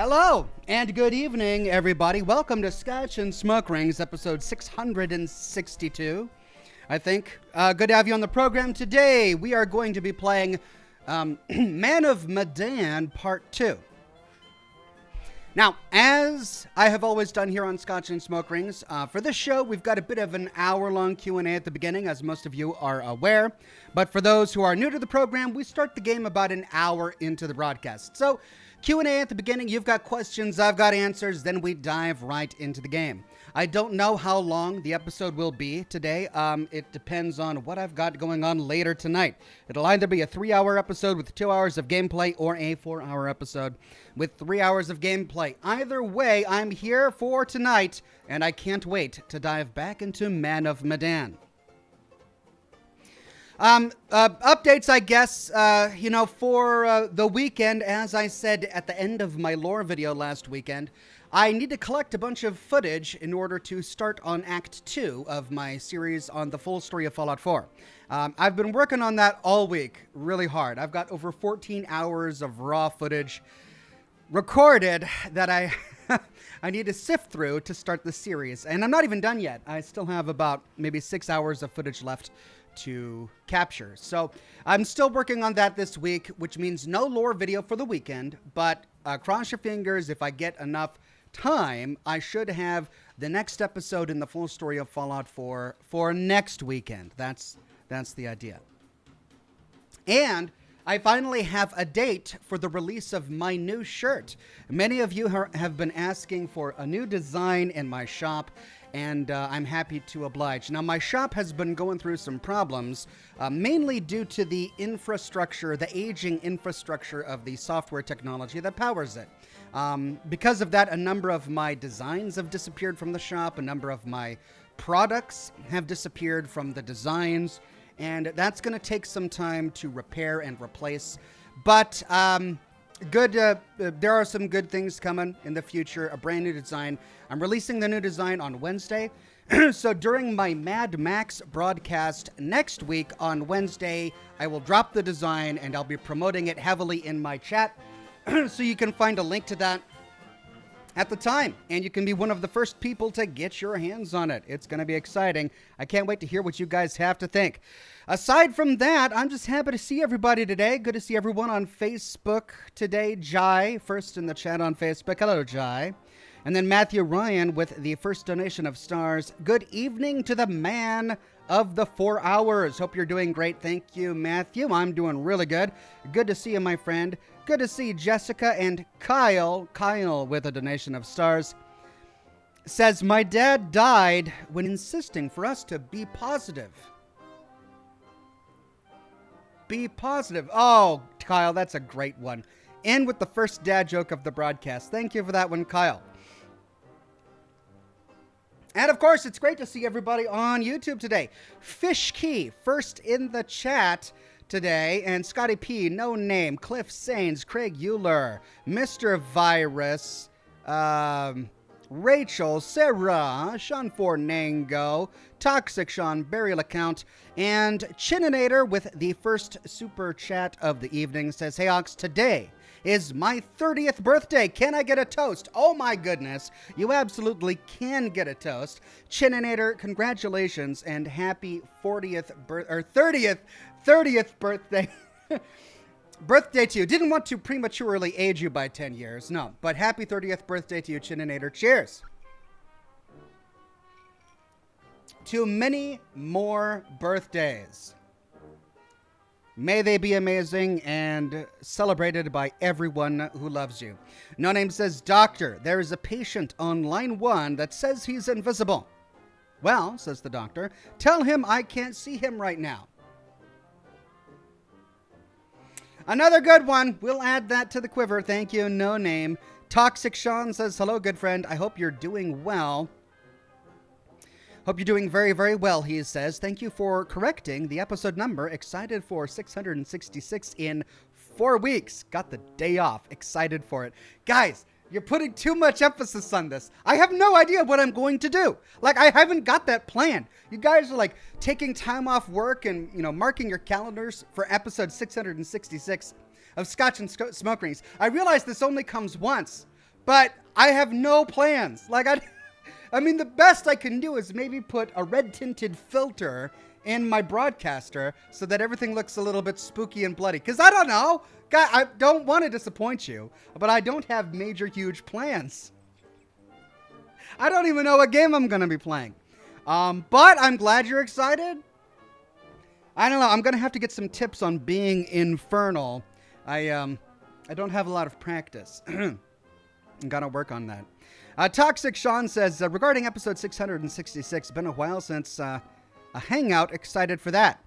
Hello and good evening, everybody. Welcome to Scotch and Smoke Rings, episode 662. I think. Good to have you on the program today. We are going to be playing Man of Medan Part 2. Now, as I have always done here on Scotch and Smoke Rings, for this show, we've got a bit of an hour-long Q&A at the beginning, as most of you are aware. But for those who are new to the program, we start the game about an hour into the broadcast. So, Q&A at the beginning, you've got questions, I've got answers, then we dive right into the game. I don't know how long the episode will be today. It depends on what I've got going on later tonight. It'll either be a 3-hour episode with 2 hours of gameplay or a 4-hour episode with 3 hours of gameplay. Either way, I'm here for tonight, and I can't wait to dive back into Man of Medan. Updates, I guess, for the weekend, as I said at the end of my lore video last weekend, I need to collect a bunch of footage in order to start on Act 2 of my series on the full story of Fallout 4. I've been working on that all week, really hard. I've got over 14 hours of raw footage recorded that I need to sift through to start the series. And I'm not even done yet. I still have about maybe 6 hours of footage left to capture. So I'm still working on that this week, which means no lore video for the weekend, but cross your fingers, if I get enough time, I should have the next episode in the full story of Fallout 4 for next weekend. That's the idea. And I finally have a date for the release of my new shirt. Many of you have been asking for a new design in my shop, and I'm happy to oblige. Now, my shop has been going through some problems, mainly due to the infrastructure, the aging infrastructure of the software technology that powers it. Because of that, a number of my designs have disappeared from the shop, a number of my products have disappeared from the designs, and that's going to take some time to repair and replace. But there are some good things coming in the future, a brand new design. I'm releasing the new design on Wednesday. So during my Mad Max broadcast next week on Wednesday, I will drop the design and I'll be promoting it heavily in my chat. So you can find a link to that at the time, and you can be one of the first people to get your hands on it. It's going to be exciting. I can't wait to hear what you guys have to think. Aside from that, I'm just happy to see everybody today. Good to see everyone on Facebook today. Jai, first in the chat on Facebook. Hello, Jai. And then Matthew Ryan with the first donation of stars. Good evening to the man of the 4 hours. Hope you're doing great. Thank you, Matthew. I'm doing really good. Good to see you, my friend. Good to see Jessica and Kyle. Kyle with a donation of stars says, my dad died when insisting for us to be positive. Be positive. Oh, Kyle, that's a great one. End with the first dad joke of the broadcast. Thank you for that one, Kyle. And of course, it's great to see everybody on YouTube today. Fish Key, first in the chat today, and Scotty P, No Name, Cliff Sains, Craig Euler, Mr. Virus, Rachel, Sarah, Sean Fornango, Toxic Sean, Barry LeCount, and Chininator with the first super chat of the evening says, hey Ox, today is my 30th birthday. Can I get a toast? Oh my goodness, you absolutely can get a toast. Chininator, congratulations and happy 30th birthday. Birthday to you. Didn't want to prematurely age you by 10 years, no, but happy 30th birthday to you, Chininator. Cheers. To many more birthdays. May they be amazing and celebrated by everyone who loves you. No Name says, Doctor, there is a patient on line 1 that says he's invisible. Well, says the doctor, tell him I can't see him right now. Another good one. We'll add that to the quiver. Thank you, No Name. Toxic Sean says, hello, good friend. I hope you're doing well. Hope you're doing very, very well, he says. Thank you for correcting the episode number. Excited for 666 in 4 weeks. Got the day off. Excited for it. Guys, you're putting too much emphasis on this. I have no idea what I'm going to do. Like, I haven't got that planned. You guys are like taking time off work and, marking your calendars for episode 666 of Scotch and Smoke Rings. I realize this only comes once, But I have no plans. I mean, the best I can do is maybe put a red tinted filter in my broadcaster so that everything looks a little bit spooky and bloody. Because I don't know. God, I don't want to disappoint you, but I don't have major, huge plans. I don't even know what game I'm going to be playing. But I'm glad you're excited. I don't know. I'm going to have to get some tips on being infernal. I don't have a lot of practice. I'm going to work on that. Toxic Sean says, regarding episode 666, been a while since a hangout. Excited for that.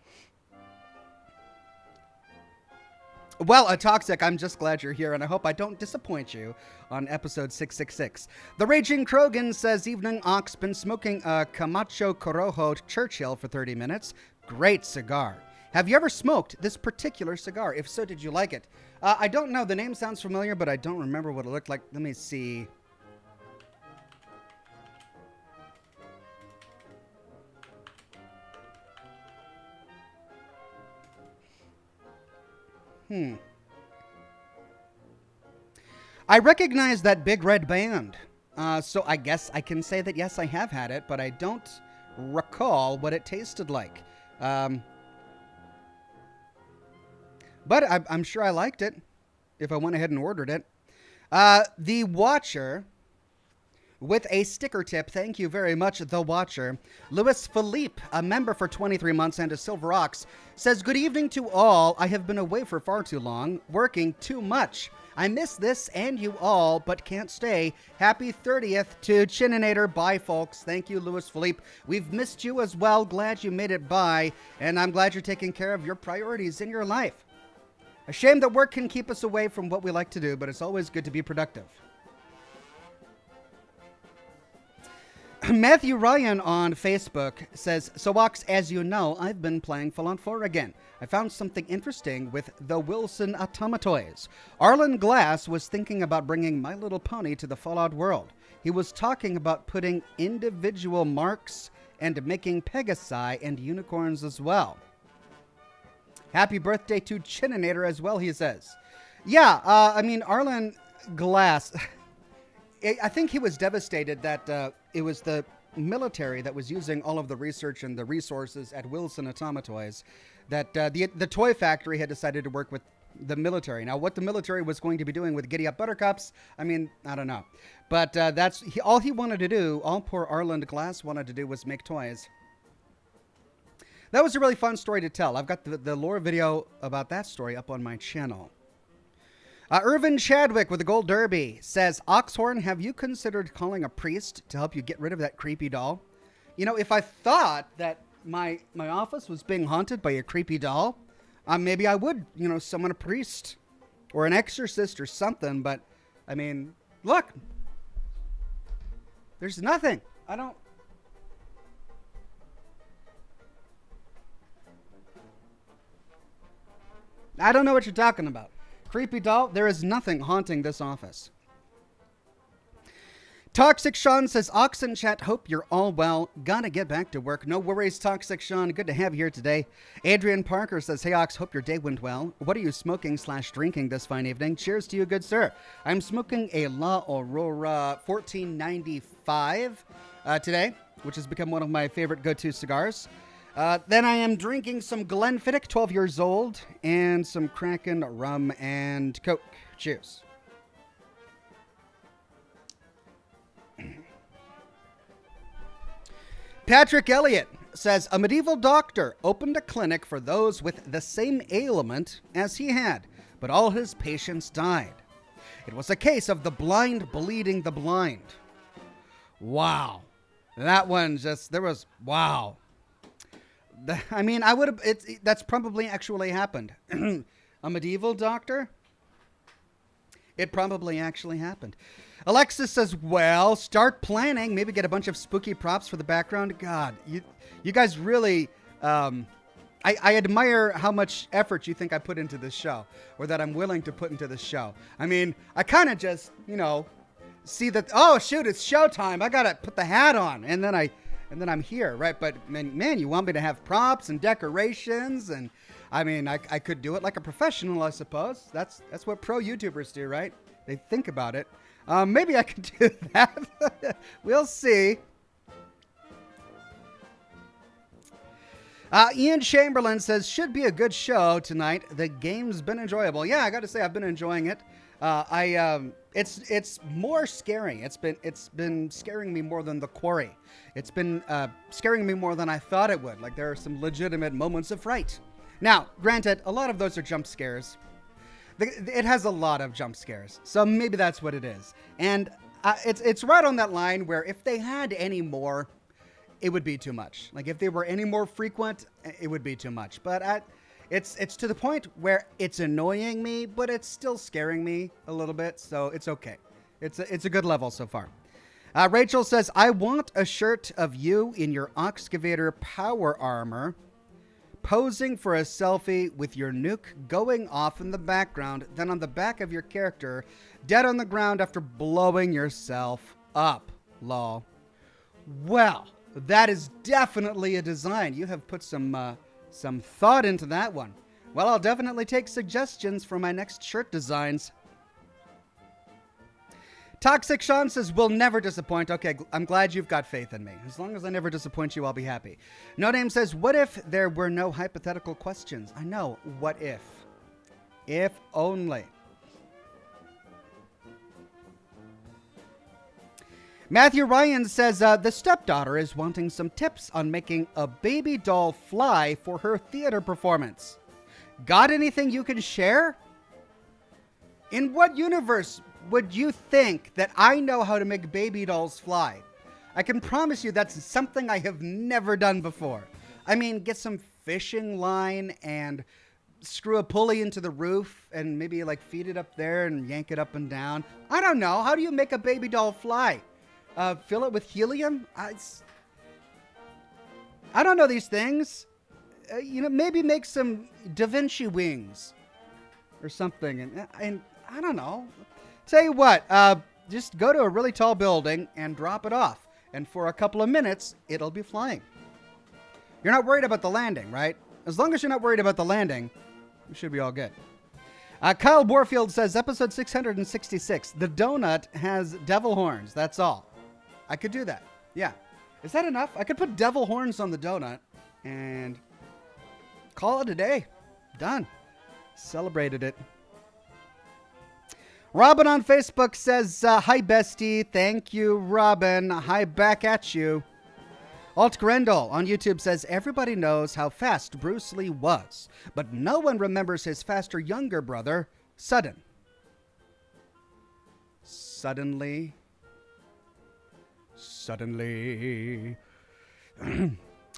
Well, Toxic, I'm just glad you're here, and I hope I don't disappoint you on episode 666. The Raging Krogan says, evening, Ox, been smoking a Camacho Corojo Churchill for 30 minutes. Great cigar. Have you ever smoked this particular cigar? If so, did you like it? I don't know. The name sounds familiar, but I don't remember what it looked like. Let me see. I recognize that big red band. So I guess I can say that, yes, I have had it, but I don't recall what it tasted like. But I'm sure I liked it if I went ahead and ordered it. The Watcher with a sticker tip. Thank you very much, The Watcher. Louis Philippe, a member for 23 months and a Silver Ox, says, good evening to all. I have been away for far too long, working too much. I miss this and you all, but can't stay. Happy 30th to Chininator. Bye, folks. Thank you, Louis Philippe. We've missed you as well. Glad you made it by, and I'm glad you're taking care of your priorities in your life. A shame that work can keep us away from what we like to do, but it's always good to be productive. Matthew Ryan on Facebook says, so Ox, as you know, I've been playing Fallout 4 again. I found something interesting with the Wilson Automatoys. Arlen Glass was thinking about bringing My Little Pony to the Fallout world. He was talking about putting individual marks and making Pegasi and unicorns as well. Happy birthday to Chininator as well, he says. Yeah, I mean, Arlen Glass... I think he was devastated that it was the military that was using all of the research and the resources at Wilson Automatoys, that the toy factory had decided to work with the military. Now, what the military was going to be doing with Giddy Up Buttercups, I mean, I don't know. But all he wanted to do, all poor Arlen Glass wanted to do was make toys. That was a really fun story to tell. I've got the lore video about that story up on my channel. Irvin Chadwick with the Gold Derby says, Oxhorn, have you considered calling a priest to help you get rid of that creepy doll? You know, if I thought that my office was being haunted by a creepy doll, maybe I would, summon a priest or an exorcist or something. But, I mean, look, there's nothing. I don't know what you're talking about. Creepy doll, there is nothing haunting this office. Toxic Sean says, Ox in chat, hope you're all well. Gotta get back to work. No worries, Toxic Sean. Good to have you here today. Adrian Parker says, hey, Ox, hope your day went well. What are you smoking/drinking this fine evening? Cheers to you, good sir. I'm smoking a La Aurora 1495 today, which has become one of my favorite go-to cigars. Then I am drinking some Glenfiddich, 12 years old, and some Kraken rum and Coke. Cheers. Patrick Elliott says, a medieval doctor opened a clinic for those with the same ailment as he had, but all his patients died. It was a case of the blind bleeding the blind. Wow. That one wow. I mean, that's probably actually happened. A medieval doctor? It probably actually happened. Alexis says, well, start planning. Maybe get a bunch of spooky props for the background. God, you guys really, I admire how much effort you think I put into this show, or that I'm willing to put into this show. I mean, I kind of just, see that, oh, shoot, it's showtime. I got to put the hat on. And then I'm here, right? But man, you want me to have props and decorations, and I mean, I could do it like a professional, I suppose. That's what pro YouTubers do, right? They think about it. Maybe I could do that. We'll see. Ian Chamberlain says, should be a good show tonight. The game's been enjoyable. Yeah, I got to say, I've been enjoying it. It's more scaring. It's been scaring me more than The Quarry. It's been scaring me more than I thought it would. Like, there are some legitimate moments of fright. Now, granted, a lot of those are jump scares. It has a lot of jump scares, so maybe that's what it is. And it's right on that line where if they had any more, it would be too much. Like, if they were any more frequent, it would be too much. But it's to the point where it's annoying me, but it's still scaring me a little bit, so it's okay. It's a good level so far. Rachel says, I want a shirt of you in your excavator power armor, posing for a selfie with your nuke going off in the background, then on the back of your character, dead on the ground after blowing yourself up. Lol. Well, that is definitely a design. You have put some thought into that one. Well, I'll definitely take suggestions for my next shirt designs. Toxic Sean says, we'll never disappoint. Okay, I'm glad you've got faith in me. As long as I never disappoint you, I'll be happy. No Name says, what if there were no hypothetical questions? I know, what if? If only. Matthew Ryan says, the stepdaughter is wanting some tips on making a baby doll fly for her theater performance. Got anything you can share? In what universe would you think that I know how to make baby dolls fly? I can promise you that's something I have never done before. I mean, get some fishing line and screw a pulley into the roof and maybe like feed it up there and yank it up and down. I don't know. How do you make a baby doll fly? Fill it with helium? I don't know these things. Maybe make some Da Vinci wings or something. And I don't know. Tell you what, just go to a really tall building and drop it off. And for a couple of minutes, it'll be flying. You're not worried about the landing, right? As long as you're not worried about the landing, you should be all good. Kyle Warfield says, episode 666, the donut has devil horns. That's all. I could do that. Yeah. Is that enough? I could put devil horns on the donut and call it a day. Done. Celebrated it. Robin on Facebook says, hi, bestie. Thank you, Robin. Hi, back at you. Alt Grendel on YouTube says, everybody knows how fast Bruce Lee was, but no one remembers his faster younger brother, Sudden. Suddenly.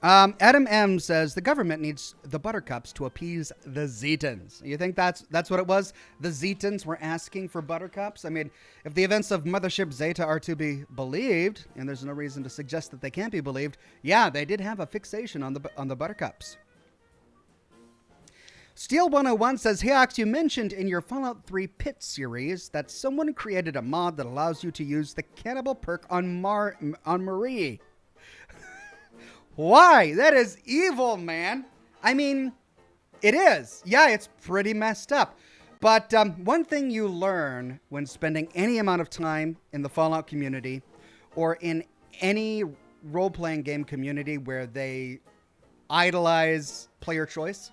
Adam M says the government needs the Buttercups to appease the Zetans. You think that's what it was? The Zetans were asking for Buttercups? I mean, if the events of Mothership Zeta are to be believed, and there's no reason to suggest that they can't be believed, yeah, they did have a fixation on the Buttercups. Steel 101 says, hey, Ox, you mentioned in your Fallout 3 Pit series that someone created a mod that allows you to use the cannibal perk on Marie. Why? That is evil, man. I mean, it is. Yeah, it's pretty messed up. But one thing you learn when spending any amount of time in the Fallout community or in any role-playing game community where they idolize player choice,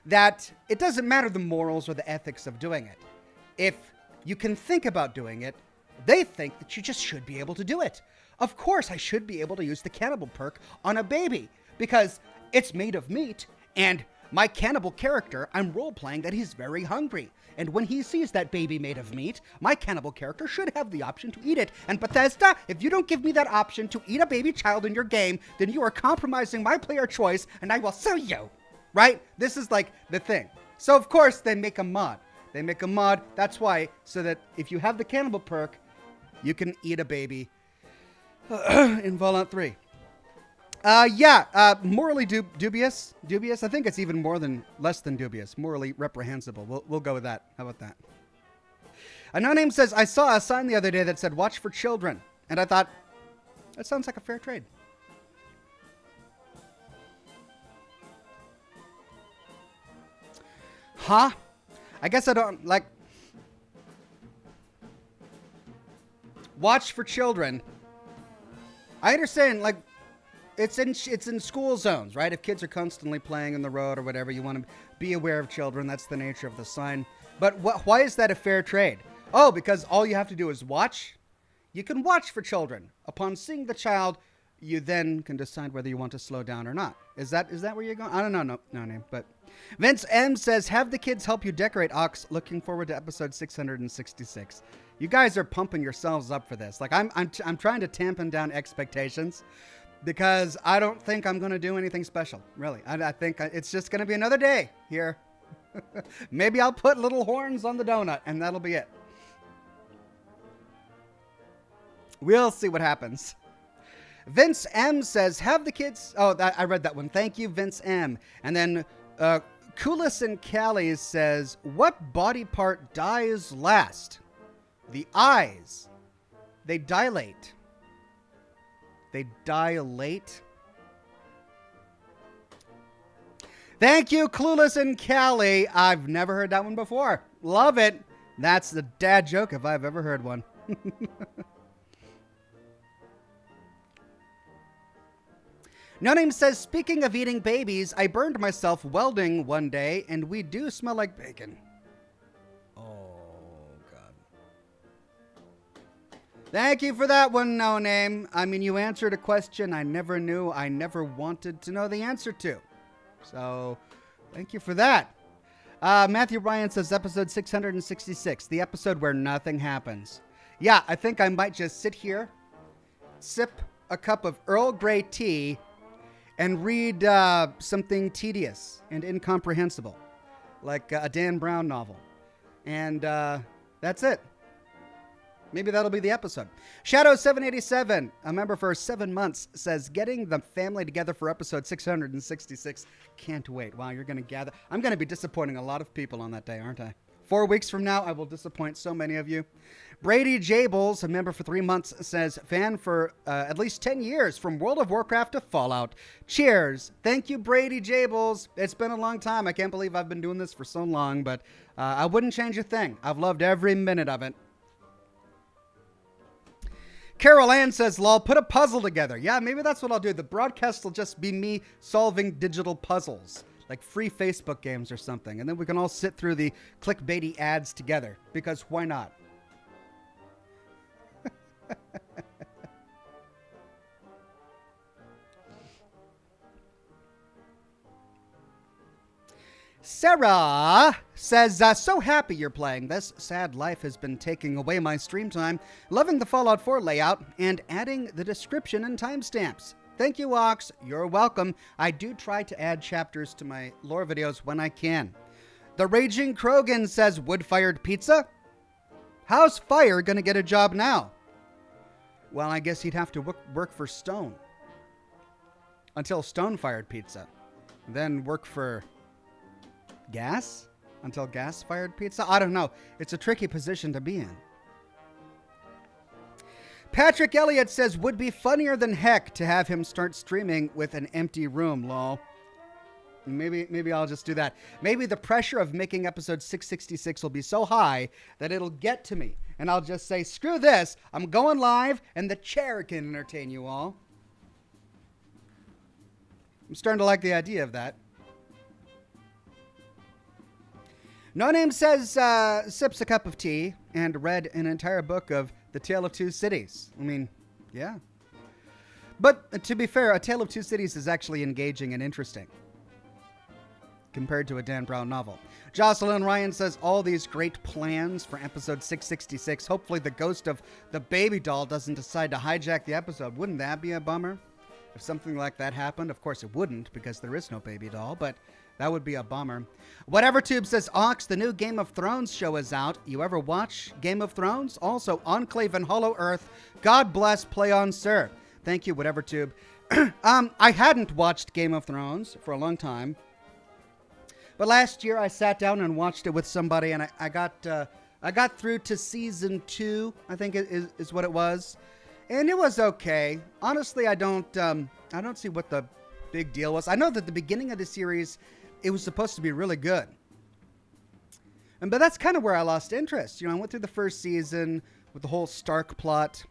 that it doesn't matter the morals or the ethics of doing it. If you can think about doing it, they think that you just should be able to do it. Of course, I should be able to use the cannibal perk on a baby because it's made of meat, and my cannibal character, I'm role-playing that he's very hungry. And when he sees that baby made of meat, my cannibal character should have the option to eat it. And Bethesda, if you don't give me that option to eat a baby child in your game, then you are compromising my player choice, and I will sue you. Right? This is like the thing. So, of course, they make a mod. That's why, so that if you have the cannibal perk, you can eat a baby in Fallout 3. Morally dubious. I think it's even less than dubious. Morally reprehensible. We'll go with that. How about that? A No Name says, I saw a sign the other day that said, watch for children. And I thought, that sounds like a fair trade. Huh? I guess I don't, like... Watch for children. I understand, like, it's in school zones, right? If kids are constantly playing in the road or whatever, you want to be aware of children. That's the nature of the sign. But why is that a fair trade? Oh, because all you have to do is watch. You can watch for children. Upon seeing the child, you then can decide whether you want to slow down or not. Is that where you're going? I don't know. No name. But Vince M says, have the kids help you decorate, Ox. Looking forward to episode 666. You guys are pumping yourselves up for this. Like, I'm trying to tampen down expectations because I don't think I'm going to do anything special. Really. I think it's just going to be another day here. Maybe I'll put little horns on the donut and that'll be it. We'll see what happens. Vince M says, have the kids... Oh, I read that one. Thank you, Vince M. And then Coolis and Callie says, what body part dies last? The eyes. They dilate. They dilate. Thank you, Clueless and Callie. I've never heard that one before. Love it. That's the dad joke if I've ever heard one. No Name says, speaking of eating babies, I burned myself welding one day, and we do smell like bacon. Oh, God. Thank you for that one, No Name. I mean, you answered a question I never knew, I never wanted to know the answer to. So, thank you for that. Matthew Ryan says, episode 666, the episode where nothing happens. Yeah, I think I might just sit here, sip a cup of Earl Grey tea, and read something tedious and incomprehensible, like a Dan Brown novel. And that's it. Maybe that'll be the episode. Shadow787, a member for 7 months, says, getting the family together for episode 666. Can't wait. Wow, you're going to gather. I'm going to be disappointing a lot of people on that day, aren't I? 4 weeks from now, I will disappoint so many of you. Brady Jables, a member for 3 months, says, fan for at least 10 years from World of Warcraft to Fallout. Cheers. Thank you, Brady Jables. It's been a long time. I can't believe I've been doing this for so long, but I wouldn't change a thing. I've loved every minute of it. Carol Ann says, lol, put a puzzle together. Yeah, maybe that's what I'll do. The broadcast will just be me solving digital puzzles, like free Facebook games or something. And then we can all sit through the clickbaity ads together, because why not? Sarah says, so happy you're playing this. Sad life has been taking away my stream time. Loving the Fallout 4 layout and adding the description and timestamps. Thank you, Ox. You're welcome. I do try to add chapters to my lore videos when I can. The Raging Krogan says, wood-fired pizza? How's Fire gonna get a job now? Well, I guess he'd have to work for Stone. Until Stone fired pizza. Then work for Gas? Until Gas fired pizza? I don't know. It's a tricky position to be in. Patrick Elliott says, would be funnier than heck to have him start streaming with an empty room, lol. Maybe I'll just do that. Maybe the pressure of making episode 666 will be so high that it'll get to me. And I'll just say, screw this. I'm going live and the chair can entertain you all. I'm starting to like the idea of that. No Name says, sips a cup of tea and read an entire book of The Tale of Two Cities. I mean, yeah. But to be fair, A Tale of Two Cities is actually engaging and interesting compared to a Dan Brown novel. Jocelyn Ryan says, all these great plans for episode 666. Hopefully the ghost of the baby doll doesn't decide to hijack the episode. Wouldn't that be a bummer? If something like that happened, of course it wouldn't because there is no baby doll, but that would be a bummer. Whatever Tube says, Ox, the new Game of Thrones show is out. You ever watch Game of Thrones? Also, Enclave and Hollow Earth. God bless, play on, sir. Thank you, Whatever Tube. I hadn't watched Game of Thrones for a long time. But last year I sat down and watched it with somebody, and I got through to season 2, I think is what it was. And it was okay. Honestly, I don't see what the big deal was. I know that the beginning of the series, it was supposed to be really good. But that's kind of where I lost interest. You know, I went through the first season with the whole Stark plot.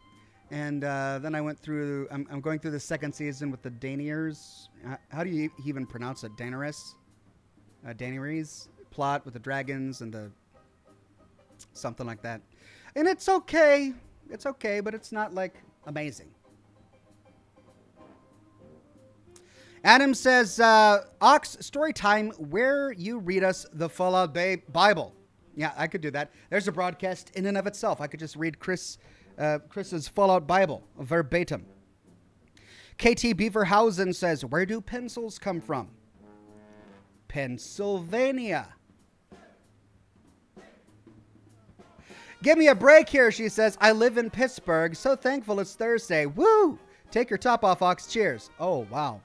And then I went through. I'm going through the second season with the Daenerys. How do you even pronounce it? Daenerys. Daenerys plot with the dragons and the something like that. And it's okay. It's okay, but it's not like amazing. Adam says, Ox, story time where you read us the Fallout Bay Bible. Yeah, I could do that. There's a broadcast in and of itself. I could just read Chris's Fallout Bible verbatim. KT Beaverhausen says, where do pencils come from? Pennsylvania. Give me a break here, she says. I live in Pittsburgh. So thankful it's Thursday. Woo! Take your top off, Ox. Cheers. Oh, wow.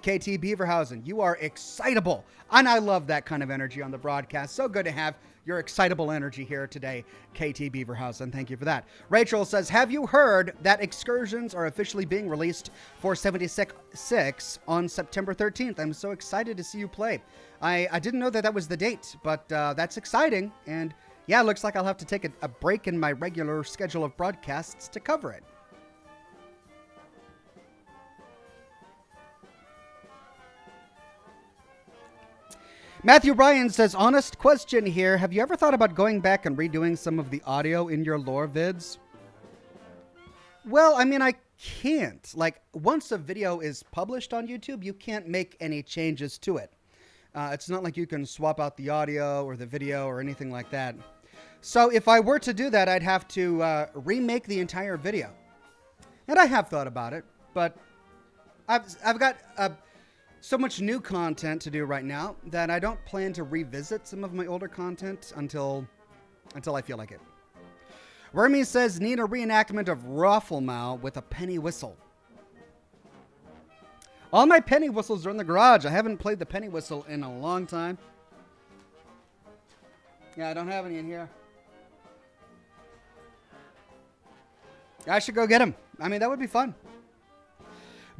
KT Beaverhausen, you are excitable. And I love that kind of energy on the broadcast. So good to have your excitable energy here today, KT Beaverhausen. Thank you for that. Rachel says, have you heard that excursions are officially being released for 76 on September 13th? I'm so excited to see you play. I didn't know that was the date, but that's exciting. And yeah, it looks like I'll have to take a break in my regular schedule of broadcasts to cover it. Matthew Ryan says, honest question here. Have you ever thought about going back and redoing some of the audio in your lore vids? Well, I mean, I can't. Like, once a video is published on YouTube, you can't make any changes to it. It's not like you can swap out the audio or the video or anything like that. So if I were to do that, I'd have to remake the entire video. And I have thought about it, but I've got so much new content to do right now that I don't plan to revisit some of my older content until I feel like it. Wormy says, need a reenactment of Rafflemow with a penny whistle. All my penny whistles are in the garage. I haven't played the penny whistle in a long time. Yeah, I don't have any in here. I should go get them. I mean, that would be fun.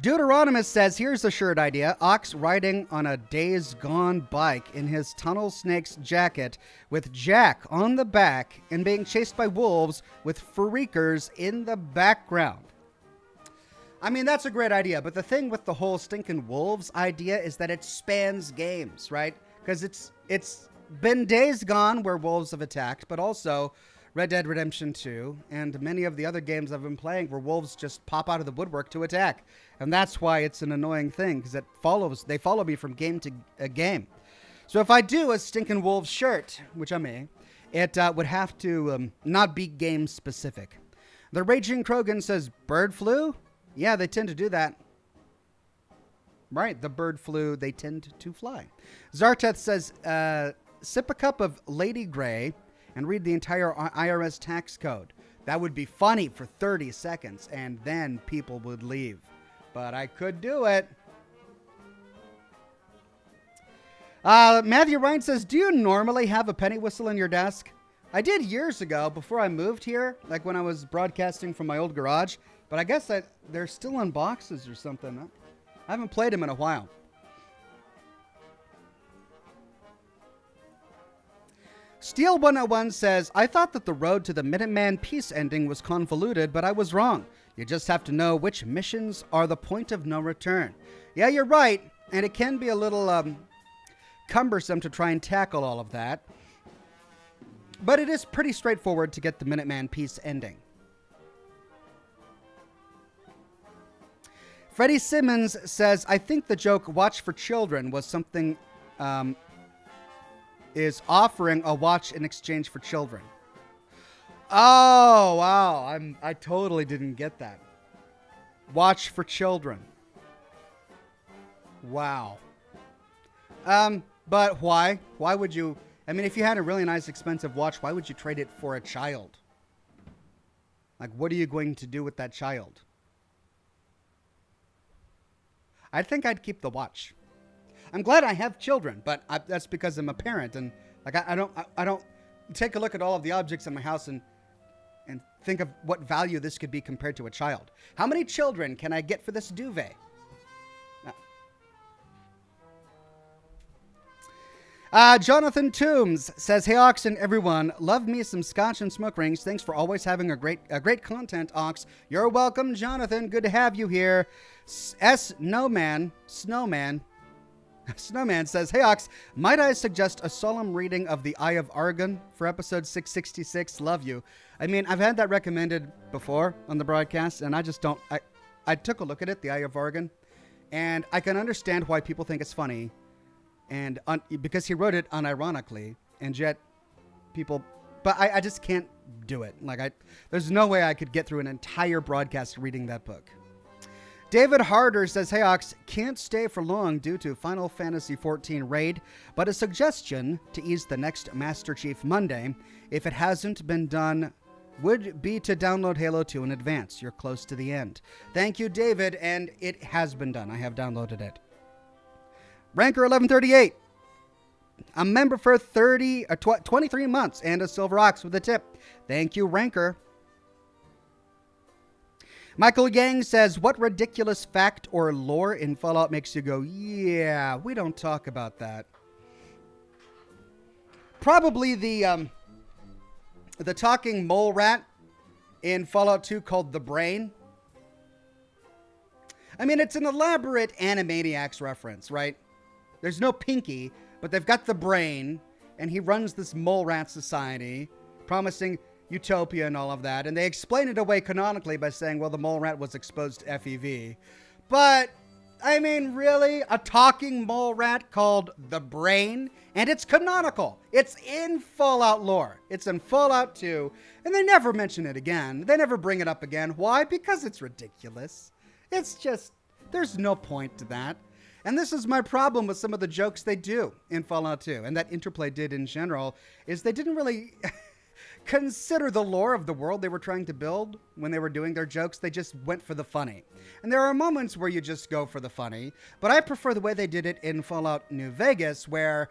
Deuteronomus says, here's a shirt idea. Ox riding on a Days Gone bike in his Tunnel Snakes jacket with Jack on the back and being chased by wolves with freakers in the background. I mean, that's a great idea, but the thing with the whole stinking wolves idea is that it spans games, right? Because it's been Days Gone where wolves have attacked, but also Red Dead Redemption 2 and many of the other games I've been playing where wolves just pop out of the woodwork to attack. And that's why it's an annoying thing, because they follow me from game to game. So if I do a stinking wolves shirt, which I may, it would have to not be game specific. The Raging Krogan says, bird flu? Yeah, they tend to do that. Right, the bird flu, they tend to fly. Zarteth says, sip a cup of Lady Grey and read the entire IRS tax code. That would be funny for 30 seconds, and then people would leave. But I could do it. Matthew Ryan says, do you normally have a penny whistle in your desk? I did years ago before I moved here, like when I was broadcasting from my old garage. But I guess they're still in boxes or something. I haven't played them in a while. Steel 101 says, I thought that the road to the Minuteman peace ending was convoluted, but I was wrong. You just have to know which missions are the point of no return. Yeah, you're right. And it can be a little cumbersome to try and tackle all of that. But it is pretty straightforward to get the Minuteman peace ending. Freddie Simmons says, I think the joke Watch for Children was something is offering a watch in exchange for children. Oh, wow. I totally didn't get that. Watch for children. Wow. But why? Why would you? I mean, if you had a really nice, expensive watch, why would you trade it for a child? Like, what are you going to do with that child? I think I'd keep the watch. I'm glad I have children, but that's because I'm a parent, and like I don't take a look at all of the objects in my house and think of what value this could be compared to a child. How many children can I get for this duvet? Jonathan Toombs says, "Hey Ox and everyone, love me some Scotch and smoke rings. Thanks for always having a great content, Ox." You're welcome, Jonathan. Good to have you here. Snowman says, "Hey Ox, might I suggest a solemn reading of The Eye of Argon for episode 666? Love you." I mean, I've had that recommended before on the broadcast, and I just don't. I took a look at it, The Eye of Argon, and I can understand why people think it's funny. And because he wrote it unironically, and yet people, but I just can't do it. Like there's no way I could get through an entire broadcast reading that book. David Harder says, "Hey Ox, can't stay for long due to Final Fantasy XIV raid, but a suggestion to ease the next Master Chief Monday, if it hasn't been done, would be to download Halo 2 in advance. You're close to the end." Thank you, David, and it has been done. I have downloaded it. Ranker 1138, a member for 23 months and a silver ox with a tip. Thank you, Ranker. Michael Yang says, "What ridiculous fact or lore in Fallout makes you go, yeah, we don't talk about that?" Probably the talking mole rat in Fallout 2 called the Brain. I mean, it's an elaborate Animaniacs reference, right? There's no Pinky, but they've got the Brain, and he runs this mole rat society, promising utopia and all of that. And they explain it away canonically by saying, well, the mole rat was exposed to FEV. But, I mean, really? A talking mole rat called the Brain? And it's canonical. It's in Fallout lore. It's in Fallout 2. And they never mention it again. They never bring it up again. Why? Because it's ridiculous. It's just, there's no point to that. And this is my problem with some of the jokes they do in Fallout 2, and that Interplay did in general, is they didn't really consider the lore of the world they were trying to build when they were doing their jokes. They just went for the funny. And there are moments where you just go for the funny, but I prefer the way they did it in Fallout New Vegas, where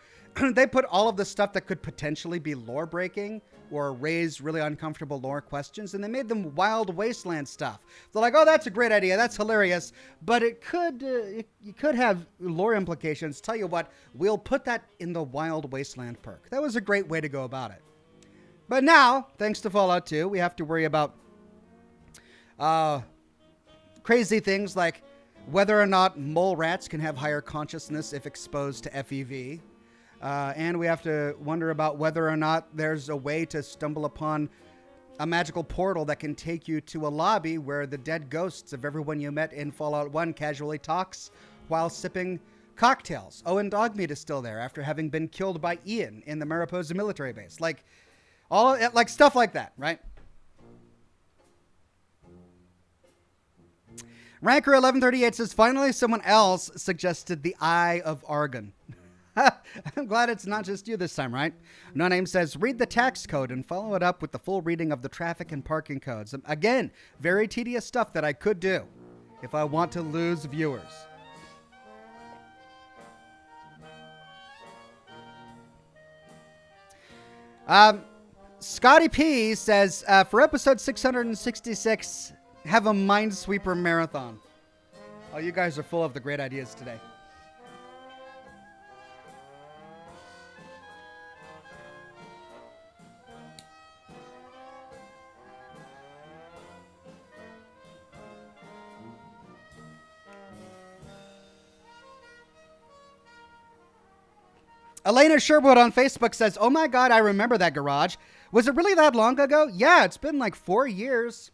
they put all of the stuff that could potentially be lore breaking or raise really uncomfortable lore questions, and they made them Wild Wasteland stuff. They're like, oh, that's a great idea, that's hilarious, but it could you could have lore implications. Tell you what, we'll put that in the Wild Wasteland perk. That was a great way to go about it. But now, thanks to Fallout 2, we have to worry about crazy things like whether or not mole rats can have higher consciousness if exposed to FEV. And we have to wonder about whether or not there's a way to stumble upon a magical portal that can take you to a lobby where the dead ghosts of everyone you met in Fallout 1 casually talks while sipping cocktails. Oh, and Dogmeat is still there after having been killed by Ian in the Mariposa military base. Like stuff like that, right? Ranker 1138 says, finally someone else suggested the Eye of Argon. I'm glad it's not just you this time, right? No Name says, read the tax code and follow it up with the full reading of the traffic and parking codes. Again, very tedious stuff that I could do if I want to lose viewers. Scotty P says, for episode 666, have a Minesweeper marathon. Oh, you guys are full of the great ideas today. Elena Sherwood on Facebook says, oh my God, I remember that garage. Was it really that long ago? Yeah, it's been like 4 years.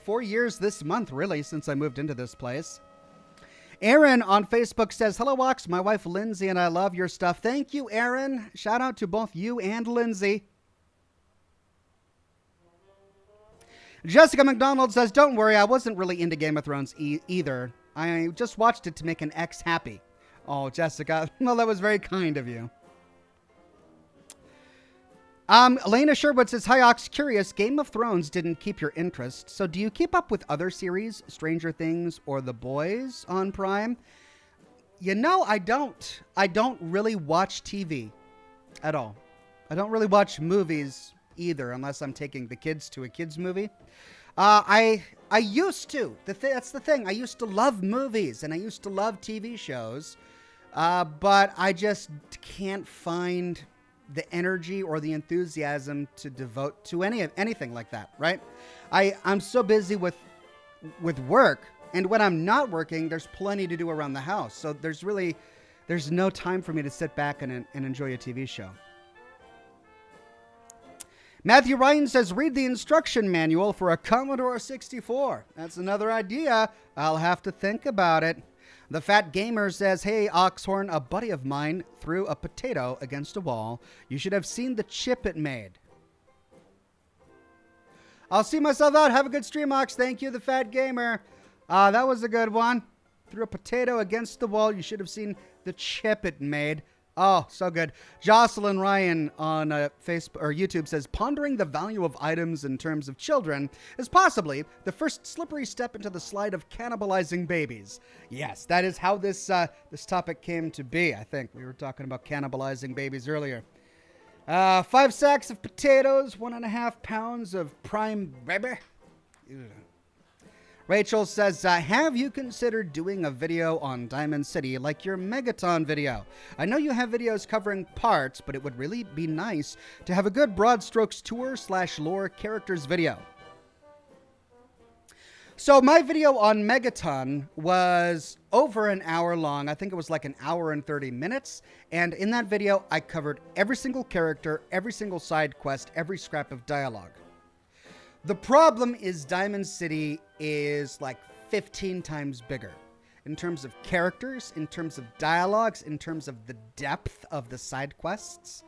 4 years this month, really, since I moved into this place. Aaron on Facebook says, hello, Ox. My wife, Lindsay, and I love your stuff. Thank you, Aaron. Shout out to both you and Lindsay. Jessica McDonald says, don't worry, I wasn't really into Game of Thrones either. I just watched it to make an ex happy. Oh, Jessica, well, that was very kind of you. Elena Sherwood says, hi, Ox. Curious, Game of Thrones didn't keep your interest, so do you keep up with other series, Stranger Things or The Boys on Prime? You know, I don't. I don't really watch TV at all. I don't really watch movies either, unless I'm taking the kids to a kids movie. I used to. That's the thing. I used to love movies, and I used to love TV shows. But I just can't find the energy or the enthusiasm to devote to anything like that, right? I'm so busy with work, and when I'm not working, there's plenty to do around the house. So there's no time for me to sit back and enjoy a TV show. Matthew Ryan says, read the instruction manual for a Commodore 64. That's another idea. I'll have to think about it. The Fat Gamer says, hey, Oxhorn, a buddy of mine threw a potato against a wall. You should have seen the chip it made. I'll see myself out. Have a good stream, Ox. Thank you, The Fat Gamer. That was a good one. Threw a potato against the wall. You should have seen the chip it made. Oh, so good. Jocelyn Ryan on Facebook or YouTube says, pondering the value of items in terms of children is possibly the first slippery step into the slide of cannibalizing babies. Yes, that is how this topic came to be. I think we were talking about cannibalizing babies earlier. 5 sacks of potatoes, 1.5 pounds of prime baby. Rachel says, have you considered doing a video on Diamond City like your Megaton video? I know you have videos covering parts, but it would really be nice to have a good broad strokes tour / lore characters video. So my video on Megaton was over an hour long. I think it was like an hour and 30 minutes. And in that video, I covered every single character, every single side quest, every scrap of dialogue. The problem is Diamond City is like 15 times bigger in terms of characters, in terms of dialogues, in terms of the depth of the side quests.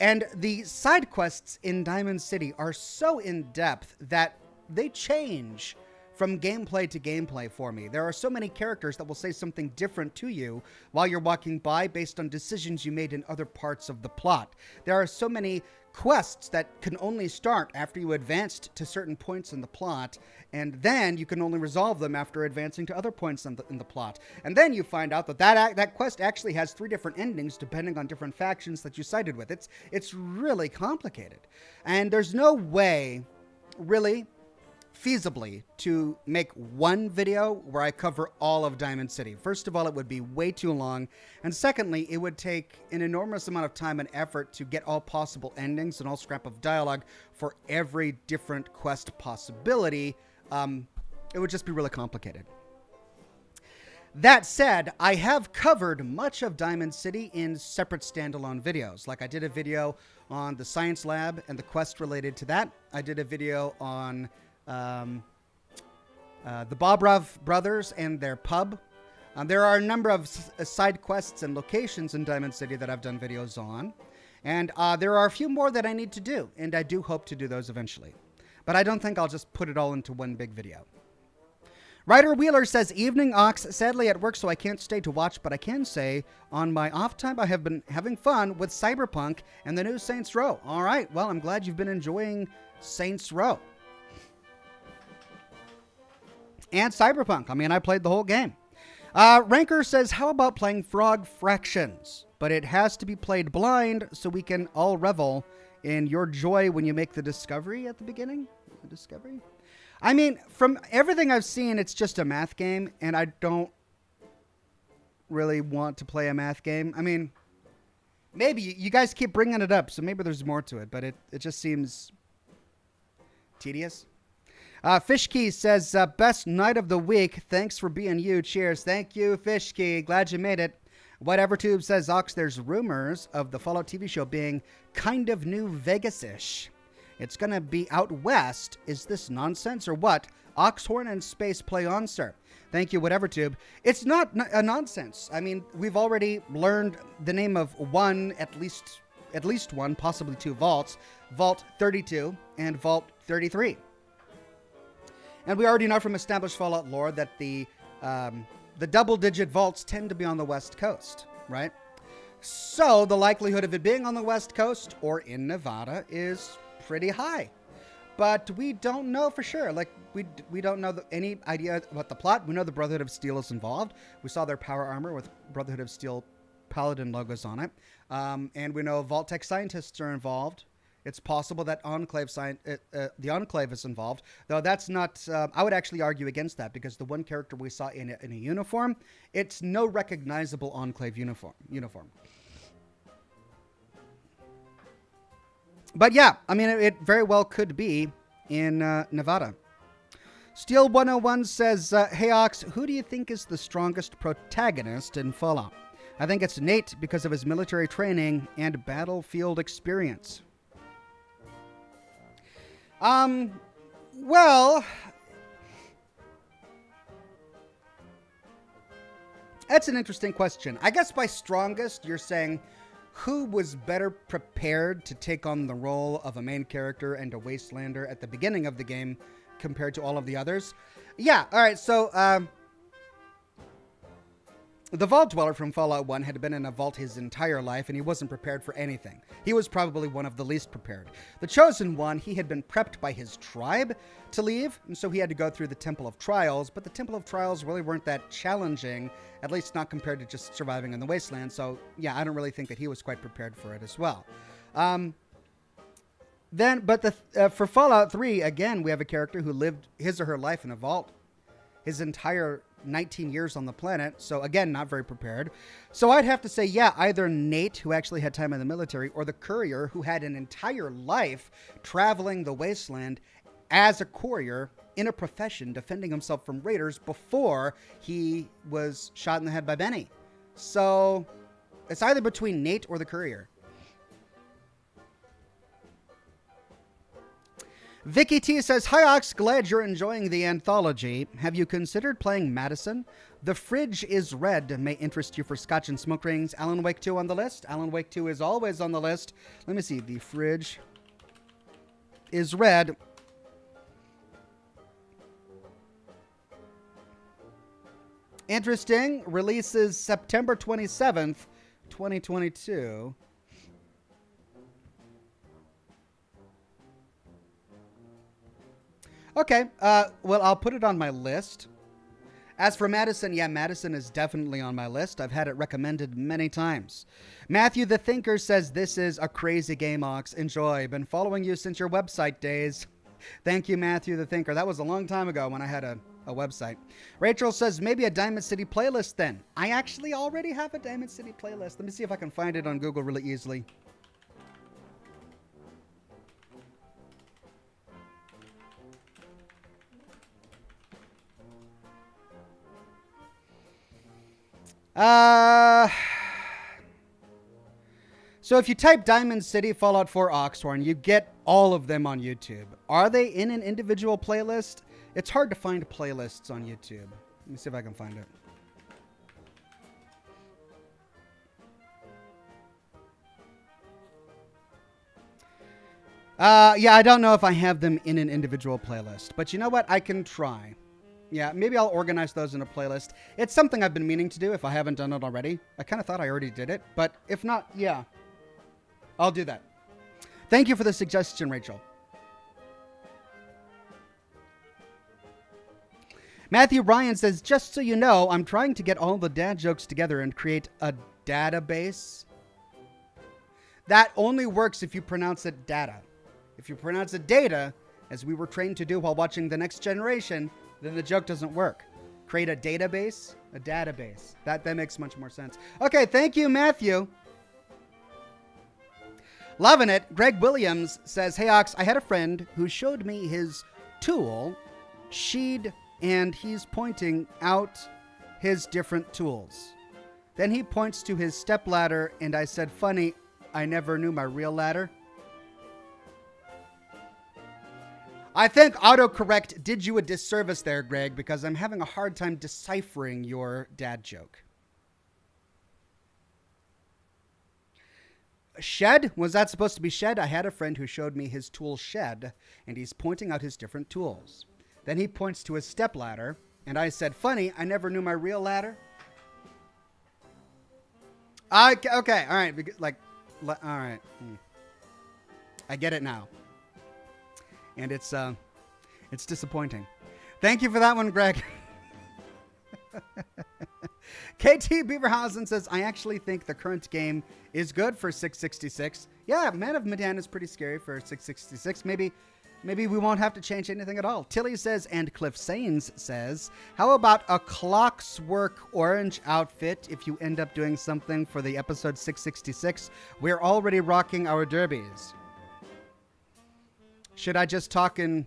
And the side quests in Diamond City are so in depth that they change from gameplay to gameplay for me. There are so many characters that will say something different to you while you're walking by based on decisions you made in other parts of the plot. There are so many quests that can only start after you advanced to certain points in the plot, and then you can only resolve them after advancing to other points in the plot. And then you find out that quest actually has 3 different endings depending on different factions that you sided with. It's really complicated. And there's no way, really, feasibly, to make one video where I cover all of Diamond City. First of all, it would be way too long. And secondly, it would take an enormous amount of time and effort to get all possible endings and all scrap of dialogue for every different quest possibility. It would just be really complicated. That said, I have covered much of Diamond City in separate standalone videos. Like I did a video on the science lab and the quest related to that. I did a video on the Bobrov brothers and their pub. There are a number of side quests and locations in Diamond City that I've done videos on. And there are a few more that I need to do, and I do hope to do those eventually. But I don't think I'll just put it all into one big video. Ryder Wheeler says, evening, Ox. Sadly at work, so I can't stay to watch, but I can say on my off time I have been having fun with Cyberpunk and the new Saints Row. All right, well, I'm glad you've been enjoying Saints Row. And Cyberpunk. I mean, I played the whole game. Ranker says, how about playing Frog Fractions? But it has to be played blind so we can all revel in your joy when you make the discovery at the beginning. The discovery? I mean, from everything I've seen, it's just a math game, and I don't really want to play a math game. I mean, maybe you guys keep bringing it up, so maybe there's more to it, but it just seems tedious. Fishkey says, best night of the week. Thanks for being you. Cheers. Thank you, Fishkey. Glad you made it. Whatever Tube says, Ox, there's rumors of the Fallout TV show being kind of New Vegas-ish. It's going to be out west. Is this nonsense or what? Oxhorn and space play on, sir. Thank you, Whatever Tube. It's not a nonsense. I mean, we've already learned the name of one, at least one, possibly 2 vaults. Vault 32 and Vault 33. And we already know from established Fallout lore that the double-digit vaults tend to be on the West Coast, right? So the likelihood of it being on the West Coast or in Nevada is pretty high. But we don't know for sure. Like, we don't know any idea about the plot. We know the Brotherhood of Steel is involved. We saw their power armor with Brotherhood of Steel Paladin logos on it. And we know Vault-Tec scientists are involved. It's possible that the Enclave is involved, though that's not. I would actually argue against that because the one character we saw in a uniform, it's no recognizable Enclave uniform. But yeah, I mean, it very well could be in Nevada. Steel 101 says, "Hey Ox, who do you think is the strongest protagonist in Fallout? I think it's Nate because of his military training and battlefield experience." Well, that's an interesting question. I guess by strongest, you're saying who was better prepared to take on the role of a main character and a Wastelander at the beginning of the game compared to all of the others. Yeah, all right, so the Vault Dweller from Fallout 1 had been in a vault his entire life, and he wasn't prepared for anything. He was probably one of the least prepared. The Chosen One, he had been prepped by his tribe to leave, and so he had to go through the Temple of Trials, but the Temple of Trials really weren't that challenging, at least not compared to just surviving in the Wasteland, so yeah, I don't really think that he was quite prepared for it as well. For Fallout 3, again, we have a character who lived his or her life in a vault his entire 19 years on the planet. So again, not very prepared. So I'd have to say, yeah, either Nate, who actually had time in the military, or the Courier, who had an entire life traveling the Wasteland as a courier in a profession, defending himself from raiders before he was shot in the head by Benny. So it's either between Nate or the Courier. Vicky T says, "Hi Ox, glad you're enjoying the anthology. Have you considered playing Madison? The Fridge is Red may interest you for Scotch and Smoke Rings. Alan Wake 2 on the list." Alan Wake 2 is always on the list. Let me see. The Fridge is Red. Interesting. Releases September 27th, 2022. Okay, well, I'll put it on my list. As for Madison, yeah, Madison is definitely on my list. I've had it recommended many times. Matthew the Thinker says, "This is a crazy game, Ox. Enjoy. Been following you since your website days." Thank you, Matthew the Thinker. That was a long time ago when I had a website. Rachel says, "Maybe a Diamond City playlist then." I actually already have a Diamond City playlist. Let me see if I can find it on Google really easily. So if you type Diamond City Fallout 4 Oxhorn, you get all of them on YouTube. Are they in an individual playlist? It's hard to find playlists on YouTube. Let me see if I can find it. Yeah, I don't know if I have them in an individual playlist, but you know what? I can try. Yeah, maybe I'll organize those in a playlist. It's something I've been meaning to do if I haven't done it already. I kind of thought I already did it, but if not, yeah, I'll do that. Thank you for the suggestion, Rachel. Matthew Ryan says, "Just so you know, I'm trying to get all the dad jokes together and create a database." That only works if you pronounce it data. If you pronounce it data, as we were trained to do while watching The Next Generation, then the joke doesn't work. Create a database, a database. That makes much more sense. Okay, thank you, Matthew. Loving it. Greg Williams says, "Hey, Ox, I had a friend who showed me his tool, she'd, and he's pointing out his different tools. Then he points to his stepladder, and I said, funny, I never knew my real ladder." I think autocorrect did you a disservice there, Greg, because I'm having a hard time deciphering your dad joke. Shed? Was that supposed to be shed? I had a friend who showed me his tool shed, and he's pointing out his different tools. Then he points to his stepladder, and I said, funny, I never knew my real ladder. Okay, all right, all right. I get it now. And it's disappointing. Thank you for that one, Greg. KT Beaverhausen says, "I actually think the current game is good for 666. Yeah, Man of Medan is pretty scary for 666. Maybe we won't have to change anything at all. Tilly says, and Cliff Sains says, how about a Clockwork Orange outfit if you end up doing something for the episode 666? We're already rocking our derbies. Should I just talk in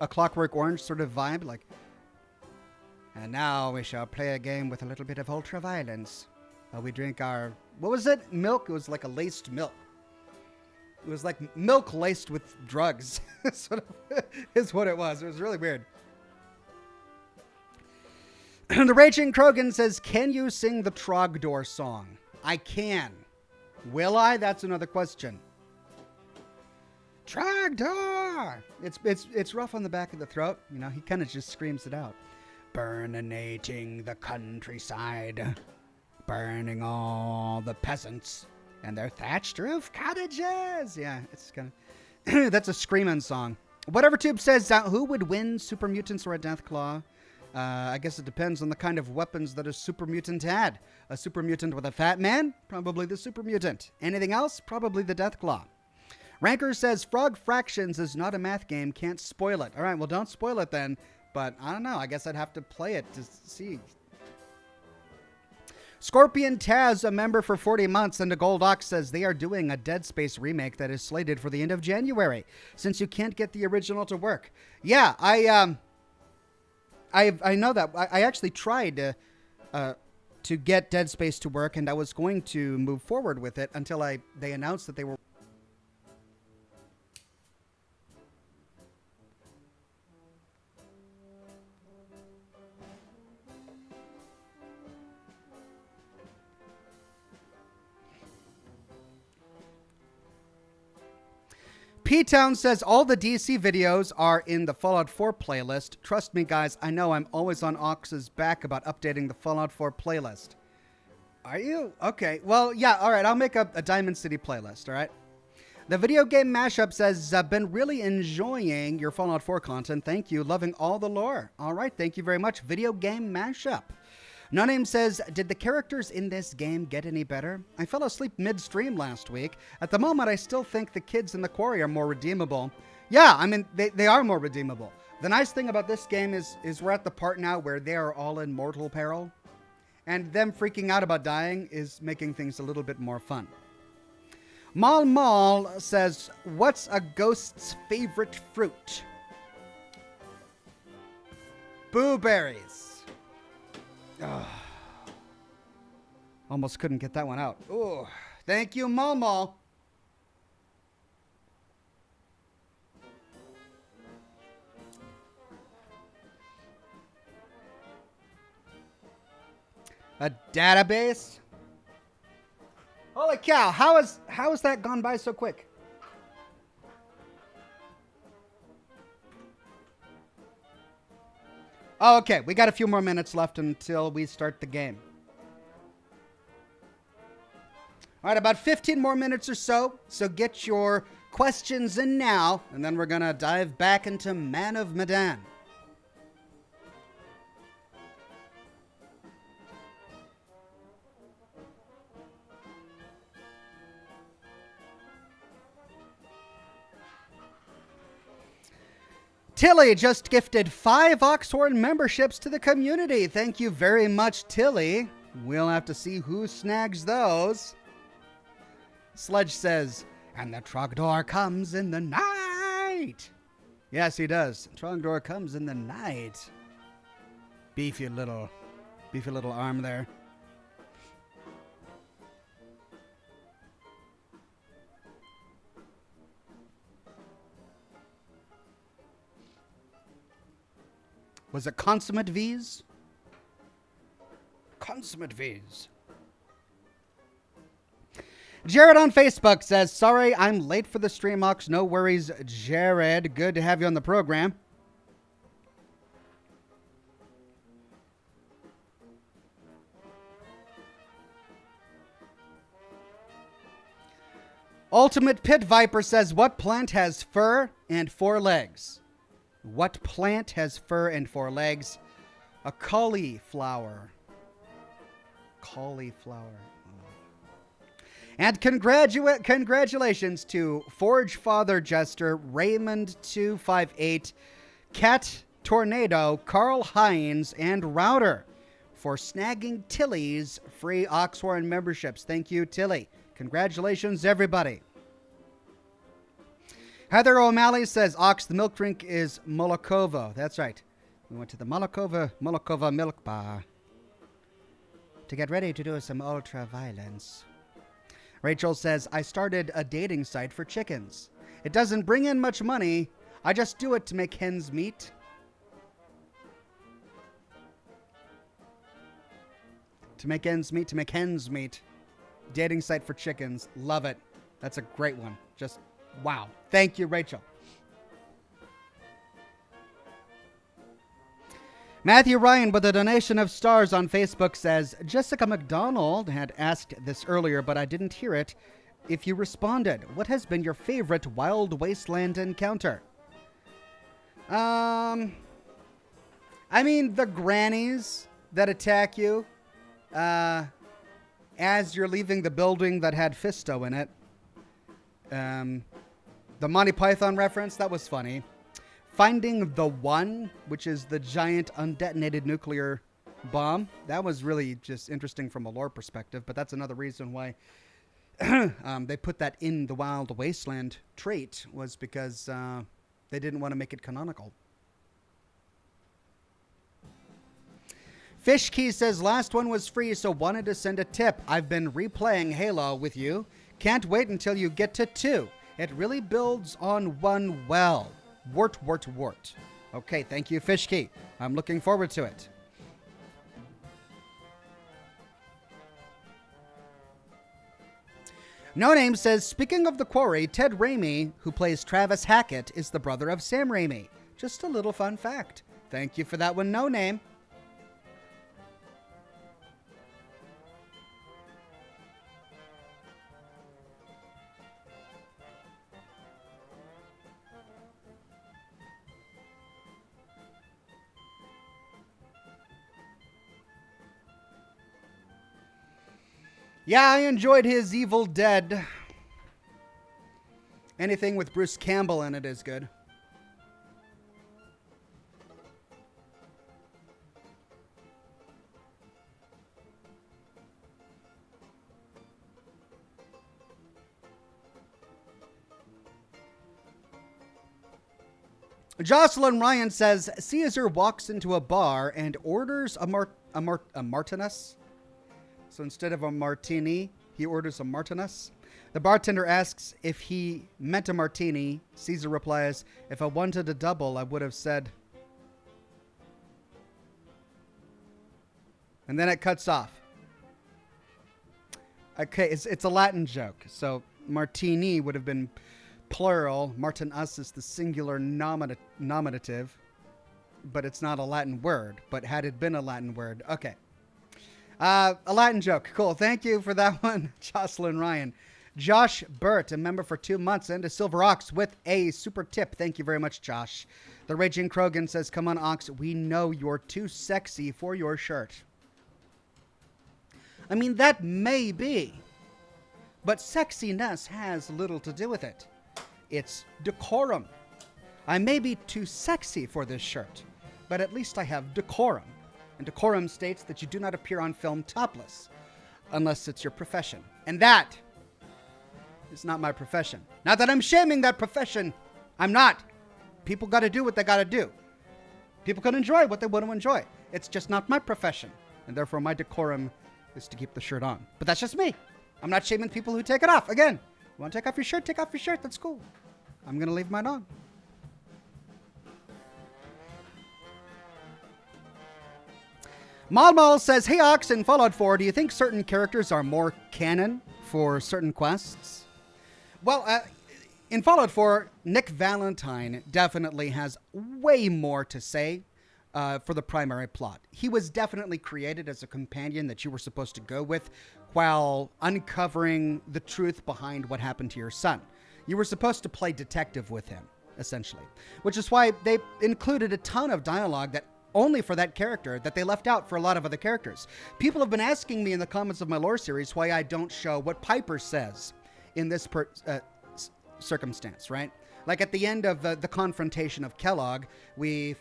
a Clockwork Orange sort of vibe? Like, and now we shall play a game with a little bit of ultra violence. We drink our, what was it? Milk? It was like a laced milk. It was like milk laced with drugs. Sort of is what it was. It was really weird. The Raging Krogan says, can you sing the Trogdor song? I can. Will I? That's another question. Trogdor! It's rough on the back of the throat. You know, he kind of just screams it out. Burninating the countryside. Burning all the peasants and their thatched roof cottages. Yeah, it's kind of... That's a screaming song. Whatever Tube says, who would win, Super Mutants or a Deathclaw? I guess it depends on the kind of weapons that a Super Mutant had. A Super Mutant with a fat man? Probably the Super Mutant. Anything else? Probably the Deathclaw. Ranker says, Frog Fractions is not a math game. Can't spoil it. All right, well, don't spoil it then. But I don't know. I guess I'd have to play it to see. Scorpion Taz, a member for 40 months, and a Gold Ox says they are doing a Dead Space remake that is slated for the end of January, since you can't get the original to work. Yeah, I know that. I actually tried to get Dead Space to work, and I was going to move forward with it until they announced that they were... P-Town says all the DC videos are in the Fallout 4 playlist. Trust me, guys, I know I'm always on Ox's back about updating the Fallout 4 playlist. Are you? Okay, well, yeah, all right, I'll make a Diamond City playlist, all right? The Video Game Mashup says, I've been really enjoying your Fallout 4 content. Thank you. Loving all the lore. All right, thank you very much. Video Game Mashup. No Name says, did the characters in this game get any better? I fell asleep midstream last week. At the moment, I still think the kids in the quarry are more redeemable. Yeah, I mean, they are more redeemable. The nice thing about this game is we're at the part now where they are all in mortal peril. And them freaking out about dying is making things a little bit more fun. Mal says, what's a ghost's favorite fruit? Blueberries. Oh, almost couldn't get that one out. Oh, thank you, Mal. A database? Holy cow, how has that gone by so quick? Oh, okay, we got a few more minutes left until we start the game. All right, about 15 more minutes or so. So get your questions in now, and then we're going to dive back into Man of Medan. Tilly just gifted 5 Oxhorn memberships to the community. Thank you very much, Tilly. We'll have to see who snags those. Sledge says, and the Trogdor comes in the night. Yes, he does. Trogdor comes in the night. Beefy little arm there. Was it Consummate V's? Consummate V's. Jared on Facebook says, sorry, I'm late for the stream, Ox. No worries, Jared. Good to have you on the program. Ultimate Pit Viper says, what plant has fur and 4 legs? What plant has fur and 4 legs? A cauliflower. Cauliflower. Oh. And congratulations to Forge Father Jester, Raymond258, Cat Tornado, Carl Hines, and Router for snagging Tilly's free Oxhorn memberships. Thank you, Tilly. Congratulations, everybody. Heather O'Malley says, Ox, the milk drink is Molokovo. That's right. We went to the Molokova milk bar to get ready to do some ultra violence. Rachel says, I started a dating site for chickens. It doesn't bring in much money. I just do it to make hens meet. To make ends meet, to make hens meet. Dating site for chickens. Love it. That's a great one. Just wow. Thank you, Rachel. Matthew Ryan with a donation of stars on Facebook says, Jessica McDonald had asked this earlier, but I didn't hear it. If you responded, what has been your favorite Wild Wasteland encounter? I mean, the grannies that attack you as you're leaving the building that had Fisto in it. The Monty Python reference, that was funny. Finding the One, which is the giant undetonated nuclear bomb, that was really just interesting from a lore perspective, but that's another reason why they put that in the Wild Wasteland trait, was because they didn't want to make it canonical. Fishkey says, last one was free, so wanted to send a tip. I've been replaying Halo with you. Can't wait until you get to 2. It really builds on 1 well. Wart, wart, wart. Okay, thank you, Fishkey. I'm looking forward to it. No Name says, speaking of the Quarry, Ted Raimi, who plays Travis Hackett, is the brother of Sam Raimi. Just a little fun fact. Thank you for that one, No Name. Yeah, I enjoyed his Evil Dead. Anything with Bruce Campbell in it is good. Jocelyn Ryan says, Caesar walks into a bar and orders a Martinez. So instead of a martini, he orders a Martinez. The bartender asks if he meant a martini. Caesar replies, if I wanted a double, I would have said. And then it cuts off. Okay, it's a Latin joke. So martini would have been plural. Martinus is the singular nominative. But it's not a Latin word. But had it been a Latin word, okay. A Latin joke. Cool. Thank you for that one, Jocelyn Ryan. Josh Burt, a member for 2 months, and a Silver Ox with a super tip. Thank you very much, Josh. The Raging Krogan says, come on, Ox. We know you're too sexy for your shirt. I mean, that may be. But sexiness has little to do with it. It's decorum. I may be too sexy for this shirt, but at least I have decorum. And decorum states that you do not appear on film topless, unless it's your profession. And that is not my profession. Not that I'm shaming that profession. I'm not. People got to do what they got to do. People can enjoy what they want to enjoy. It's just not my profession. And therefore, my decorum is to keep the shirt on. But that's just me. I'm not shaming people who take it off. Again, you want to take off your shirt? Take off your shirt. That's cool. I'm going to leave mine on. Malmal says, hey Ox, in Fallout 4, do you think certain characters are more canon for certain quests? Well, in Fallout 4, Nick Valentine definitely has way more to say for the primary plot. He was definitely created as a companion that you were supposed to go with while uncovering the truth behind what happened to your son. You were supposed to play detective with him, essentially, which is why they included a ton of dialogue that only for that character that they left out for a lot of other characters. People have been asking me in the comments of my lore series why I don't show what Piper says in this circumstance, right? Like at the end of the confrontation of Kellogg, we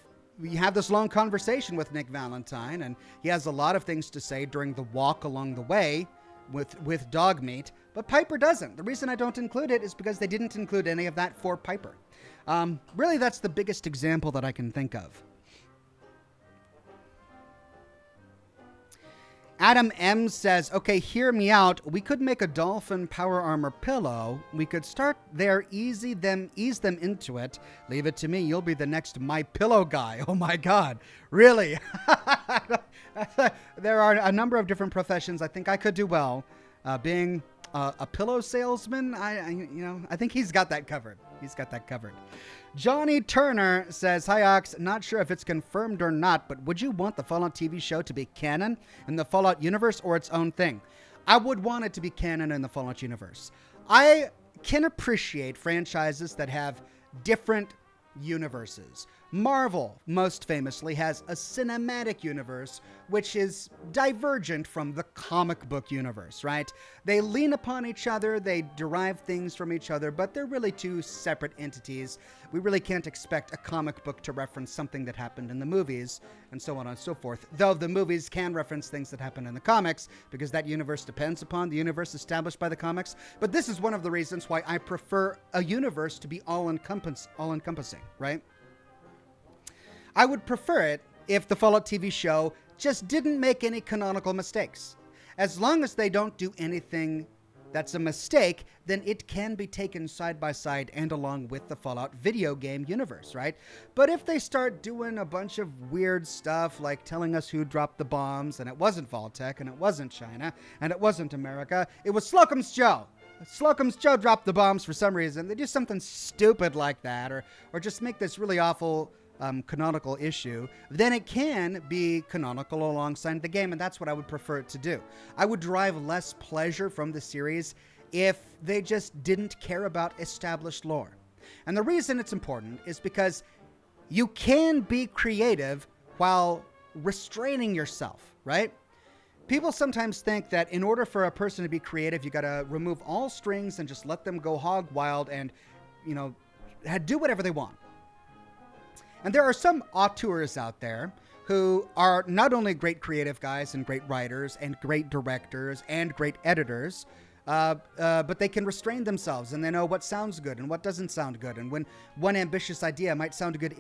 have this long conversation with Nick Valentine, and he has a lot of things to say during the walk along the way with dog meat, but Piper doesn't. The reason I don't include it is because they didn't include any of that for Piper. Really, that's the biggest example that I can think of. Adam M says, okay, hear me out. We could make a dolphin power armor pillow. We could start there, ease them into it. Leave it to me. You'll be the next My Pillow guy. Oh my God. Really? There are a number of different professions I think I could do well. Being a pillow salesman, I think he's got that covered. He's got that covered. Johnny Turner says, hi Ox, not sure if it's confirmed or not, but would you want the Fallout TV show to be canon in the Fallout universe or its own thing? I would want it to be canon in the Fallout universe. I can appreciate franchises that have different universes. Marvel, most famously, has a cinematic universe which is divergent from the comic book universe, right? They lean upon each other, they derive things from each other, but they're really two separate entities. We really can't expect a comic book to reference something that happened in the movies, and so on and so forth. Though the movies can reference things that happen in the comics, because that universe depends upon the universe established by the comics. But this is one of the reasons why I prefer a universe to be all-encompassing, right? I would prefer it if the Fallout TV show just didn't make any canonical mistakes. As long as they don't do anything that's a mistake, then it can be taken side by side and along with the Fallout video game universe, right? But if they start doing a bunch of weird stuff like telling us who dropped the bombs, and it wasn't Vault-Tec, and it wasn't China, and it wasn't America, it was Slocum's Joe. Slocum's Joe dropped the bombs for some reason. They do something stupid like that, or just make this really awful canonical issue, then it can be canonical alongside the game, and that's what I would prefer it to do. I would derive less pleasure from the series if they just didn't care about established lore. And the reason it's important is because you can be creative while restraining yourself, right? People sometimes think that in order for a person to be creative, you gotta remove all strings and just let them go hog wild and, do whatever they want. And there are some auteurs out there who are not only great creative guys and great writers and great directors and great editors, but they can restrain themselves and they know what sounds good and what doesn't sound good. And when one ambitious idea might sound good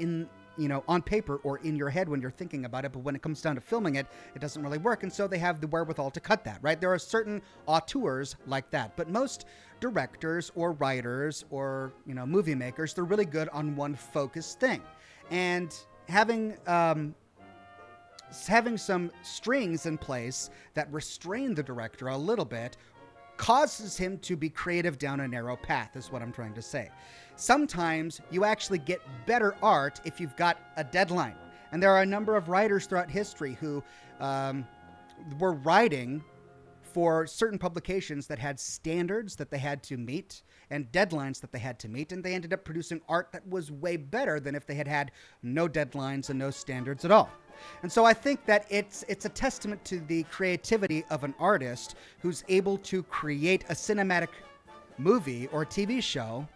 on paper or in your head when you're thinking about it, but when it comes down to filming it, it doesn't really work. And so they have the wherewithal to cut that, right? There are certain auteurs like that, but most directors or writers or, movie makers, they're really good on one focused thing. And having some strings in place that restrain the director a little bit causes him to be creative down a narrow path, is what I'm trying to say. Sometimes you actually get better art if you've got a deadline. And there are a number of writers throughout history who were writing for certain publications that had standards that they had to meet and deadlines that they had to meet, and they ended up producing art that was way better than if they had no deadlines and no standards at all. And so I think that it's a testament to the creativity of an artist who's able to create a cinematic movie or TV show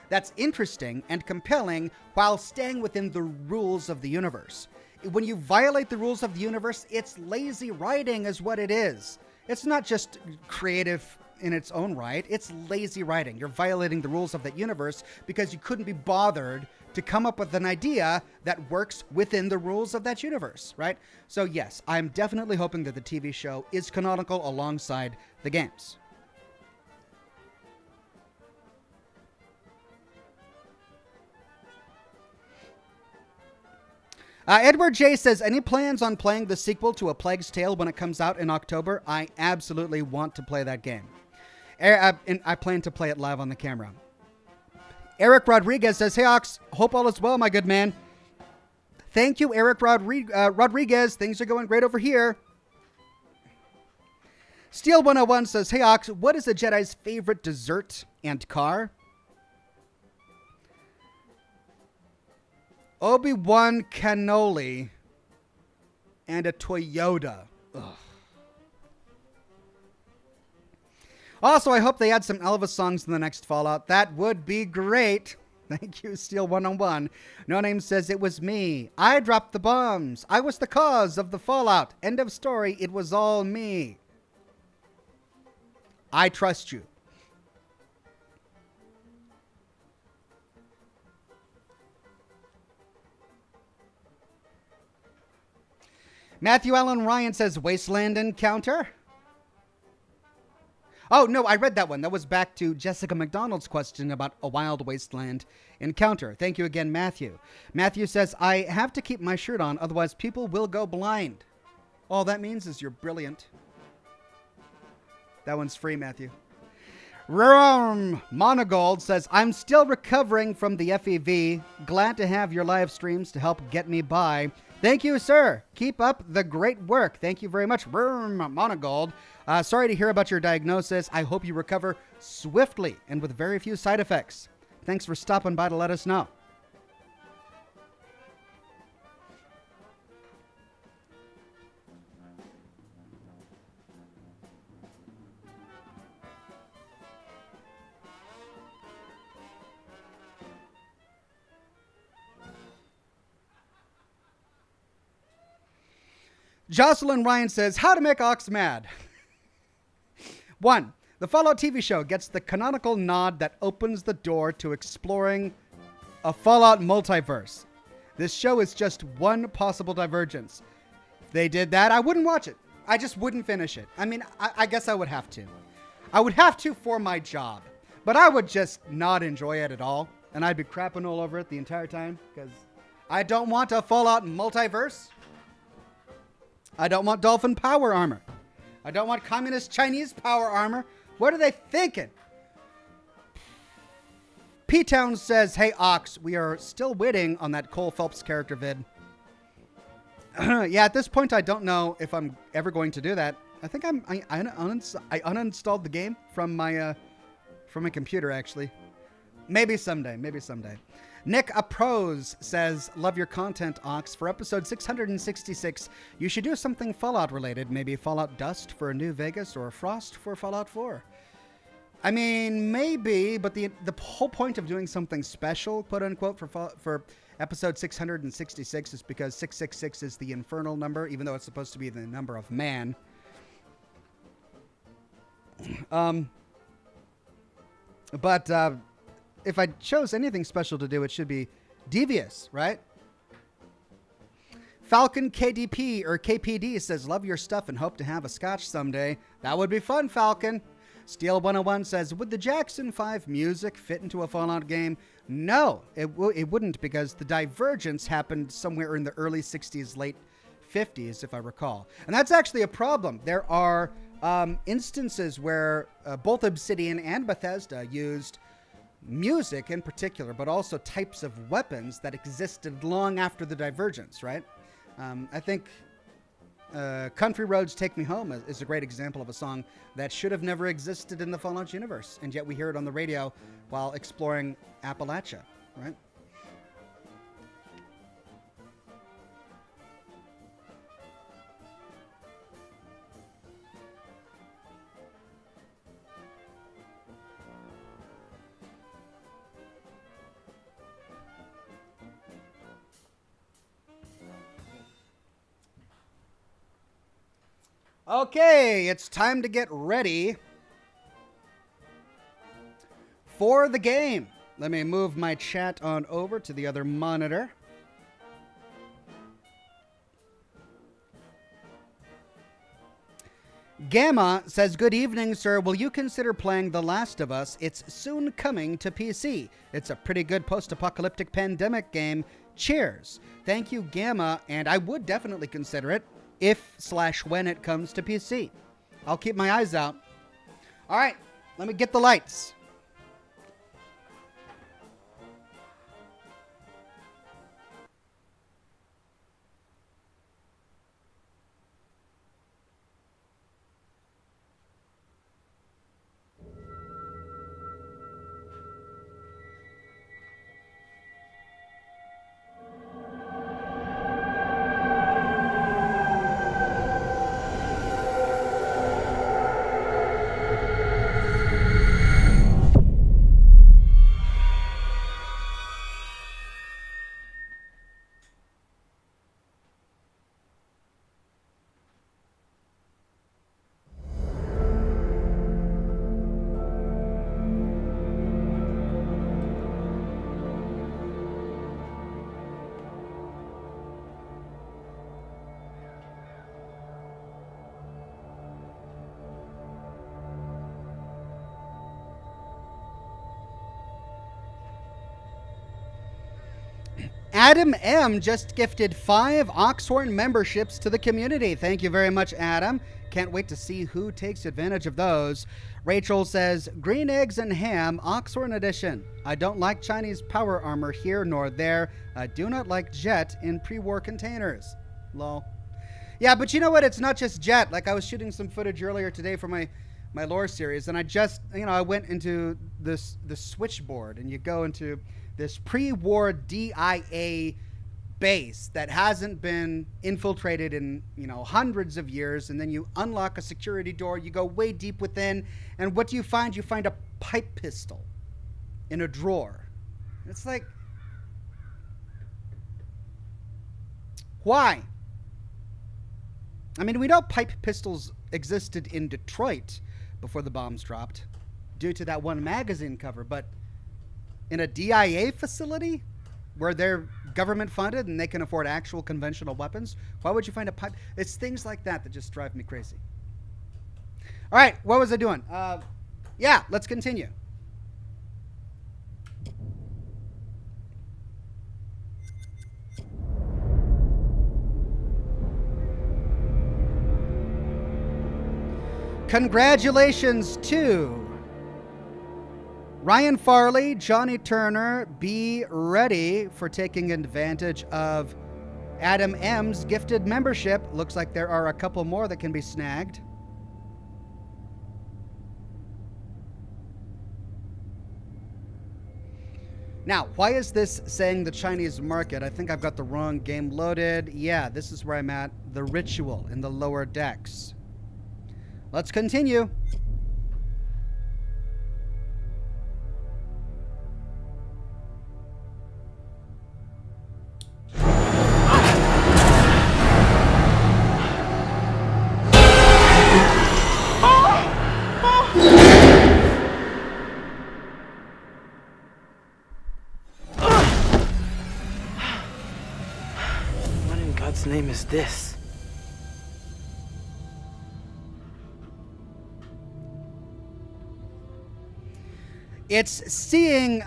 that's interesting and compelling while staying within the rules of the universe. When you violate the rules of the universe, it's lazy writing is what it is. It's not just creative in its own right. It's lazy writing. You're violating the rules of that universe because you couldn't be bothered to come up with an idea that works within the rules of that universe, right? So yes, I'm definitely hoping that the TV show is canonical alongside the games. Edward J. says, any plans on playing the sequel to A Plague's Tale when it comes out in October? I absolutely want to play that game. And I plan to play it live on the camera. Eric Rodriguez says, hey, Ox, hope all is well, my good man. Thank you, Eric Rodriguez. Things are going great over here. Steel 101 says, hey, Ox, what is a Jedi's favorite dessert and car? Obi-Wan cannoli and a Toyota. Ugh. Also, I hope they add some Elvis songs in the next Fallout. That would be great. Thank you, Steel 101. No Name says, it was me. I dropped the bombs. I was the cause of the fallout. End of story. It was all me. I trust you. Matthew Allen Ryan says, Wasteland Encounter. Oh, no, I read that one. That was back to Jessica McDonald's question about a Wild Wasteland Encounter. Thank you again, Matthew. Matthew says, I have to keep my shirt on, otherwise people will go blind. All that means is you're brilliant. That one's free, Matthew. Monogold says, I'm still recovering from the FEV. Glad to have your live streams to help get me by. Thank you, sir. Keep up the great work. Thank you very much, Monogold. Sorry to hear about your diagnosis. I hope you recover swiftly and with very few side effects. Thanks for stopping by to let us know. Jocelyn Ryan says, how to make Ox mad. 1. The Fallout TV show gets the canonical nod that opens the door to exploring a Fallout multiverse. This show is just one possible divergence. If they did that, I wouldn't watch it. I just wouldn't finish it. I mean, I guess I would have to. I would have to for my job. But I would just not enjoy it at all. And I'd be crapping all over it the entire time. Because I don't want a Fallout multiverse. I don't want dolphin power armor. I don't want communist Chinese power armor. What are they thinking? P-Town says, hey, Ox, we are still waiting on that Cole Phelps character vid. Yeah, at this point, I don't know if I'm ever going to do that. I think I uninstalled the game from my computer, actually. Maybe someday. Nick Aprose says, love your content, Ox. For episode 666, you should do something Fallout related. Maybe Fallout Dust for New Vegas or Frost for Fallout 4. I mean, maybe, but the whole point of doing something special, quote unquote, for episode 666 is because 666 is the infernal number, even though it's supposed to be the number of man. But if I chose anything special to do, it should be devious, right? Falcon KDP or KPD says, love your stuff and hope to have a Scotch someday. That would be fun, Falcon. Steel 101 says, would the Jackson 5 music fit into a Fallout game? No, it wouldn't, because the divergence happened somewhere in the early 60s, late 50s, if I recall. And that's actually a problem. There are instances where both Obsidian and Bethesda used music in particular, but also types of weapons that existed long after the divergence, right? I think Country Roads Take Me Home is a great example of a song that should have never existed in the Fallout universe, and yet we hear it on the radio while exploring Appalachia, right? Okay, it's time to get ready for the game. Let me move my chat on over to the other monitor. Gamma says, good evening, sir. Will you consider playing The Last of Us? It's soon coming to PC. It's a pretty good post-apocalyptic pandemic game. Cheers. Thank you, Gamma, and I would definitely consider it if/when it comes to PC. I'll keep my eyes out. All right, let me get the lights. Adam M. just gifted 5 Oxhorn memberships to the community. Thank you very much, Adam. Can't wait to see who takes advantage of those. Rachel says, green eggs and ham, Oxhorn edition. I don't like Chinese power armor here nor there. I do not like jet in pre-war containers. Lol. Yeah, but you know what? It's not just jet. Like, I was shooting some footage earlier today for my lore series, and I just, I went into the switchboard, and you go into this pre-war DIA base that hasn't been infiltrated in, hundreds of years, and then you unlock a security door, you go way deep within, and what do you find? You find a pipe pistol in a drawer. It's like, why? I mean, we know pipe pistols existed in Detroit before the bombs dropped due to that one magazine cover, but in a DIA facility where they're government funded and they can afford actual conventional weapons, why would you find a pipe? It's things like that that just drive me crazy. All right, what was I doing? Yeah, let's continue. Congratulations to Ryan Farley, Johnny Turner. Be ready for taking advantage of Adam M's gifted membership. Looks like there are a couple more that can be snagged. Now, why is this saying the Chinese market? I think I've got the wrong game loaded. Yeah, this is where I'm at. The ritual in the lower decks. Let's continue. What in God's name is this? It's seeing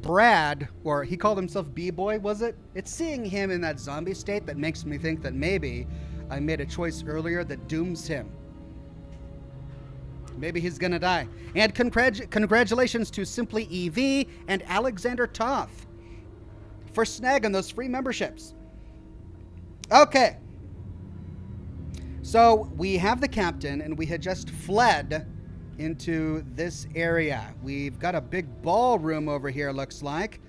Brad, or he called himself B-Boy, was it? It's seeing him in that zombie state that makes me think that maybe I made a choice earlier that dooms him. Maybe he's gonna die. And congratulations to Simply EV and Alexander Toth for snagging those free memberships. Okay. So we have the captain, and we had just fled into this area. We've got a big ballroom over here, looks like.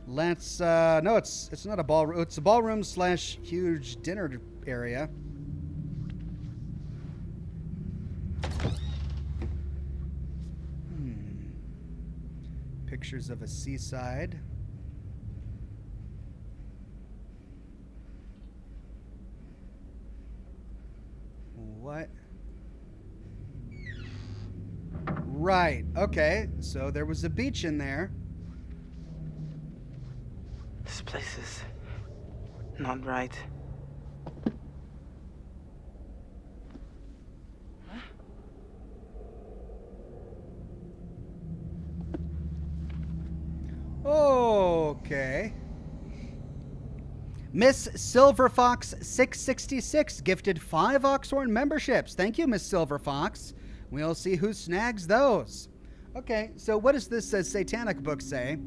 Let's no, it's not a ballroom. It's a ballroom / huge dinner area. Pictures of a seaside. What? Right, okay, so there was a beach in there. This place is not right. Okay. Miss Silverfox 666 gifted 5 Oxhorn memberships. Thank you, Miss Silverfox. We'll see who snags those. Okay, so what does this satanic book say?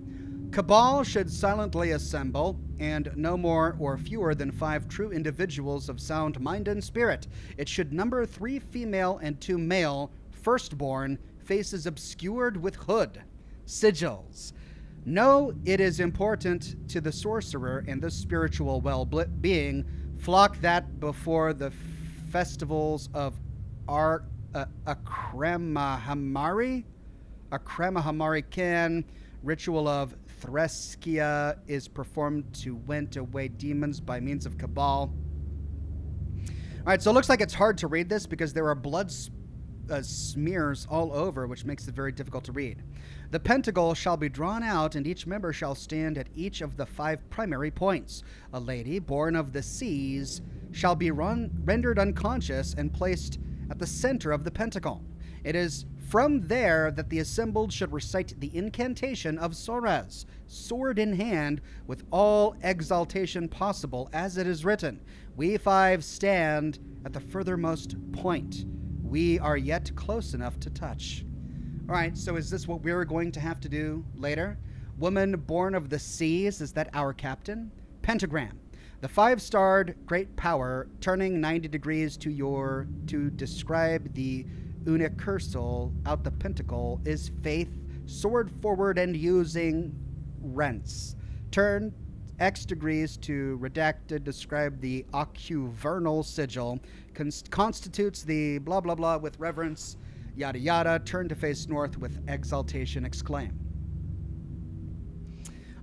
Cabal should silently assemble, and no more or fewer than 5 true individuals of sound mind and spirit. It should number 3 female and 2 male, firstborn, faces obscured with hood, sigils. No, it is important to the sorcerer and the spiritual well-being. Flock that before the festivals of Akramahamari can. Ritual of Threskia is performed to went away demons by means of Cabal. All right, so it looks like it's hard to read this because there are blood smears all over, which makes it very difficult to read. The pentacle shall be drawn out, and each member shall stand at each of the 5 primary points. A lady born of the seas shall be rendered unconscious and placed at the center of the pentacle. It is From there, that the assembled should recite the incantation of Sorez, sword in hand, with all exaltation possible, as it is written. We five stand at the furthermost point. We are yet close enough to touch. All right, so is this what we're going to have to do later? Woman born of the seas, is that our captain? Pentagram. The five-starred great power, turning 90 degrees to describe the unicursal out the pentacle, is faith, sword forward and using rents. Turn X degrees to redacted, describe the ocuvernal sigil, constitutes the blah blah blah with reverence, yada yada, turn to face north with exaltation, exclaim.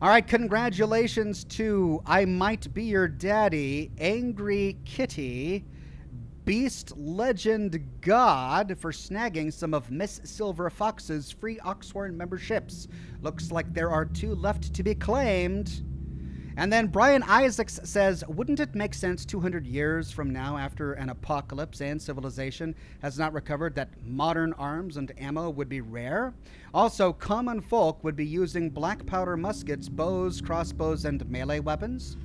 All right, congratulations to I Might Be Your Daddy, Angry Kitty, Beast Legend God for snagging some of Miss Silver Fox's free Oxhorn memberships. Looks like there are 2 left to be claimed. And then Brian Isaacs says, wouldn't it make sense 200 years from now, after an apocalypse and civilization has not recovered, that modern arms and ammo would be rare? Also, common folk would be using black powder muskets, bows, crossbows, and melee weapons?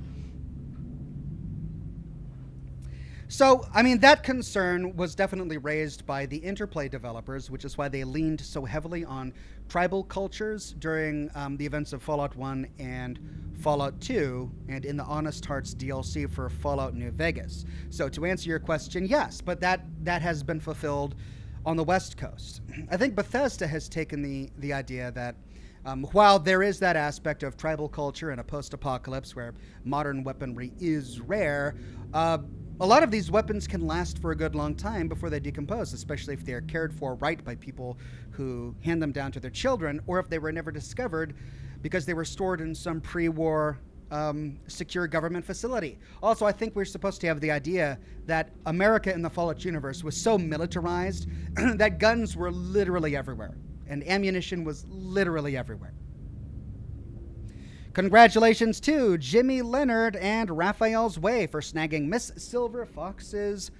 So, I mean, that concern was definitely raised by the Interplay developers, which is why they leaned so heavily on tribal cultures during the events of Fallout 1 and Fallout 2, and in the Honest Hearts DLC for Fallout New Vegas. So to answer your question, yes, but that has been fulfilled on the West Coast. I think Bethesda has taken the idea that while there is that aspect of tribal culture in a post-apocalypse where modern weaponry is rare, a lot of these weapons can last for a good long time before they decompose, especially if they are cared for right by people who hand them down to their children, or if they were never discovered because they were stored in some pre-war secure government facility. Also, I think we're supposed to have the idea that America in the Fallout universe was so militarized that guns were literally everywhere, and ammunition was literally everywhere. Congratulations to Jimmy Leonard and Raphael's Way for snagging Miss Silver Fox's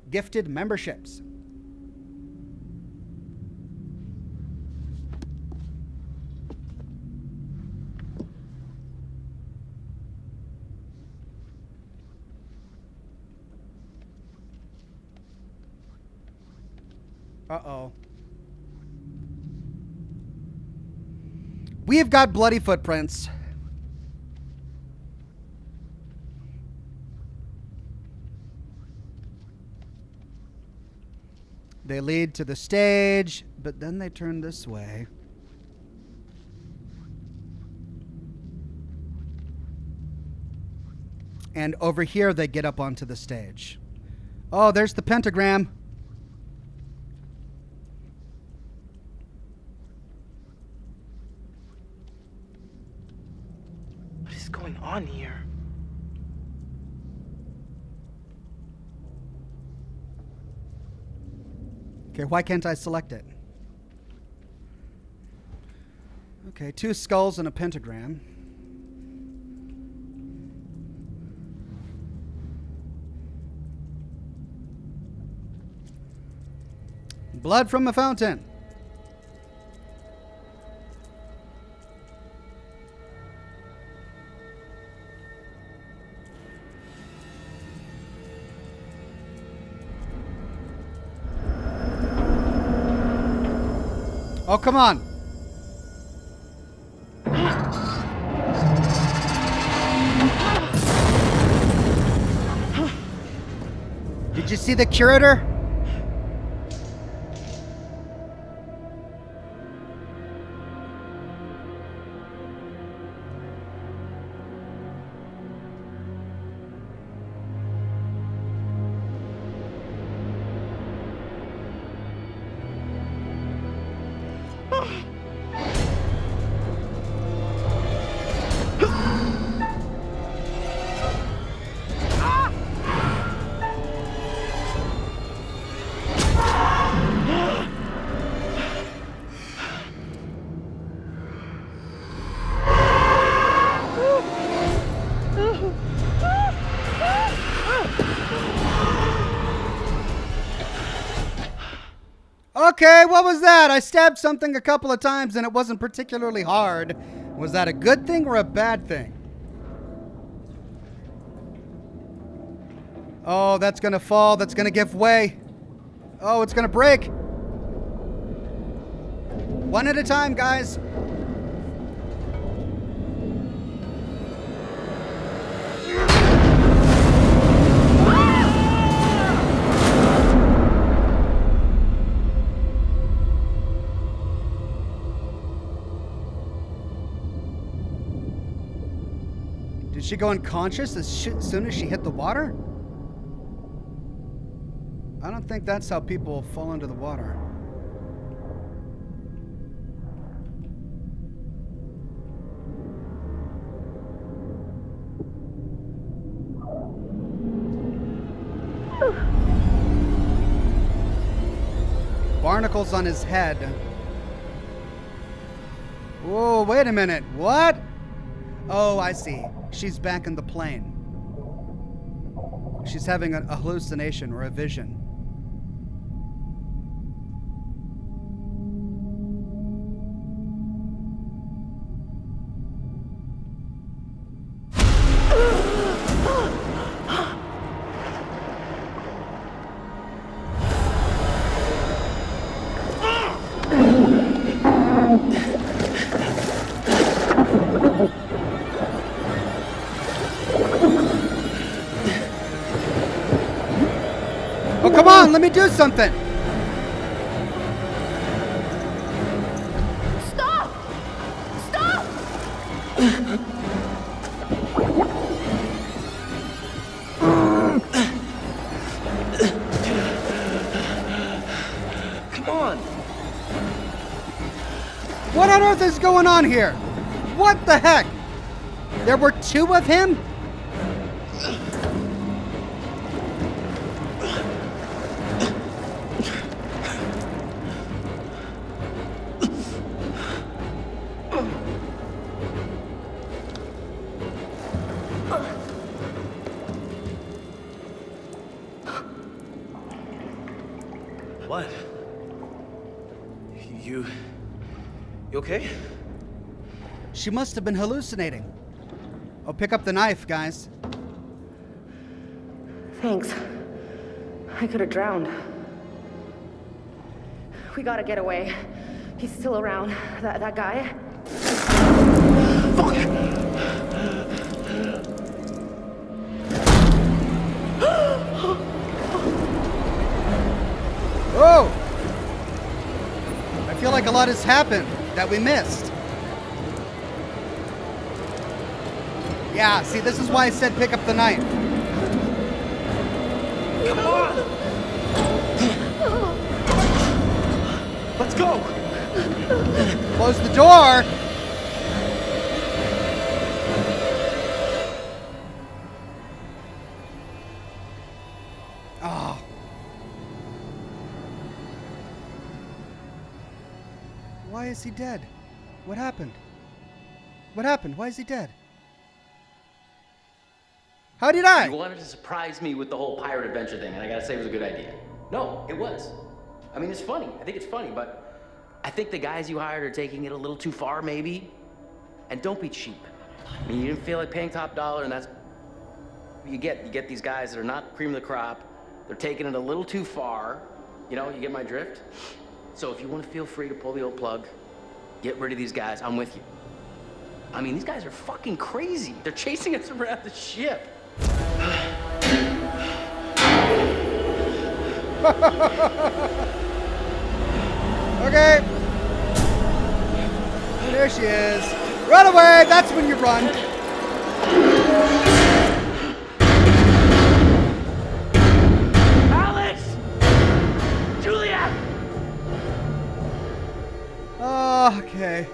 gifted memberships. Uh-oh. We've got bloody footprints. They lead to the stage, but then they turn this way. And over here they get up onto the stage. Oh, there's the pentagram. What is going on here? Okay, why can't I select it? Okay, 2 skulls and a pentagram. Blood from a fountain. Oh, come on. Did you see the curator? Okay, what was that? I stabbed something a couple of times and it wasn't particularly hard. Was that a good thing or a bad thing? Oh, that's gonna fall. That's gonna give way. Oh, it's gonna break. One at a time, guys. Did she go unconscious as soon as she hit the water? I don't think that's how people fall into the water. Barnacles on his head. Whoa, wait a minute. What? Oh, I see. She's back in the plane. She's having a hallucination or a vision. Oh, come on, let me do something. Stop! Stop! Come on. What on earth is going on here? What the heck? There were two of him? What? You okay? She must have been hallucinating. Oh, pick up the knife, guys. Thanks. I could have drowned. We gotta get away. He's still around. That guy. Fuck! Oh! I feel like a lot has happened that we missed. Yeah, see, this is why I said pick up the knife. Come on! Let's go! Close the door. Oh. Why is he dead? What happened? What happened? Why is he dead? How did he die? You wanted to surprise me with the whole pirate adventure thing, and I gotta say it was a good idea. No, it was. I mean, it's funny. I think it's funny, but I think the guys you hired are taking it a little too far, maybe. And don't be cheap. I mean, you didn't feel like paying top dollar, and that's you get these guys that are not cream of the crop. They're taking it a little too far. You know, you get my drift? So if you want to feel free to pull the old plug, get rid of these guys, I'm with you. I mean, these guys are fucking crazy. They're chasing us around the ship. Okay. There she is. Run away! That's when you run. Alex! Julia! Oh, okay.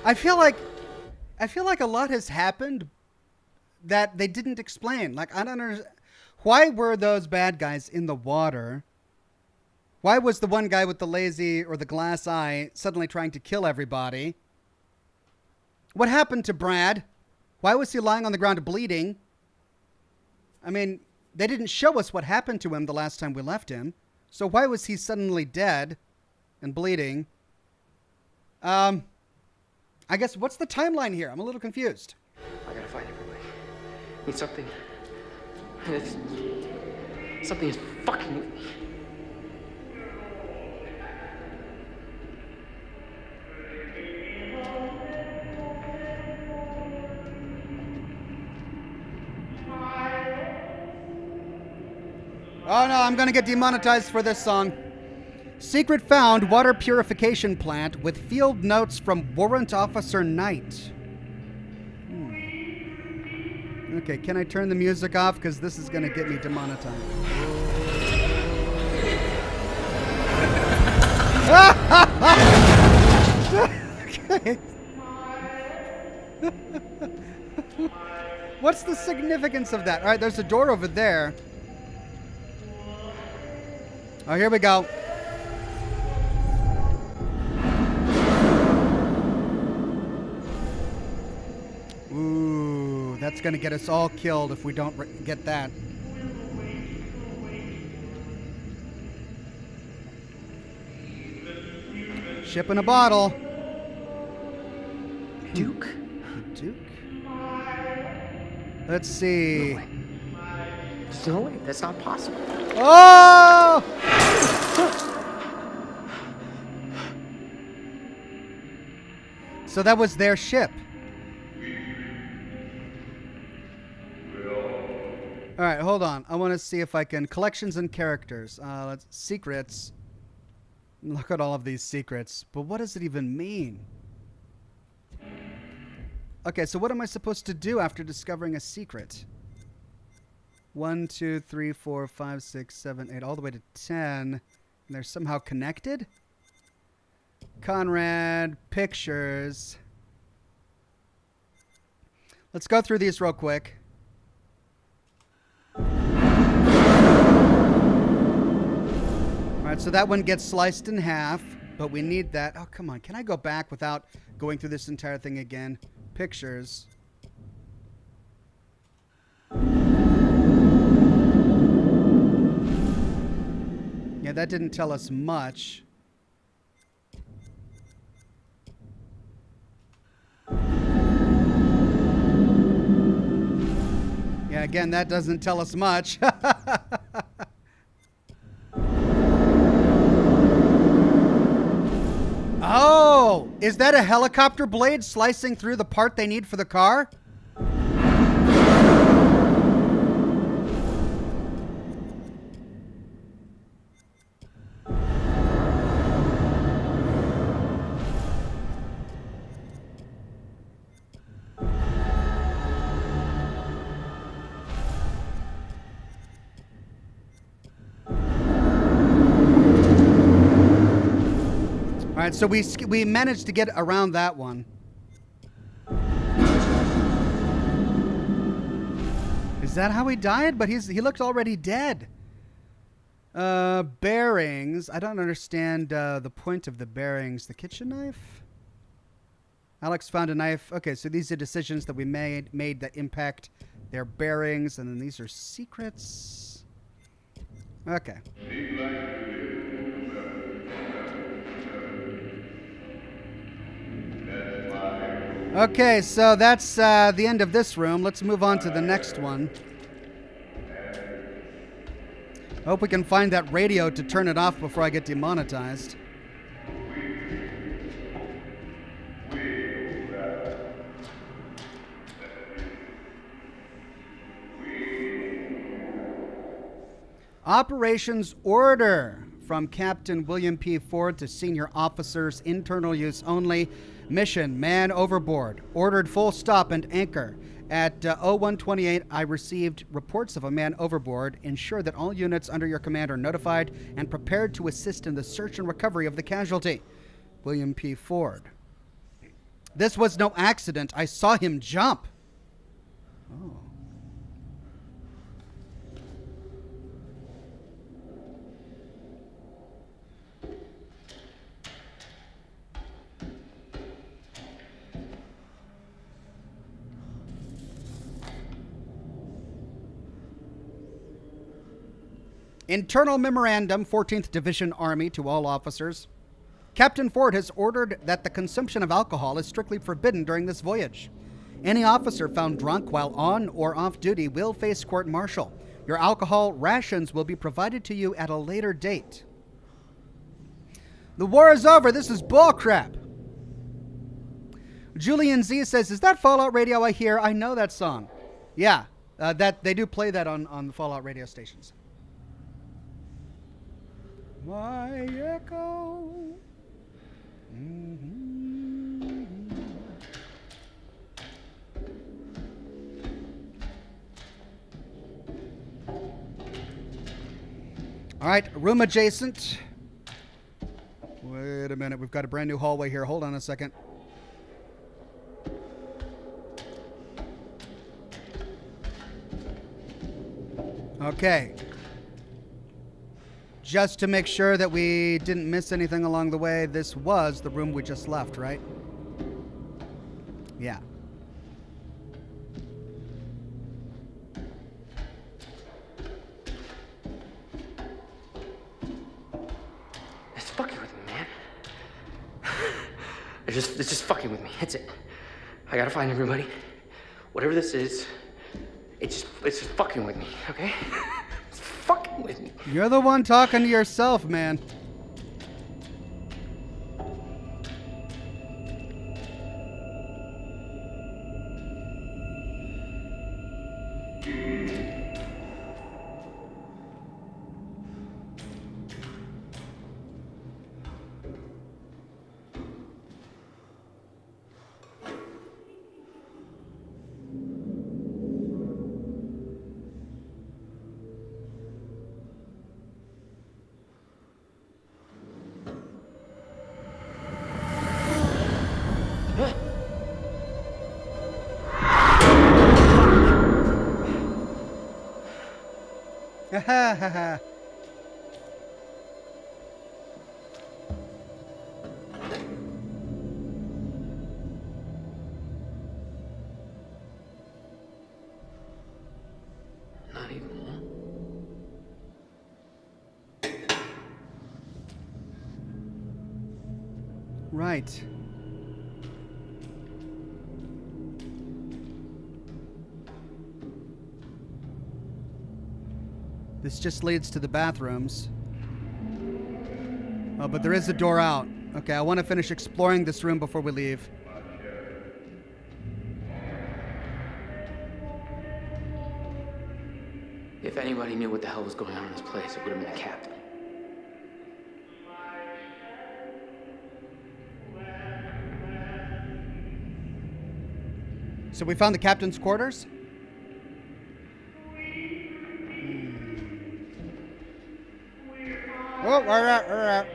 I feel like a lot has happened that they didn't explain. Like, I don't understand. Why were those bad guys in the water? Why was the one guy with the lazy or the glass eye suddenly trying to kill everybody? What happened to Brad? Why was he lying on the ground bleeding? I mean, they didn't show us what happened to him the last time we left him. So why was he suddenly dead and bleeding? I guess, what's the timeline here? I'm a little confused. I gotta find everybody. Need something. Something is fucking with me. Oh no, I'm gonna get demonetized for this song. Secret found water purification plant with field notes from Warrant Officer Knight. Okay, can I turn the music off? Because this is gonna get me demonetized. Okay. What's the significance of that? All right, there's a door over there. Oh, here we go. Ooh, that's going to get us all killed if we don't get that. Ship in a bottle. Duke? Duke? Let's see. No way. There's no way. That's not possible. Oh! So that was their ship. All right, hold on. I want to see if I can collections and characters. Let's secrets. Look at all of these secrets. But what does it even mean? Okay, so what am I supposed to do after discovering a secret? 1, 2, 3, 4, 5, 6, 7, 8, all the way to 10. And they're somehow connected? Conrad, pictures. Let's go through these real quick. All right, so that one gets sliced in half, but we need that. Oh, come on. Can I go back without going through this entire thing again? Pictures. Yeah, that didn't tell us much. Yeah, again, that doesn't tell us much. Oh, is that a helicopter blade slicing through the part they need for the car? All right, so we managed to get around that one. Is that how he died? But he looked already dead. Bearings. I don't understand the point of the bearings. The kitchen knife? Alex found a knife. Okay, so these are decisions that we made that impact their bearings, and then these are secrets. Okay. Okay, so that's the end of this room. Let's move on to the next one. Hope we can find that radio to turn it off before I get demonetized. Operations order from Captain William P. Ford to senior officers, internal use only. Mission, man overboard. Ordered full stop and anchor. At 0128, I received reports of a man overboard. Ensure that all units under your command are notified and prepared to assist in the search and recovery of the casualty. William P. Ford. This was no accident. I saw him jump. Oh. Internal memorandum, 14th Division Army, to all officers. Captain Ford has ordered that the consumption of alcohol is strictly forbidden during this voyage. Any officer found drunk while on or off duty will face court-martial. Your alcohol rations will be provided to you at a later date. The war is over. This is bullcrap. Julian Z says, is that Fallout Radio I hear? I know that song. Yeah, that they do play that on the Fallout radio stations. My echo. Mm-hmm. All right, room adjacent. Wait a minute, we've got a brand new hallway here. Hold on a second. Okay. Just to make sure that we didn't miss anything along the way, this was the room we just left, right? Yeah. It's fucking with me, man. It's just fucking with me. That's it. I gotta find everybody. Whatever this is, it's just fucking with me, okay? It's fucking with me. You're the one talking to yourself, man. Ha ha ha. Not even one. Right. This just leads to the bathrooms. Oh, but there is a door out. Okay, I want to finish exploring this room before we leave. If anybody knew what the hell was going on in this place, it would have been the captain. So we found the captain's quarters? Oh, all right.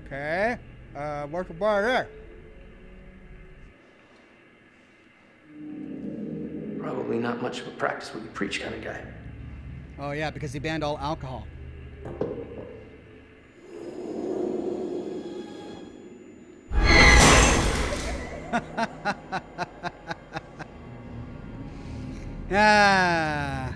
Okay. What's the bar there? Probably not much of a practice what you preach kind of guy. Oh, yeah, because he banned all alcohol. Ah.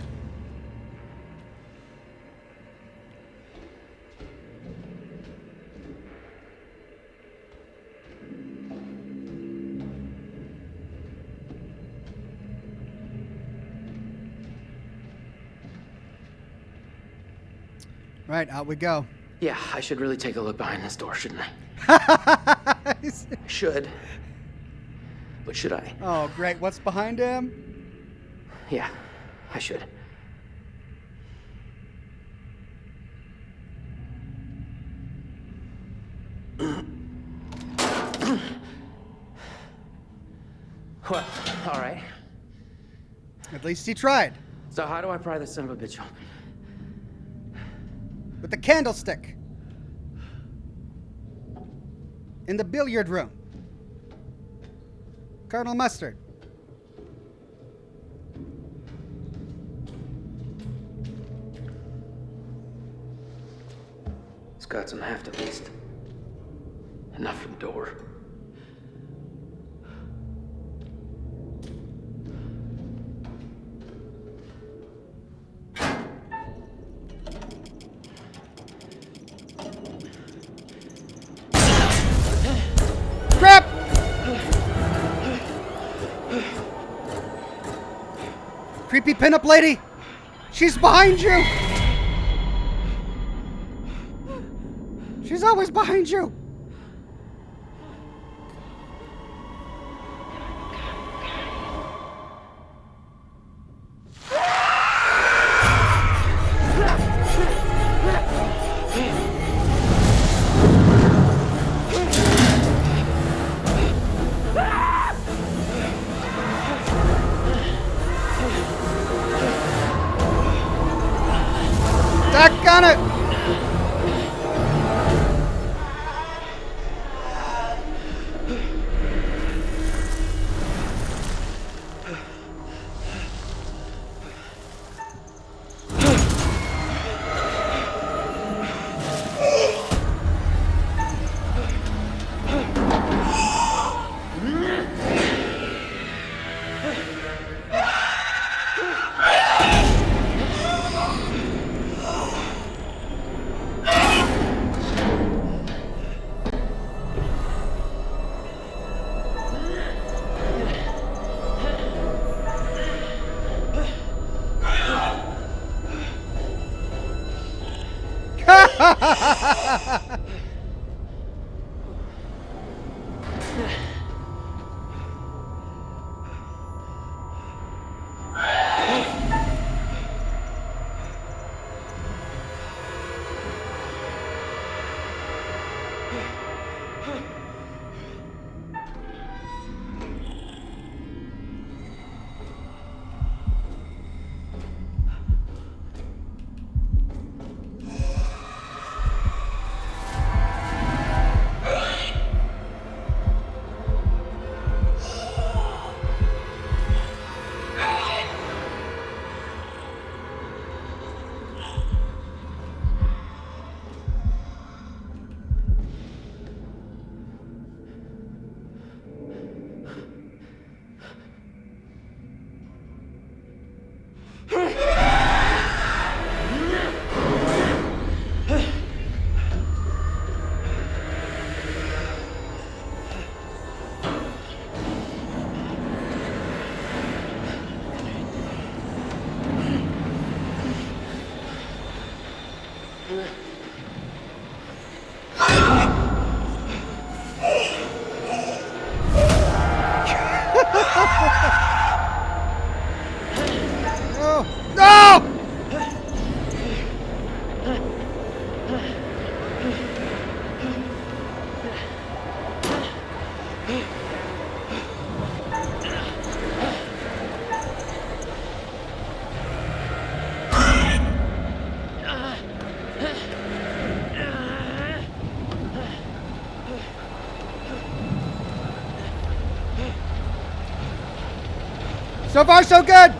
Right, out we go. Yeah, I should really take a look behind this door, shouldn't I? Should. But should I? Oh, great. What's behind him? Yeah, I should. Well, all right. At least he tried. So how do I pry this son of a bitch open? With the candlestick. In the billiard room. Colonel Mustard. got some heft at least. Enough for the door. Crap! Creepy pinup lady! She's behind you! She's always behind you! Daggone it! No! No! So far, so good.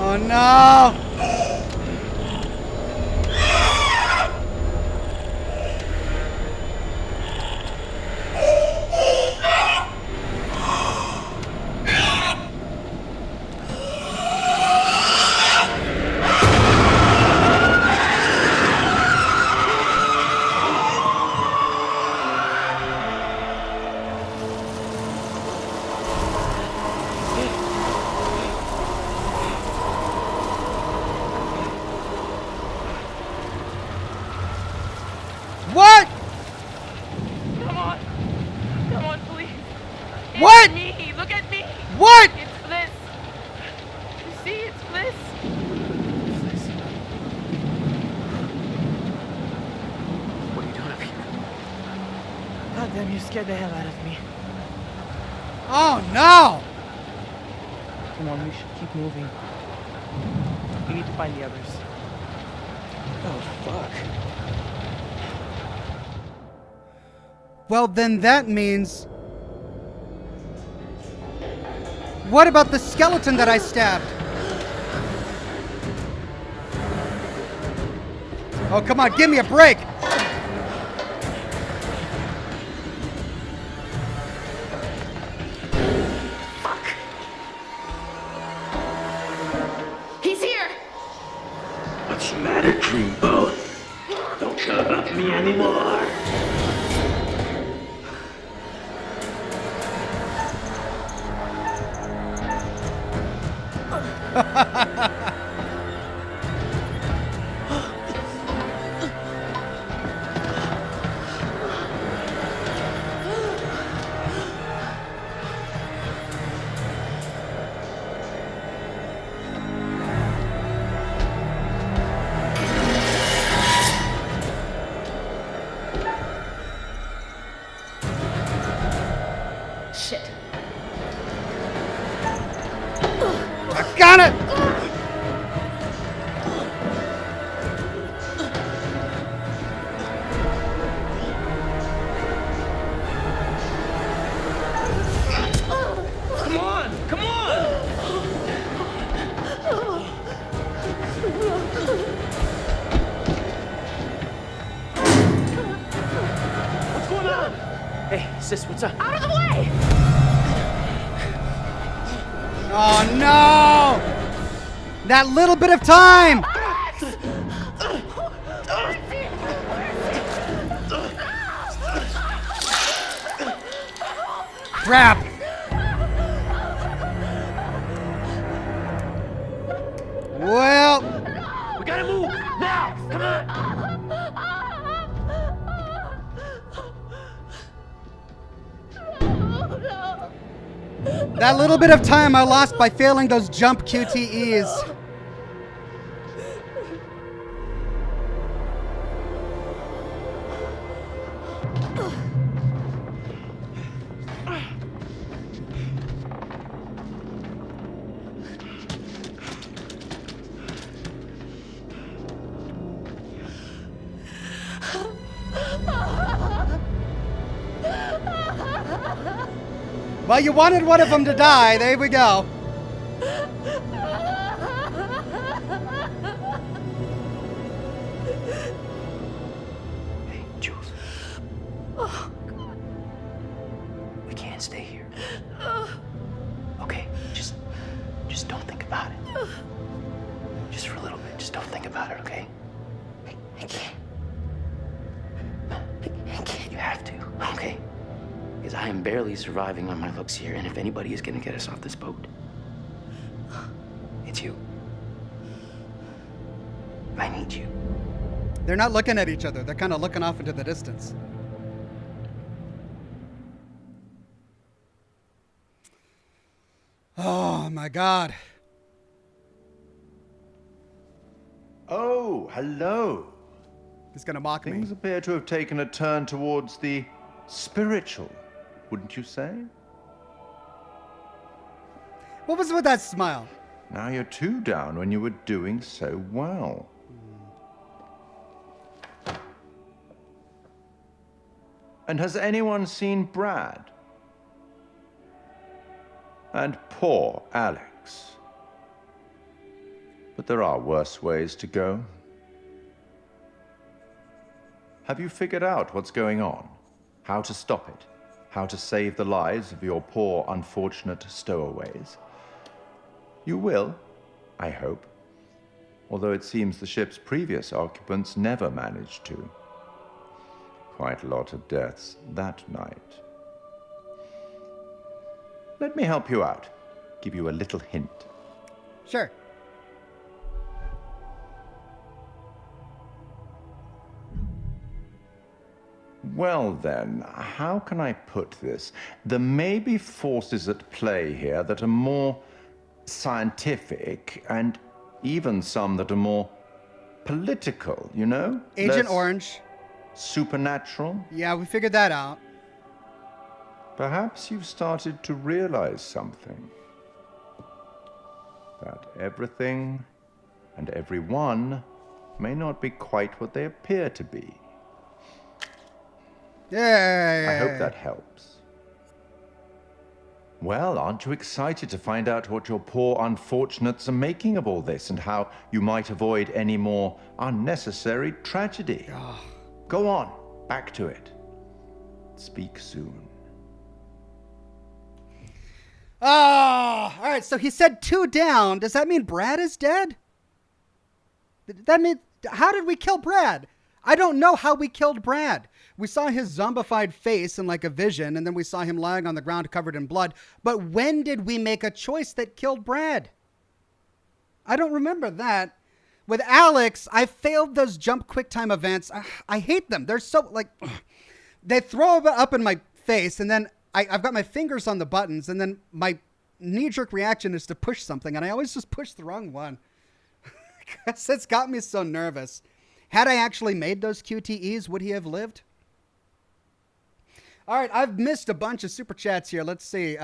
Oh no! What? Come on. Come on, please. What? It's me. Look at me. What? It's Bliss. You see, it's Bliss. What are you doing up here? God damn, you scared the hell out of me. Oh no! Come on, we should keep moving. We need to find the others. Oh, fuck. Well, then that means... What about the skeleton that I stabbed? Oh, come on, give me a break! He's here! What's the matter, Dreamboat? Don't care about me anymore. Shit. I got it! Come on! Come on! What's going on? Hey, sis, what's up? Out of the way! Oh no! That little bit of time! Crap! Well, We gotta move! Now! Come on! that little bit of time I lost by failing those jump QTEs. Well, you wanted one of them to die. There we go. Hey, Jules. We can't stay here. Okay, just don't think about it. Just for a little bit, just don't think about it, okay? I can't. I can't. You have to, okay? Because I am barely surviving on my looks here, and if anybody is gonna get us off this boat, it's you. I need you. They're not looking at each other. They're kind of looking off into the distance. Oh, my God. Oh, hello. He's going to mock me. Things appear to have taken a turn towards the spiritual, wouldn't you say? What was with that smile? Now you're two down when you were doing so well. And has anyone seen Brad? And poor Alex. But there are worse ways to go. Have you figured out what's going on? How to stop it? How to save the lives of your poor, unfortunate stowaways? You will, I hope. Although it seems the ship's previous occupants never managed to. Quite a lot of deaths that night. Let me help you out. Give you a little hint. Sure. Well then, how can I put this? There may be forces at play here that are more scientific, and even some that are more political, you know? Agent Less Orange. supernatural. Yeah, we figured that out. Perhaps you've started to realize something. That everything and everyone may not be quite what they appear to be. Yeah. I hope that helps. Well, aren't you excited to find out what your poor unfortunates are making of all this and how you might avoid any more unnecessary tragedy? Go on, back to it. Speak soon. Oh, all right. So he said 2 down. Does that mean Brad is dead? That mean, how did we kill Brad? I don't know how we killed Brad. We saw his zombified face in like a vision, and then we saw him lying on the ground covered in blood. But when did we make a choice that killed Brad? I don't remember that. With Alex, I failed those jump quick time events. I hate them. They're so like, they throw it up in my face, and then I've got my fingers on the buttons, and then my knee-jerk reaction is to push something, and I always just push the wrong one. It's got me so nervous. Had I actually made those QTEs, would he have lived? All right, I've missed a bunch of super chats here. Let's see.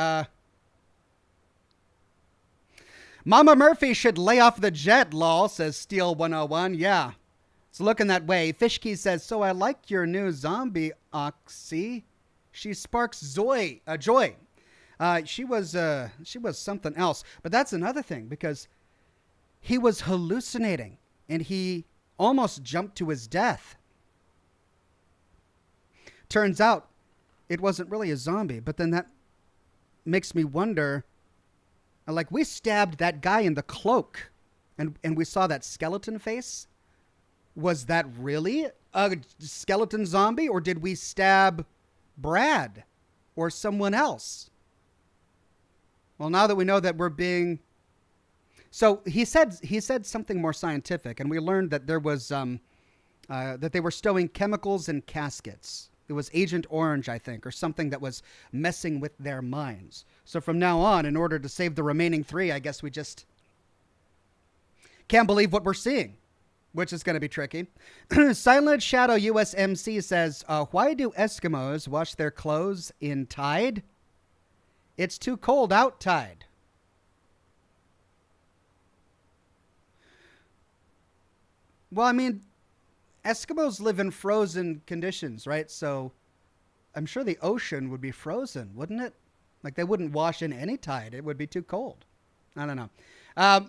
Mama Murphy should lay off the jet, lol, says Steel101. Yeah, it's looking that way. Fishkey says, so I like your new zombie, Oxy. She sparks joy. She was something else. But that's another thing, because he was hallucinating, and he almost jumped to his death. Turns out it wasn't really a zombie, but then that makes me wonder, like, we stabbed that guy in the cloak, and we saw that skeleton face. Was that really a skeleton zombie, or did we stab Brad or someone else? Well, now that we know that we're being... So he said something more scientific, and we learned that there was that they were stowing chemicals in caskets. It was Agent Orange, I think, or something that was messing with their minds. So from now on, in order to save the remaining 3, I guess we just can't believe what we're seeing, which is going to be tricky. Silent Shadow USMC says, why do Eskimos wash their clothes in Tide? It's too cold out, Tide. Well, I mean, Eskimos live in frozen conditions, right? So I'm sure the ocean would be frozen, wouldn't it? Like, they wouldn't wash in any tide. It would be too cold. I don't know.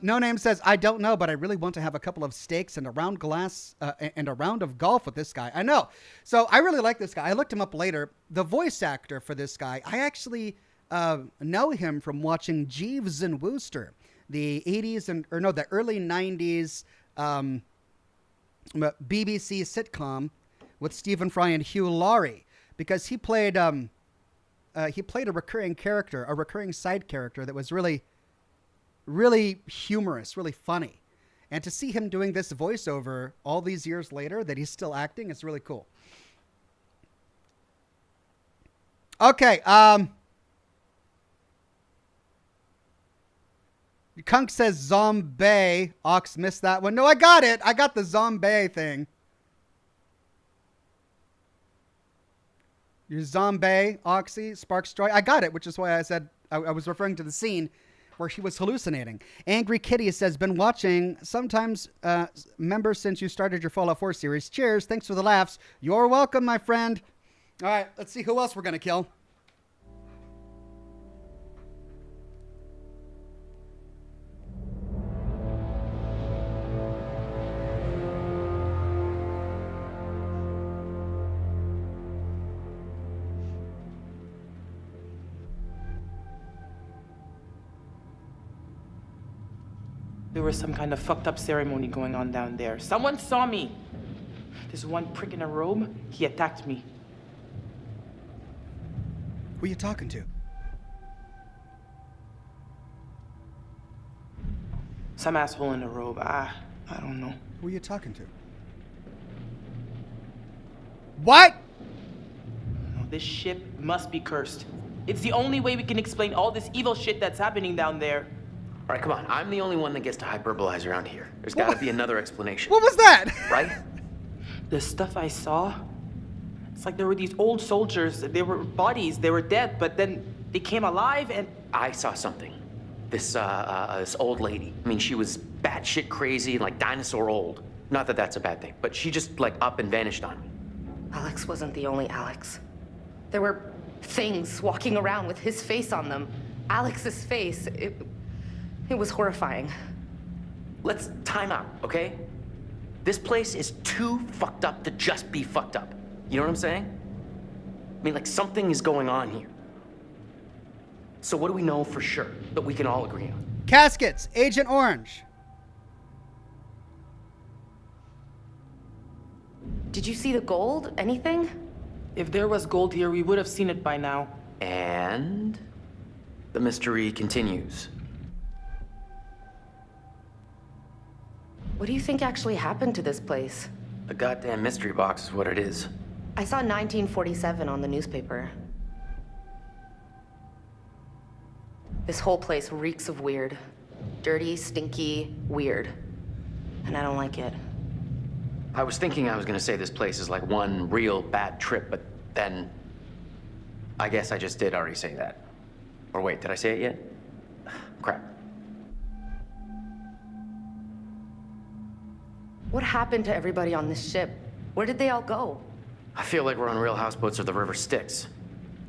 No Name says, I don't know, but I really want to have a couple of steaks and a round glass and a round of golf with this guy. I know. So I really like this guy. I looked him up later. The voice actor for this guy, I actually know him from watching Jeeves and Wooster, the 80s the early 90s BBC sitcom with Stephen Fry and Hugh Laurie, because he played a recurring character, a recurring side character that was really, really humorous, really funny. And to see him doing this voiceover all these years later, that he's still acting, is really cool. Okay, Kunk says zombie. Ox missed that one. No, I got it. I got the zombie thing. Your zombie, Oxy, Sparks Joy. I got it, which is why I said I was referring to the scene where she was hallucinating. Angry Kitty says, been watching sometimes members since you started your Fallout 4 series. Cheers. Thanks for the laughs. You're welcome, my friend. All right, let's see who else we're going to kill. There was some kind of fucked up ceremony going on down there. Someone saw me. There's one prick in a robe. He attacked me. Who are you talking to? Some asshole in a robe. I don't know. Who are you talking to? What? No, this ship must be cursed. It's the only way we can explain all this evil shit that's happening down there. All right, come on. I'm the only one that gets to hyperbolize around here. There's got to be another explanation. What was that? Right? The stuff I saw, it's like there were these old soldiers. They were bodies. They were dead, but then they came alive and... I saw something. This old lady. I mean, she was batshit crazy, like dinosaur old. Not that that's a bad thing, but she just, like, up and vanished on me. Alex wasn't the only Alex. There were things walking around with his face on them. Alex's face. It was horrifying. Let's time out, okay? This place is too fucked up to just be fucked up. You know what I'm saying? I mean, like, something is going on here. So what do we know for sure that we can all agree on? Caskets, Agent Orange. Did you see the gold? Anything? If there was gold here, we would have seen it by now. And the mystery continues. What do you think actually happened to this place? A goddamn mystery box is what it is. I saw 1947 on the newspaper. This whole place reeks of weird. Dirty, stinky, weird. And I don't like it. I was thinking I was gonna say this place is like one real bad trip, but then I guess I just did already say that. Or wait, did I say it yet? Crap. What happened to everybody on this ship? Where did they all go? I feel like we're on real houseboats or the river Styx.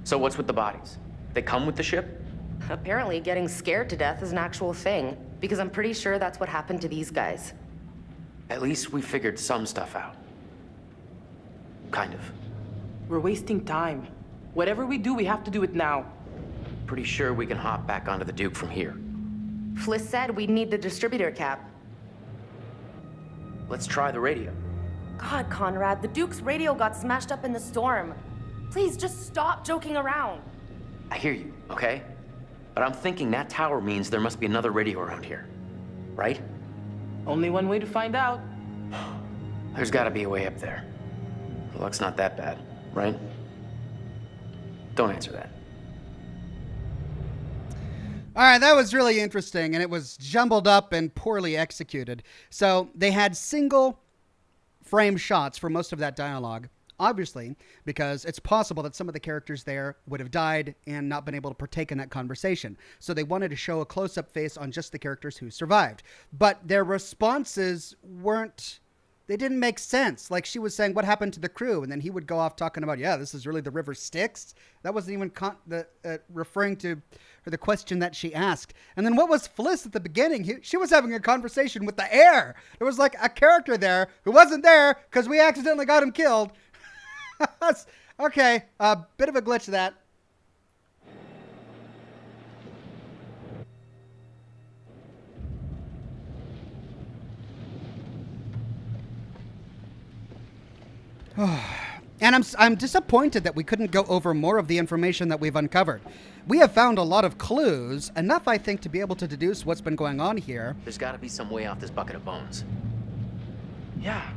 So what's with the bodies? They come with the ship? Apparently getting scared to death is an actual thing, because I'm pretty sure that's what happened to these guys. At least we figured some stuff out. Kind of. We're wasting time. Whatever we do, we have to do it now. Pretty sure we can hop back onto the Duke from here. Fliss said we'd need the distributor cap. Let's try the radio. God, Conrad, the Duke's radio got smashed up in the storm. Please, just stop joking around. I hear you, okay? But I'm thinking that tower means there must be another radio around here. Right? Only one way to find out. There's gotta be a way up there. The luck's not that bad, right? Don't answer that. All right, that was really interesting, and it was jumbled up and poorly executed. So they had single frame shots for most of that dialogue, obviously, because it's possible that some of the characters there would have died and not been able to partake in that conversation. So they wanted to show a close-up face on just the characters who survived. But their responses they didn't make sense. Like, she was saying, what happened to the crew? And then he would go off talking about, yeah, this is really the river Styx. That wasn't even referring to the question that she asked. And then what was Fliss at the beginning? She was having a conversation with the air. There was like a character there who wasn't there because we accidentally got him killed. Okay, a bit of a glitch to that. And I'm disappointed that we couldn't go over more of the information that we've uncovered. We have found a lot of clues, enough, I think, to be able to deduce what's been going on here. There's gotta be some way off this bucket of bones. Yeah.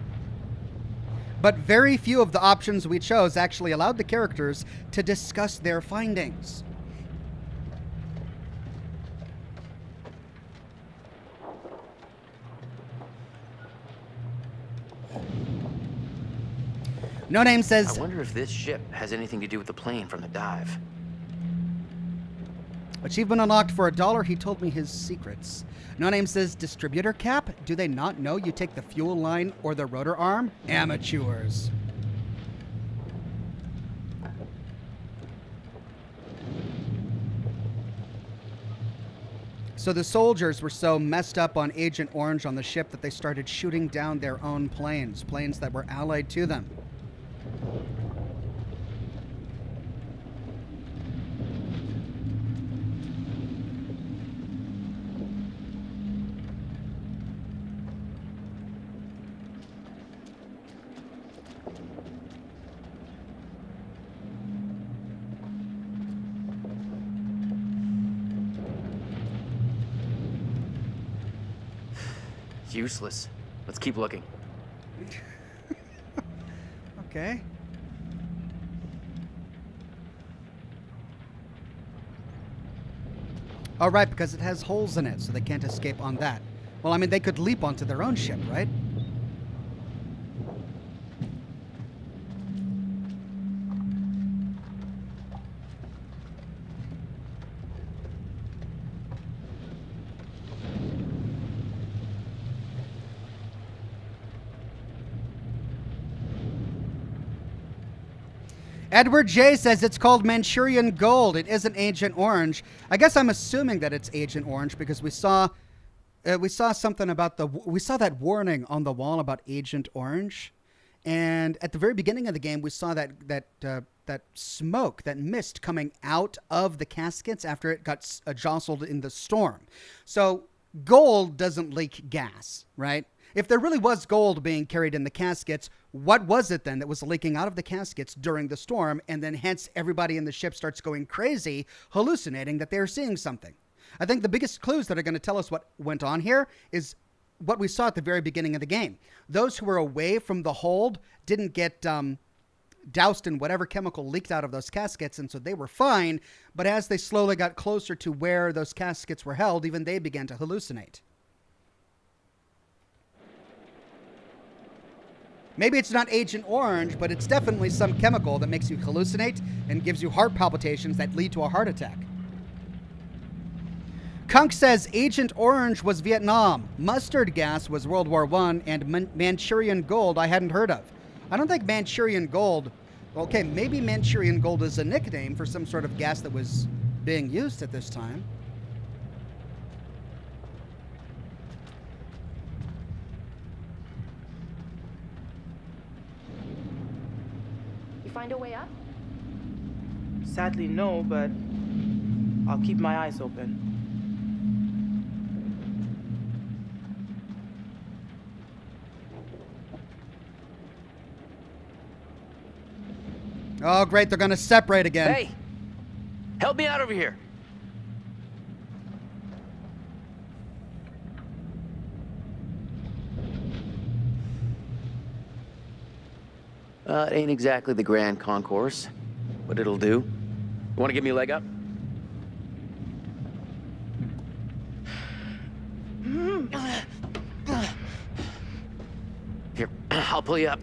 But very few of the options we chose actually allowed the characters to discuss their findings. No Name says, I wonder if this ship has anything to do with the plane from the dive. achievement unlocked for $1. He told me his secrets. No Name says, distributor cap? Do they not know you take the fuel line or the rotor arm? Amateurs. So the soldiers were so messed up on Agent Orange on the ship that they started shooting down their own planes that were allied to them. It's useless. Let's keep looking. Okay. Oh, right, because it has holes in it, so they can't escape on that. Well, I mean, they could leap onto their own ship, right? Edward J says it's called Manchurian Gold. It isn't Agent Orange. I guess I'm assuming that it's Agent Orange because we saw something about we saw that warning on the wall about Agent Orange, and at the very beginning of the game we saw that smoke, that mist coming out of the caskets after it got jostled in the storm. So gold doesn't leak gas, right? If there really was gold being carried in the caskets, what was it then that was leaking out of the caskets during the storm, and then hence everybody in the ship starts going crazy, hallucinating that they're seeing something? I think the biggest clues that are going to tell us what went on here is what we saw at the very beginning of the game. Those who were away from the hold didn't get doused in whatever chemical leaked out of those caskets, and so they were fine, but as they slowly got closer to where those caskets were held, even they began to hallucinate. Maybe it's not Agent Orange, but it's definitely some chemical that makes you hallucinate and gives you heart palpitations that lead to a heart attack. Kunk says Agent Orange was Vietnam, mustard gas was World War I, and Manchurian Gold I hadn't heard of. I don't think Manchurian Gold... Okay, maybe Manchurian Gold is a nickname for some sort of gas that was being used at this time. Find a way up? Sadly, no, but I'll keep my eyes open. Oh, great, they're going to separate again. Hey! Help me out over here! It ain't exactly the grand concourse, but it'll do. You want to give me a leg up? Here, I'll pull you up.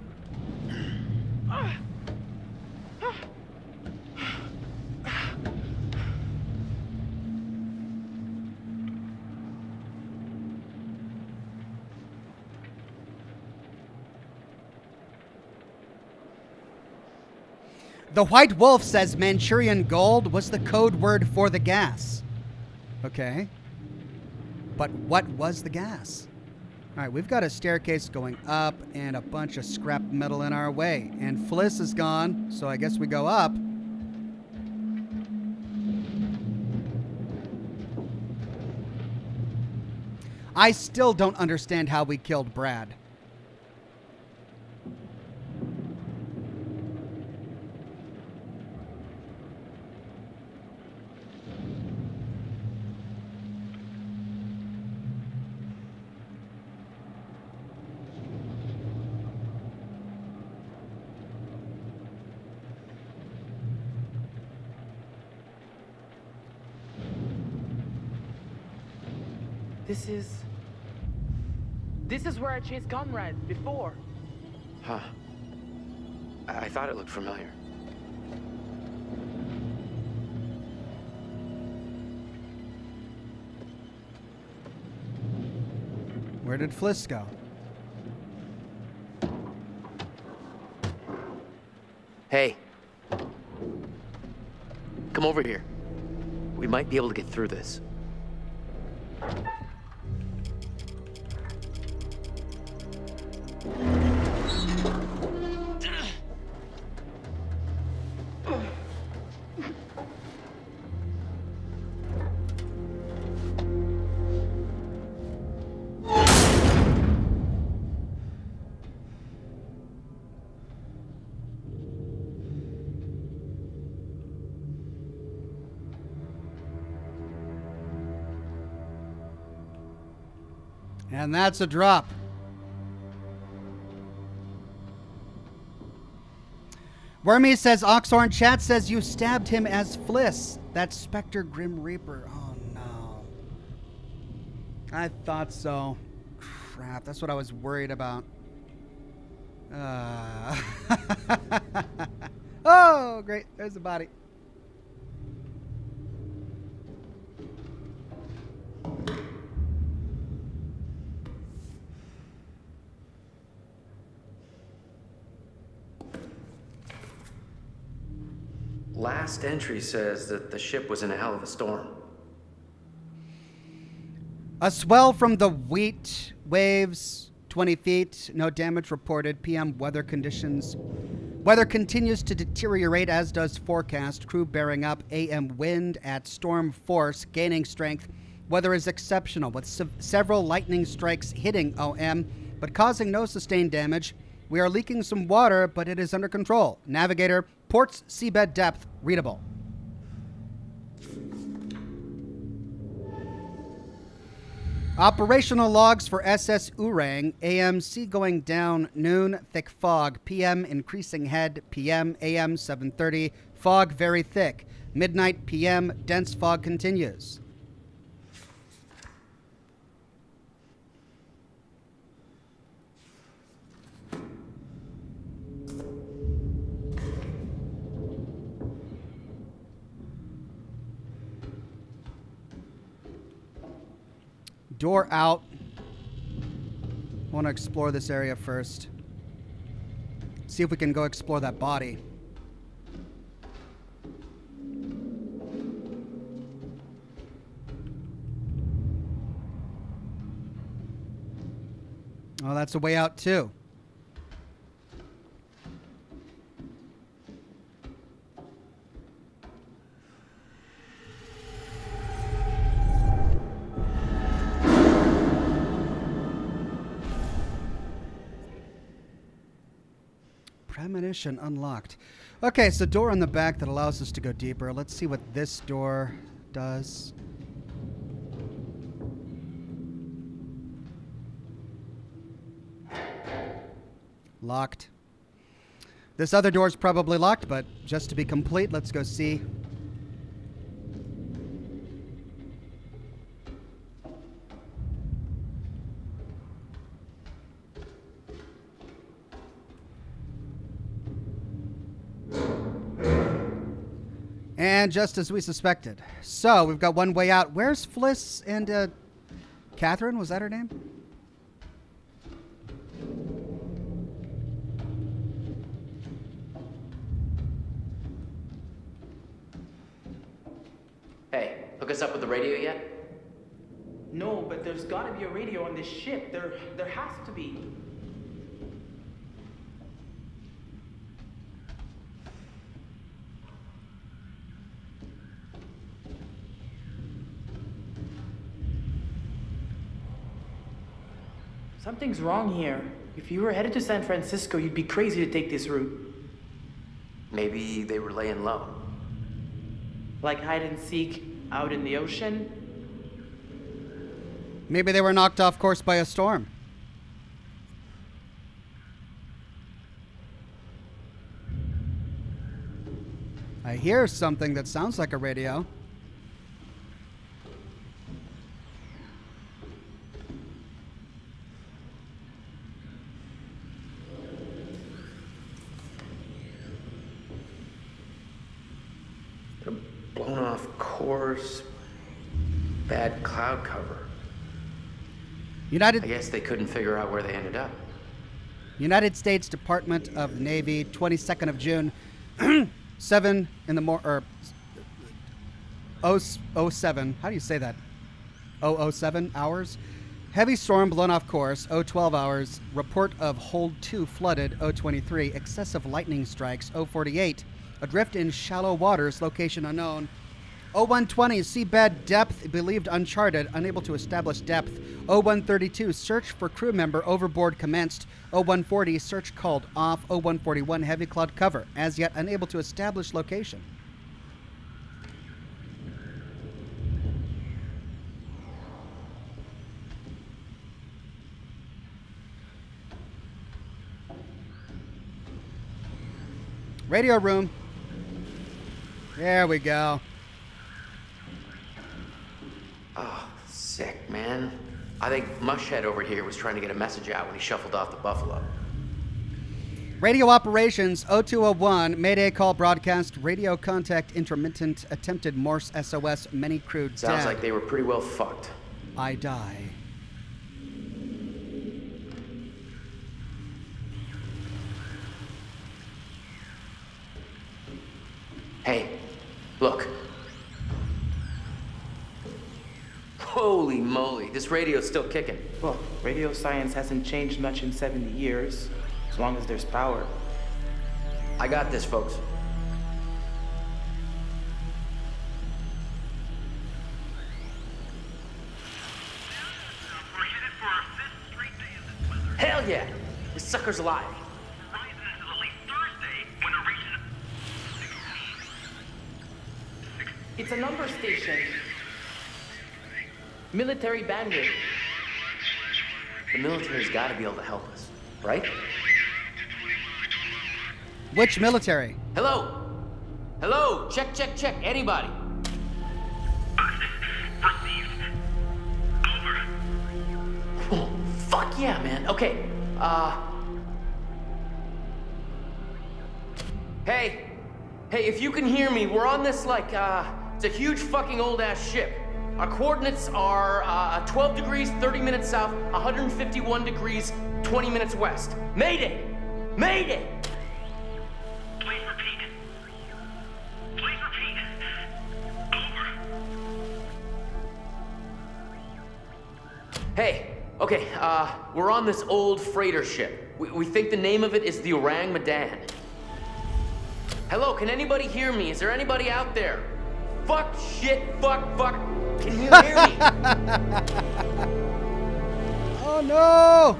The White Wolf says Manchurian Gold was the code word for the gas. Okay. But what was the gas? All right, we've got a staircase going up and a bunch of scrap metal in our way. And Fliss is gone, so I guess we go up. I still don't understand how we killed Brad. This is where I chased Conrad before. Huh. I thought it looked familiar. Where did Fliss go? Hey. Come over here. We might be able to get through this. And that's a drop. Wormy says, Oxhorn chat says you stabbed him as Fliss. That's Spectre Grim Reaper. Oh no. I thought so. Crap, that's what I was worried about. Oh, great. There's the body. Last entry says that the ship was in a hell of a storm. A swell from the wheat waves, 20 feet, no damage reported. PM weather conditions. Weather continues to deteriorate, as does forecast. Crew bearing up. AM wind at storm force, gaining strength. Weather is exceptional, with several lightning strikes hitting OM, but causing no sustained damage. We are leaking some water, but it is under control. Navigator, port's seabed depth, readable. Operational logs for SS Ourang. AM sea going down, noon, thick fog. PM increasing head. PM, AM 7:30, fog very thick. Midnight PM, dense fog continues. Door out. I want to explore this area first. See if we can go explore that body. Oh, that's a way out too. Premonition unlocked. Okay, so door on the back that allows us to go deeper. Let's see what this door does. Locked. This other door is probably locked, but just to be complete, let's go see. And just as we suspected. So, we've got one way out. Where's Fliss and Catherine? Was that her name? Hey, hook us up with the radio yet? No, but there's gotta be a radio on this ship. There has to be. Something's wrong here. If you were headed to San Francisco, you'd be crazy to take this route. Maybe they were laying low. Like hide and seek out in the ocean? Maybe they were knocked off course by a storm. I hear something that sounds like a radio. Blown off course, bad cloud cover. I guess they couldn't figure out where they ended up. United States Department of the Navy, 22nd of June, 7 in the morning, or 07, how do you say that? 007 hours? Heavy storm blown off course, 012 hours. Report of hold 2 flooded, 023. Excessive lightning strikes, 048. Adrift in shallow waters, location unknown. 0120, seabed depth believed uncharted, unable to establish depth. 0132, search for crew member overboard commenced. 0140, search called off. 0141, heavy cloud cover, as yet unable to establish location. Radio room. There we go. Oh, sick, man. I think Mushhead over here was trying to get a message out when he shuffled off the Buffalo. Radio operations 0201, Mayday call broadcast, radio contact intermittent, attempted Morse SOS, many crew dead. Sounds like they were pretty well fucked. I die. Hey, look. Holy moly, this radio's still kicking. Well, radio science hasn't changed much in 70 years, as long as there's power. I got this, folks. Hell yeah! This sucker's alive. It's a number station. Military bandwidth. The military's gotta be able to help us, right? Which military? Hello? Hello? Check, check, check. Anybody? Oh, fuck yeah, man. Okay, Hey, if you can hear me, we're on this, like, it's a huge fucking old-ass ship. Our coordinates are, 12 degrees, 30 minutes south, 151 degrees, 20 minutes west. Mayday! Mayday! Please repeat. Please repeat. Over. Hey, okay, we're on this old freighter ship. We think the name of it is the Medan. Hello, can anybody hear me? Is there anybody out there? Fuck, shit, fuck. Can you hear me? Oh no!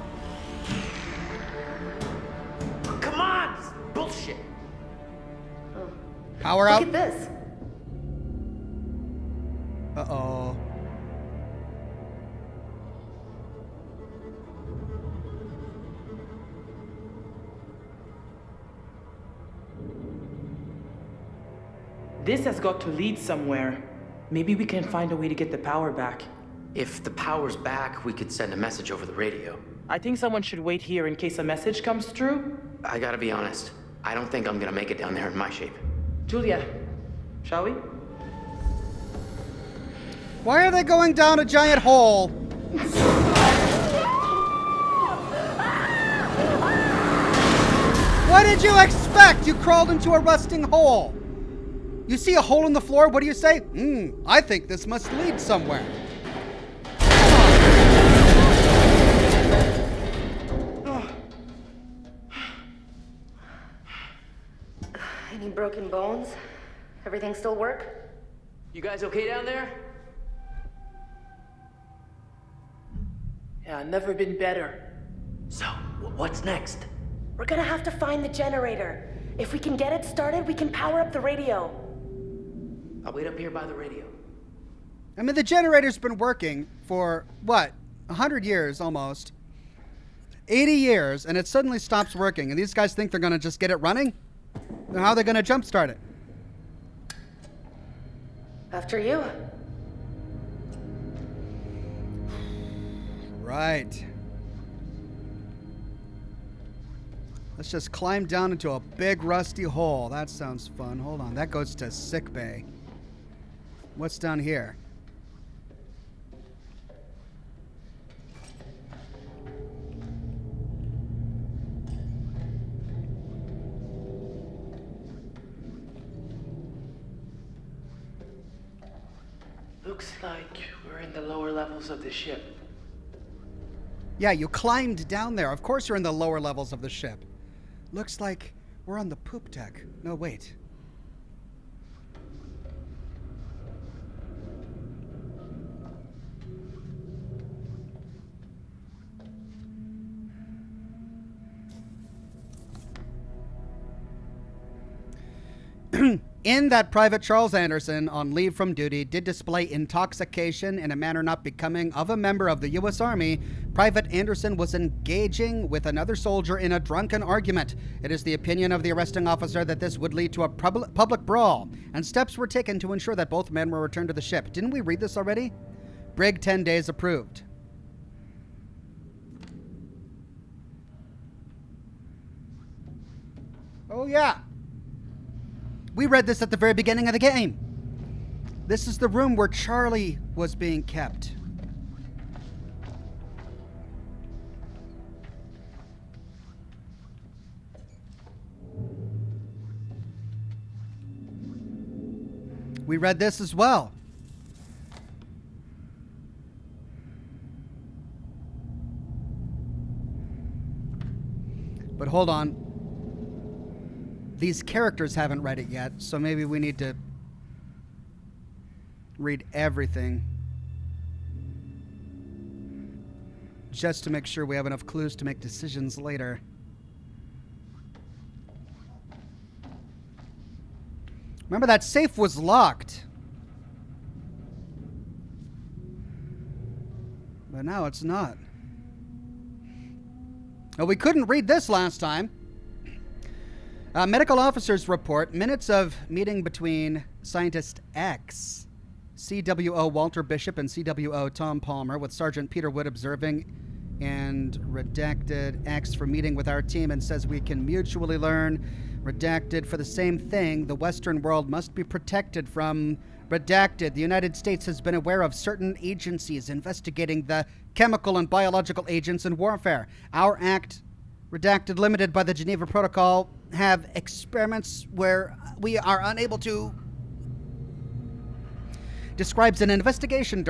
Come on! This is bullshit. Power out. Look at this. Uh-oh. This has got to lead somewhere. Maybe we can find a way to get the power back. If the power's back, we could send a message over the radio. I think someone should wait here in case a message comes through. I gotta be honest. I don't think I'm gonna make it down there in my shape. Julia, shall we? Why are they going down a giant hole? What did you expect? You crawled into a rusting hole. You see a hole in the floor, what do you say? I think this must lead somewhere. Any broken bones? Everything still work? You guys okay down there? Yeah, never been better. So, what's next? We're gonna have to find the generator. If we can get it started, we can power up the radio. I'll wait up here by the radio. I mean, the generator's been working for, what, 100 years almost. 80 years, and it suddenly stops working. And these guys think they're going to just get it running? How are they going to jumpstart it? After you. Right. Let's just climb down into a big rusty hole. That sounds fun. Hold on. That goes to sick bay. What's down here? Looks like we're in the lower levels of the ship. Yeah, you climbed down there. Of course you're in the lower levels of the ship. Looks like we're on the poop deck. No, wait. In that Private Charles Anderson, on leave from duty, did display intoxication in a manner not becoming of a member of the U.S. Army, Private Anderson was engaging with another soldier in a drunken argument. It is the opinion of the arresting officer that this would lead to a public brawl, and steps were taken to ensure that both men were returned to the ship. Didn't we read this already? Brig 10 days approved. Oh, yeah. We read this at the very beginning of the game. This is the room where Charlie was being kept. We read this as well. But hold on. These characters haven't read it yet, so maybe we need to read everything. Just to make sure we have enough clues to make decisions later. Remember, that safe was locked. But now it's not. Well, we couldn't read this last time. Medical officers report minutes of meeting between Scientist X, CWO Walter Bishop, and CWO Tom Palmer, with Sergeant Peter Wood observing, and redacted X for meeting with our team and says we can mutually learn. Redacted for the same thing. The Western world must be protected from. Redacted. The United States has been aware of certain agencies investigating the chemical and biological agents in warfare. Our act, redacted, limited by the Geneva Protocol, have experiments where we are unable to. Describes an investigation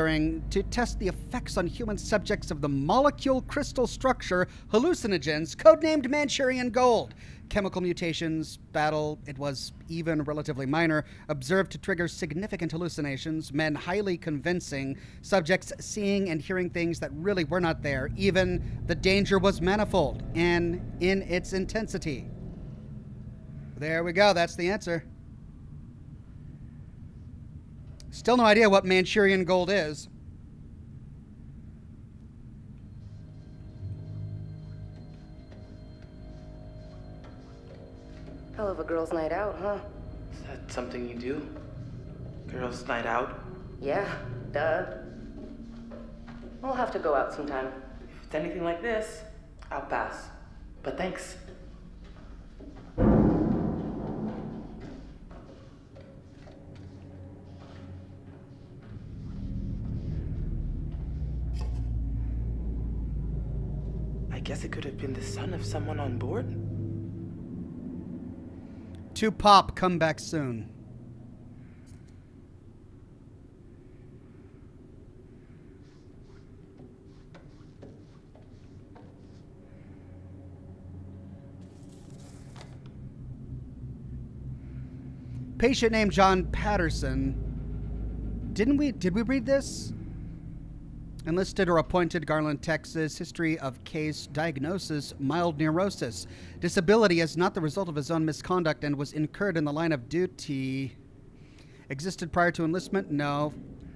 to test the effects on human subjects of the molecule crystal structure hallucinogens, codenamed Manchurian Gold. Chemical mutations, battle, it was even relatively minor, observed to trigger significant hallucinations, men highly convincing, subjects seeing and hearing things that really were not there. Even the danger was manifold and in its intensity. There we go, that's the answer. Still no idea what Manchurian Gold is. Hell of a girls' night out, huh? Is that something you do? Girls' night out? Yeah, duh. We'll have to go out sometime. If it's anything like this, I'll pass. But thanks. I guess it could have been the son of someone on board. To Pop, come back soon. Patient named John Patterson. Did we read this? Enlisted or appointed, Garland, Texas. History of case, diagnosis, mild neurosis. Disability is not the result of his own misconduct and was incurred in the line of duty. Existed prior to enlistment? No.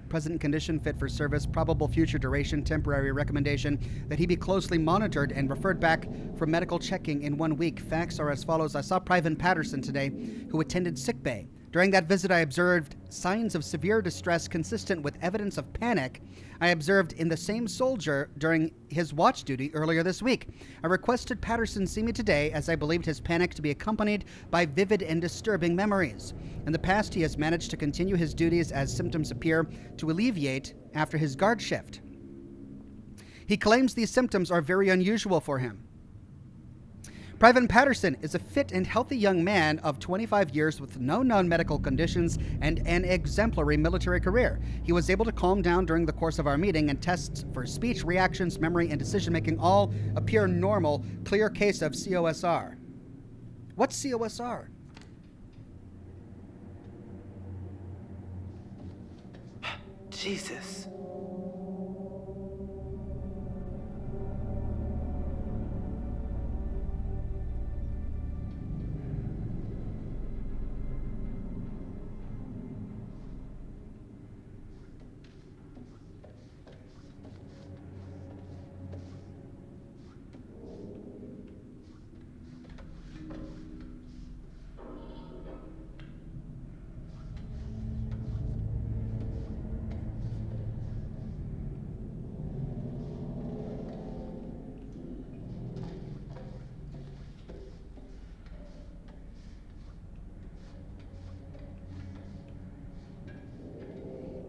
Present condition, fit for service. Probable future duration, temporary. Recommendation that he be closely monitored and referred back for medical checking in 1 week. Facts are as follows. I saw Private Patterson today, who attended sickbay. During that visit, I observed signs of severe distress consistent with evidence of panic I observed in the same soldier during his watch duty earlier this week. I requested Patterson see me today as I believed his panic to be accompanied by vivid and disturbing memories. In the past, he has managed to continue his duties as symptoms appear to alleviate after his guard shift. He claims these symptoms are very unusual for him. Private Patterson is a fit and healthy young man of 25 years with no known medical conditions and an exemplary military career. He was able to calm down during the course of our meeting, and tests for speech, reactions, memory, and decision-making all appear normal. Clear case of COSR. What's COSR? Jesus.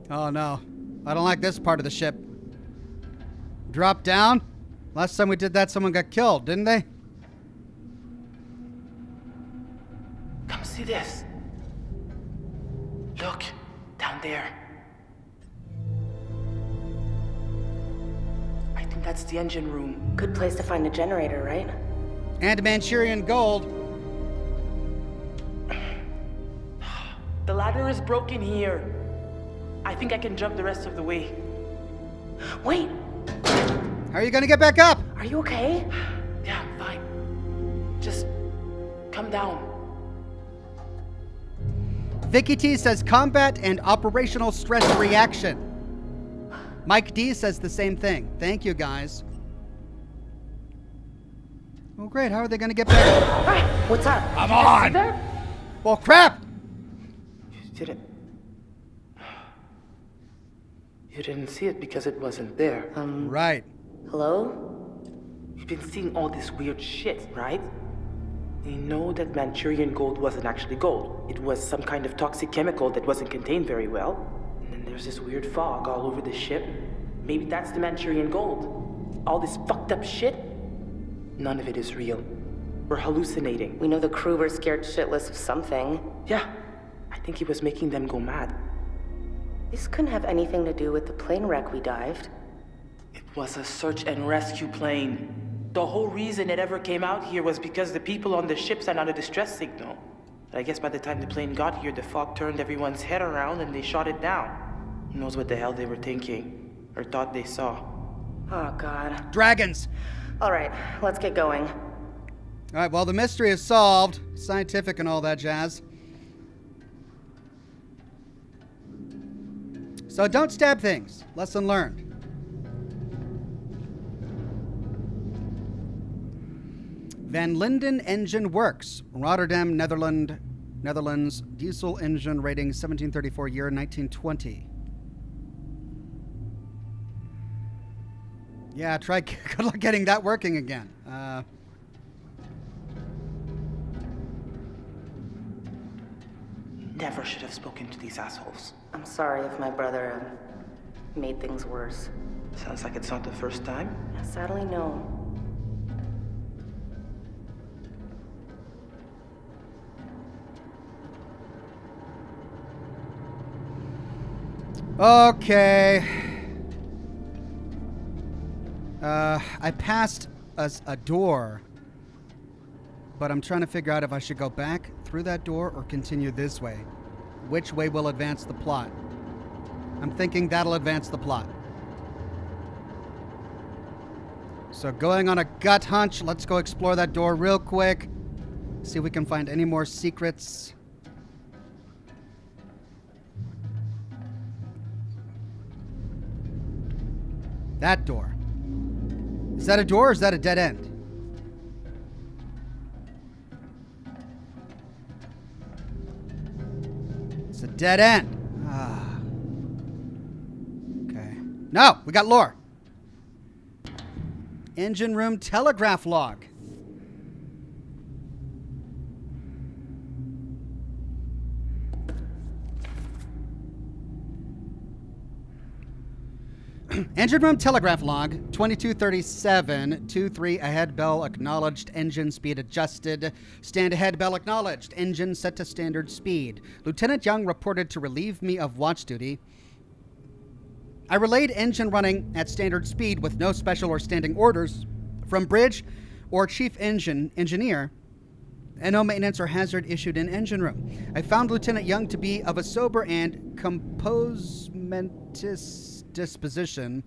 Oh no, I don't like this part of the ship. Drop down? Last time we did that, someone got killed, didn't they? Come see this. Look, there. I think that's the engine room. Good place to find a generator, right? And Manchurian gold. The ladder is broken here. I think I can jump the rest of the way. Wait, How are you gonna get back up? are you okay? Yeah, I'm fine. Just come down. Vicky T says combat and operational stress reaction. Mike D says the same thing. Thank you, guys. Oh, great. How are they gonna get back? Hey, what's up? Come Did you guys see on! that? Well, crap! You didn't see it because it wasn't there. Right. Hello? You've been seeing all this weird shit, right? You know that Manchurian gold wasn't actually gold. It was some kind of toxic chemical that wasn't contained very well. And then there's this weird fog all over the ship. Maybe that's the Manchurian gold. All this fucked up shit, none of it is real. We're hallucinating. We know the crew were scared shitless of something. Yeah, I think he was making them go mad. This couldn't have anything to do with the plane wreck we dived. It was a search and rescue plane. The whole reason it ever came out here was because the people on the ship sent out a distress signal. But I guess by the time the plane got here, the fog turned everyone's head around and they shot it down. Who knows what the hell they were thinking, or thought they saw. Oh, God. Dragons. All right, let's get going. All right, well, the mystery is solved. Scientific and all that jazz. So don't stab things. Lesson learned. Van Linden engine works. Rotterdam, Netherlands. Diesel engine rating 1734 year 1920. Yeah, try good luck getting that working again. Never should have spoken to these assholes. I'm sorry if my brother made things worse. Sounds like it's not the first time. Sadly, no. Okay. I passed a door, but I'm trying to figure out if I should go back through that door or continue this way. Which way will advance the plot? I'm thinking that'll advance the plot. So going on a gut hunch, let's go explore that door real quick. See if we can find any more secrets. That door. Is that a door or is that a dead end? It's a dead end. Ah. Okay. No, we got lore. Engine room telegraph log. Engine room telegraph log 2237-23 ahead bell acknowledged, engine speed adjusted. Stand ahead bell acknowledged, engine set to standard speed. Lieutenant Young reported to relieve me of watch duty. I relayed engine running at standard speed with no special or standing orders from bridge or chief engineer, and no maintenance or hazard issued in engine room. I found Lieutenant Young to be of a sober and composementous disposition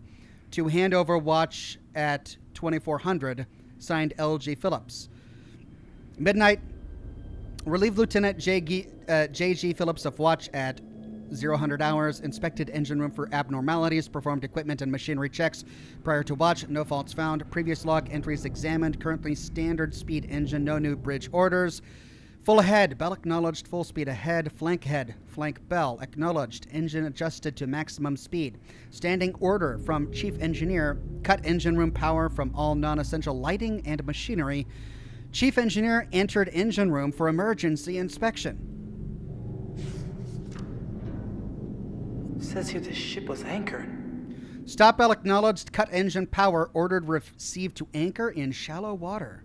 to hand over watch at 2400, signed L.G. Phillips. Midnight, relieved Lieutenant J.G. Phillips of watch at 0000 hours, inspected engine room for abnormalities, performed equipment and machinery checks prior to watch, no faults found. Previous log entries examined, currently standard speed engine, no new bridge orders. Full ahead, bell acknowledged, full speed ahead, flank bell acknowledged, engine adjusted to maximum speed. Standing order from chief engineer, cut engine room power from all non-essential lighting and machinery. Chief engineer entered engine room for emergency inspection. It says here the ship was anchored. Stop bell acknowledged, cut engine power, ordered received to anchor in shallow water.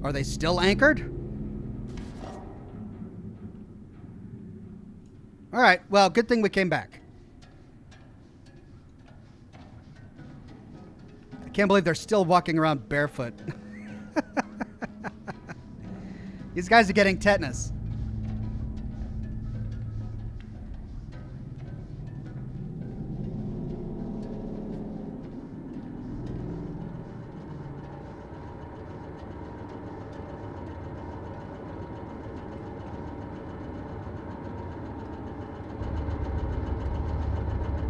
Are they still anchored? All right, well, good thing we came back. I can't believe they're still walking around barefoot. These guys are getting tetanus.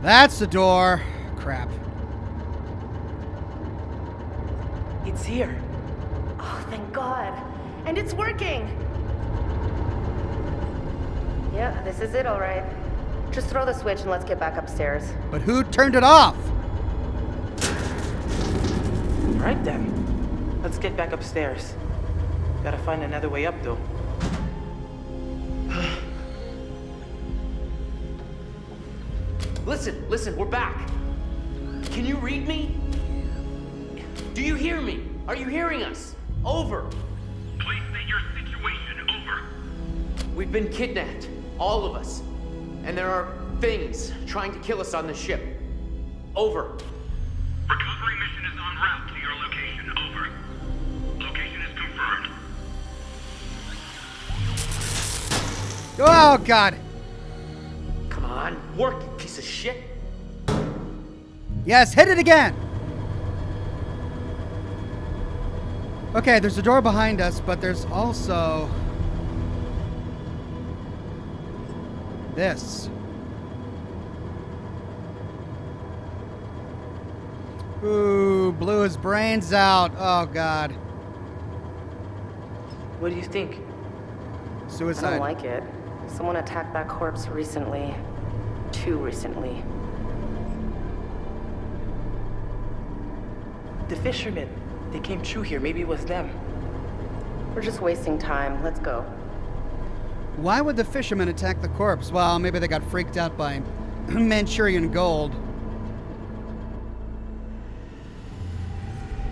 That's the door. Crap. It's here. Oh, thank God. And it's working. Yeah, this is it, all right. Just throw the switch and let's get back upstairs. But who turned it off? All right then. Let's get back upstairs. Gotta find another way up though. Listen, we're back. Can you read me? Do you hear me? Are you hearing us? Over. Please state your situation. Over. We've been kidnapped, all of us. And there are things trying to kill us on the ship. Over. Recovery mission is en route to your location. Over. Location is confirmed. Oh, God. Come on, work, you piece of shit. Yes, hit it again. Okay, there's a door behind us, but there's also this. Ooh, blew his brains out. Oh, God. What do you think? I Suicide. don't like it. Someone attacked that corpse recently. Too recently. The fishermen. They came through here. Maybe it was them. We're just wasting time. Let's go. Why would the fishermen attack the corpse? Well, maybe they got freaked out by Manchurian gold.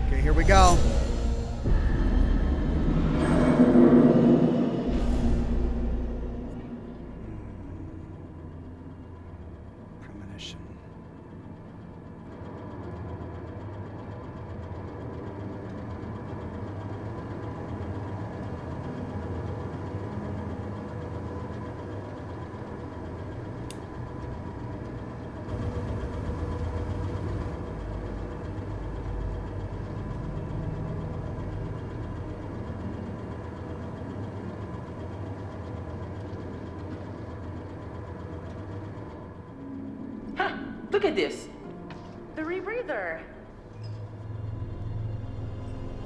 Okay, here we go. Premonition. Huh! Look at this. The rebreather.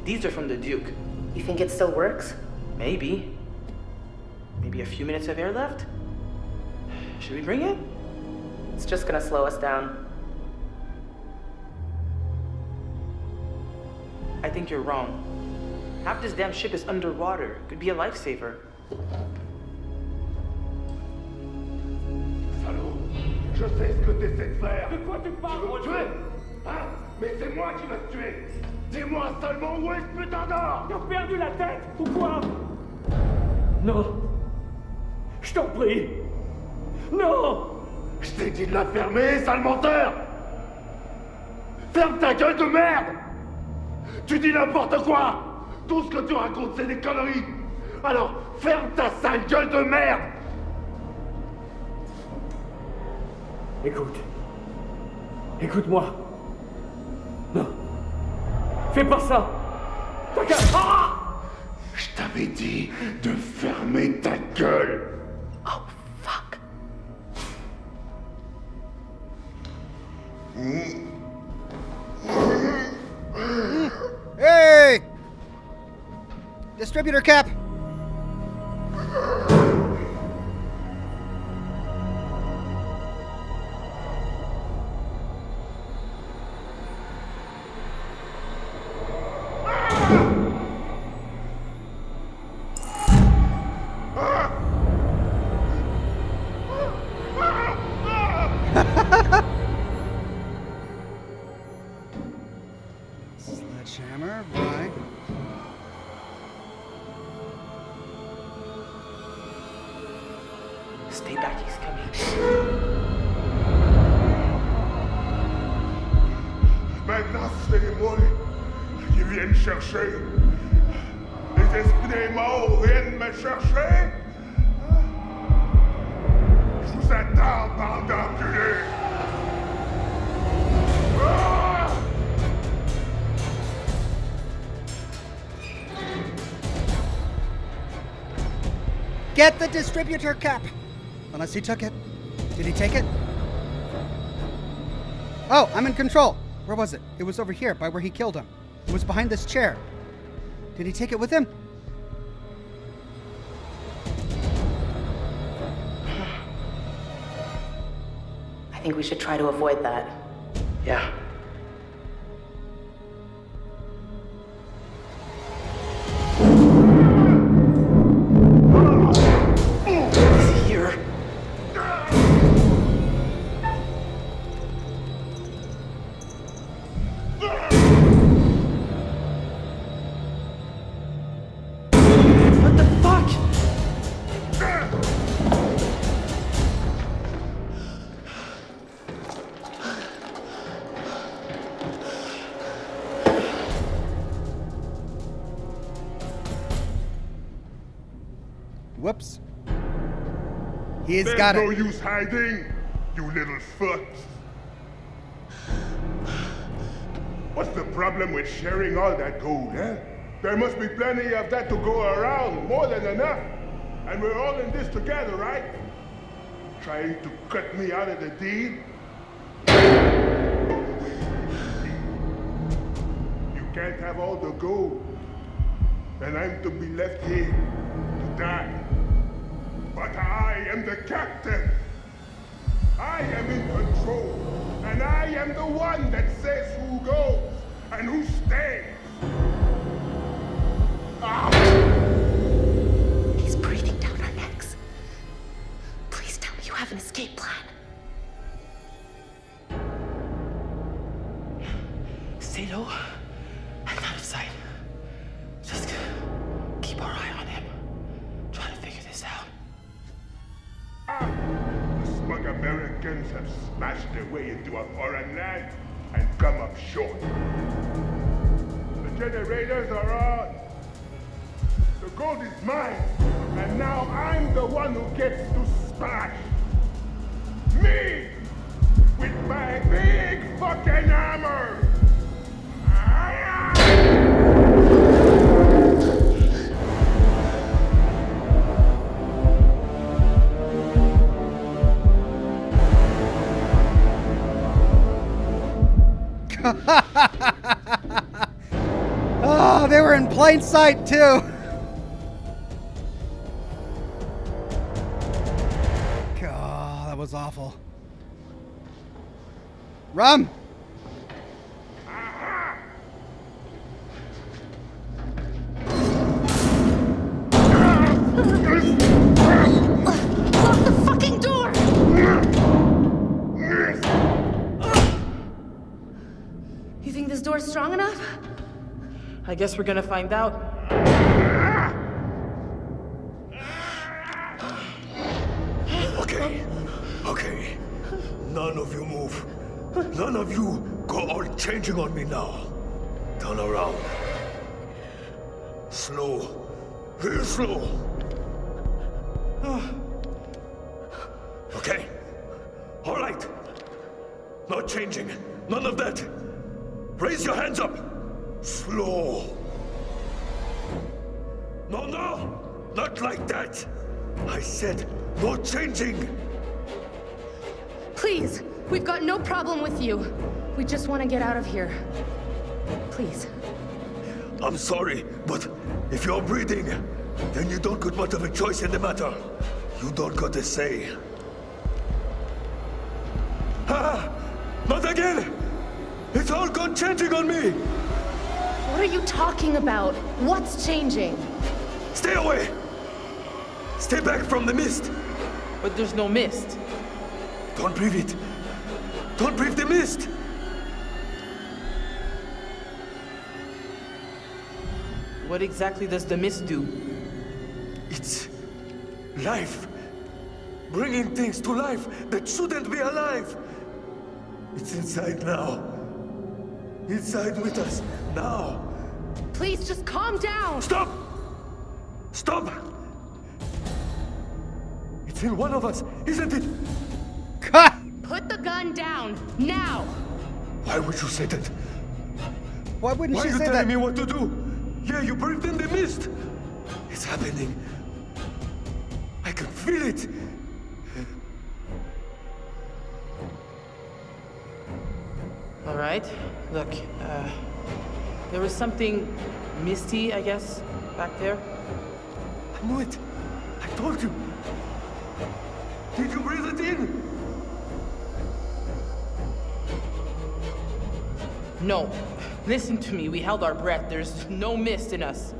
These are from the Duke. You think it still works? Maybe. Maybe a few minutes of air left? Should we bring it? It's just gonna slow us down. I think you're wrong. Half this damn ship is underwater. Could be a lifesaver. Salaud, je sais ce que t'essaies de faire. De quoi tu parles, tu veux me tuer? Hein? Mais c'est moi qui vais te tuer. Dis-moi seulement où est ce putain d'or? T'as perdu la tête ou quoi? Non. Je t'en prie. Non. Je t'ai dit de la fermer, sale menteur! Ferme ta gueule de merde! Tu dis n'importe quoi! Tout ce que tu racontes, c'est des conneries! Alors, ferme ta sale gueule de merde! Écoute. Écoute-moi. Non. Fais pas ça. Ta gueule. Ah! Je t'avais dit de fermer ta gueule! Oh, fuck. Hey! Distributor cap. Sledgehammer, right. Stay back, he's coming. Maintenant, c'est moi qui viens me chercher. Les esprits des morts viennent me chercher. Je vous attends, bande d'enculés. Ah! Get the distributor cap! Unless he took it. Did he take it? Oh, I'm in control. Where was it? It was over here, by where he killed him. It was behind this chair. Did he take it with him? I think we should try to avoid that. Yeah. He's here. What the fuck? Whoops. He's There's got no it. use hiding, you little fucks. What's the problem with sharing all that gold, eh? There must be plenty of that to go around, more than enough. And we're all in this together, right? Trying to cut me out of the deal? You can't have all the gold. And I'm to be left here to die. But I am the captain. I am in control. And I am the one that says who goes and who stays. Ah! He's breathing down our necks. Please tell me you have an escape plan. Stay low and out of sight. Just keep our eye on him. Try to figure this out. The smug Americans have smashed their way into a foreign land and come up short. The generators are on. The gold is mine, and now I'm the one who gets to splash. Me! With my big fucking hammer! Oh, they were in plain sight, too. God, that was awful. Rum! Lock the fucking door! You think this door's strong enough? I guess we're gonna find out. Okay, okay. None of you move. None of you go all changing on me now. Turn around. Slow. Real slow. Okay. All right. Not changing. None of that. Raise your hands up. Slow. No, no. Not like that. I said no changing. Please, we've got no problem with you. We just want to get out of here. Please. I'm sorry, but if you're breathing, then you don't got much of a choice in the matter. You don't got a say. Ah! Not again! It's all gone changing on me! What are you talking about? What's changing? Stay away! Stay back from the mist! But there's no mist. Don't breathe it! Don't breathe the mist! What exactly does the mist do? It's life. bringing things to life that shouldn't be alive. It's inside now. Inside with us now. Please just calm down. Stop! Stop! It's in one of us, isn't it? Put the gun down now. Why would you say that? Why wouldn't Why she are you say telling that? me what to do? Yeah, you breathed in the mist. It's happening. I can feel it. All right. Look, there was something misty, I guess, back there. I knew it. I told you. Did you breathe it in? No. Listen to me. We held our breath. There's no mist in us.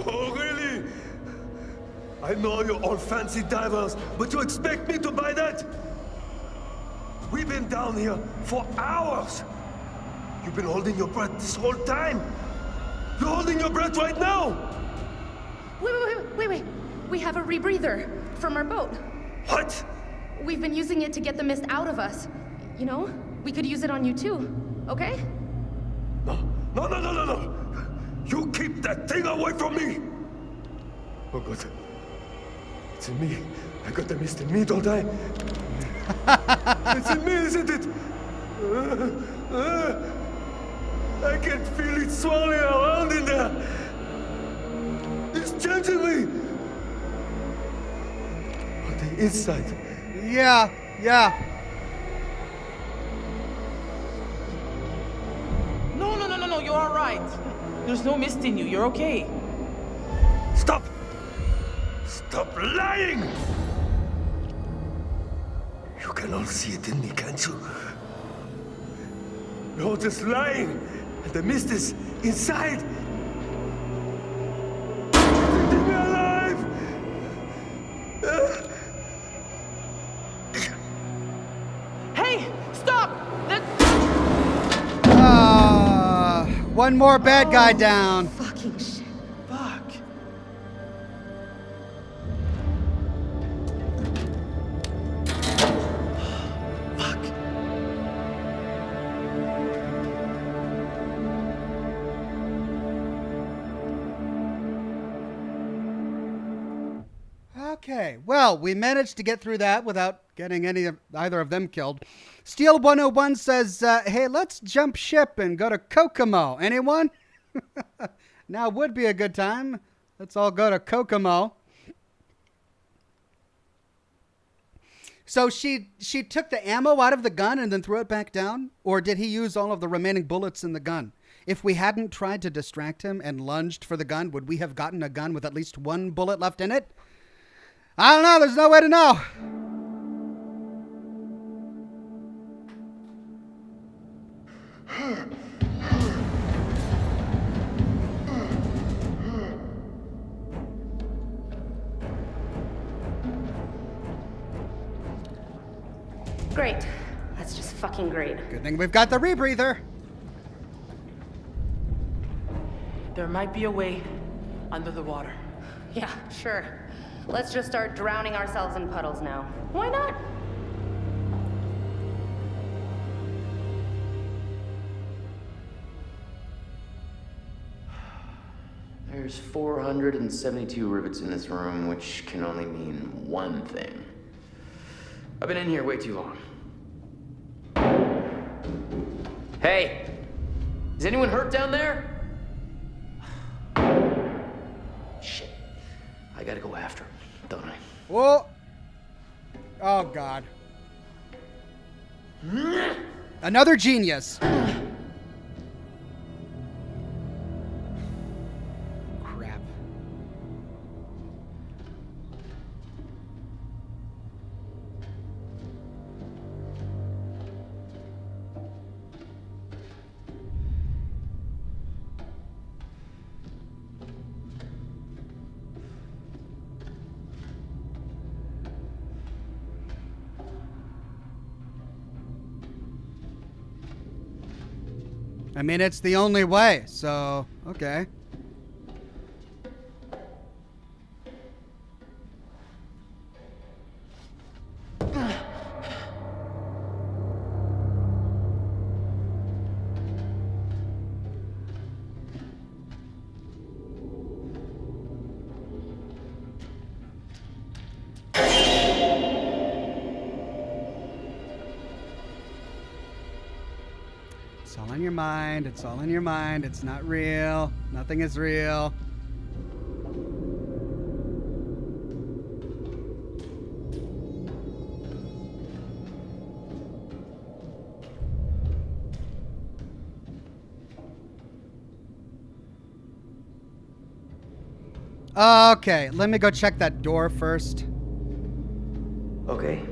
Oh, really? I know you're all fancy divers, but you expect me to buy that? We've been down here for hours. You've been holding your breath this whole time. You're holding your breath right now. Wait. We have a rebreather from our boat. What? We've been using it to get the mist out of us. You know, we could use it on you too, okay? No. You keep that thing away from me. Oh, God. It's in me. I got the mist in me, don't I? It's in me, isn't it? I can feel it swirling around in there. It's changing me. On the inside. Yeah. No, you're all right. There's no mist in you. You're okay. Stop! Stop lying! You can all see it in me, can't you? You're all just lying, and the mist is inside. Keep me alive! Hey, stop! One more bad guy down. Fucking shit. Fuck. Fuck. Okay, well, we managed to get through that without getting either of them killed. Steel 101 says, hey, let's jump ship and go to Kokomo. Anyone? Now would be a good time. Let's all go to Kokomo. So she took the ammo out of the gun and then threw it back down? Or did he use all of the remaining bullets in the gun? If we hadn't tried to distract him and lunged for the gun, would we have gotten a gun with at least one bullet left in it? I don't know. There's no way to know. Great. That's just fucking great. Good thing we've got the rebreather. There might be a way under the water. Yeah, sure. Let's just start drowning ourselves in puddles now. Why not? There's 472 rivets in this room, which can only mean one thing. I've been in here way too long. Hey! Is anyone hurt down there? Shit. I gotta go after him, don't I? Whoa. Oh, God. Another genius. Crap. I mean, it's the only way, so, okay. mind. It's all in your mind. It's not real. Nothing is real. Okay, let me go check that door first. Okay.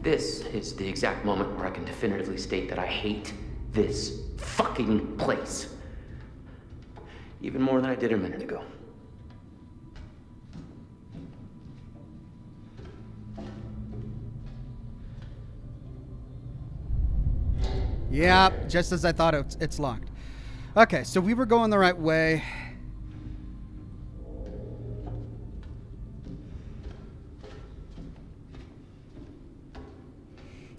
This is the exact moment where I can definitively state that I hate this fucking place. Even more than I did a minute ago. Yeah, just as I thought, it's locked. Okay, so we were going the right way.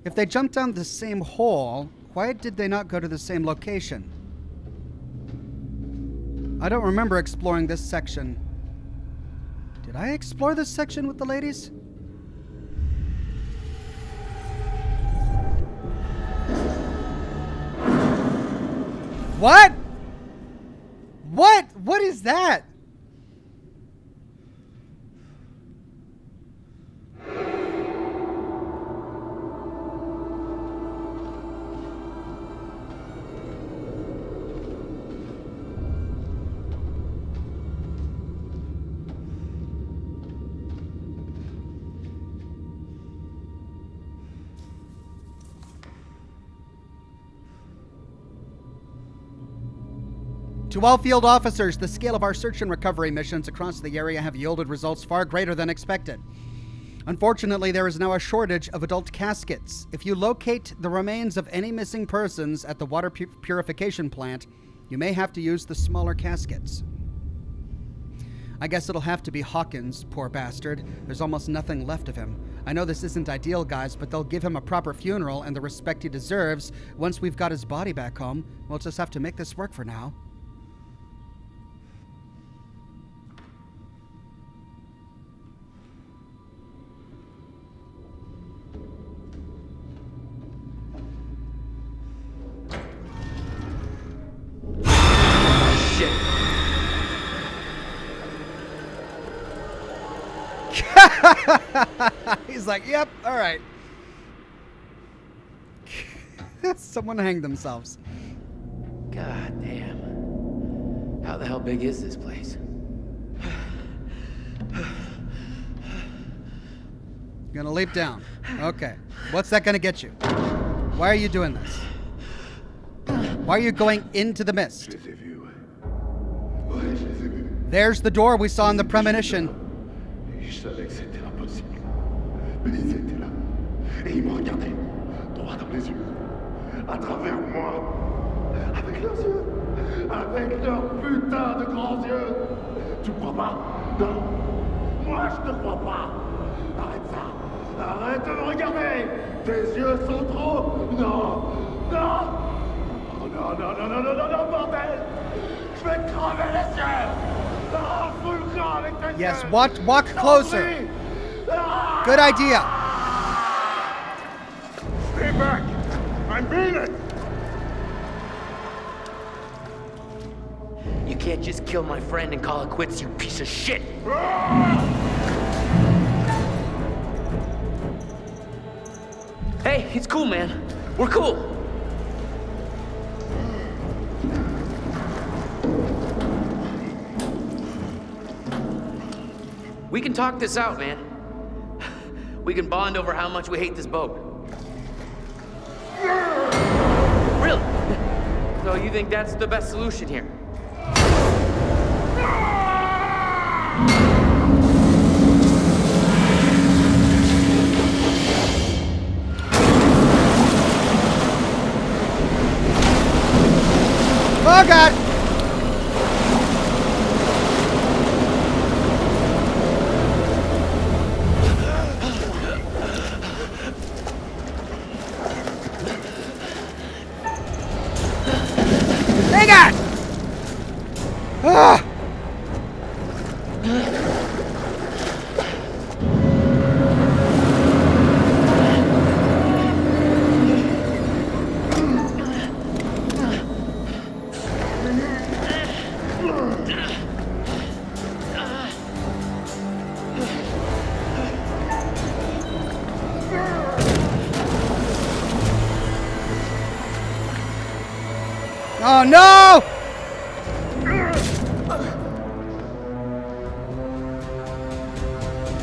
If they jumped down the same hole, why did they not go to the same location? I don't remember exploring this section. Did I explore this section with the ladies? What? What is that? To all field officers, the scale of our search and recovery missions across the area have yielded results far greater than expected. Unfortunately, there is now a shortage of adult caskets. If you locate the remains of any missing persons at the water purification plant, you may have to use the smaller caskets. I guess it'll have to be Hawkins, poor bastard. There's almost nothing left of him. I know this isn't ideal, guys, but they'll give him a proper funeral and the respect he deserves once we've got his body back home. We'll just have to make this work for now. He's like, yep, all right. Someone hanged themselves. God damn. How the hell big is this place? Gonna leap down. Okay. What's that gonna get you? Why are you doing this? Why are you going into the mist? There's the door we saw in the premonition. Je savais que c'était impossible. Mais ils étaient là. Et ils me regardaient, droit dans les yeux. À travers moi. Avec leurs yeux. Avec leurs putains de grands yeux. Tu me crois pas? Non. Moi, je te crois pas. Arrête ça. Arrête de me regarder. Tes yeux sont trop... Non. Non. Oh, non, non, non, non, non, non, non, bordel. Je vais te crever les yeux. Yes, walk closer. Good idea. Stay back. I mean it. You can't just kill my friend and call it quits, you piece of shit. Hey, it's cool, man. We're cool. We can talk this out, man. We can bond over how much we hate this boat. Really? So you think that's the best solution here? Oh, God! Ah! Oh no!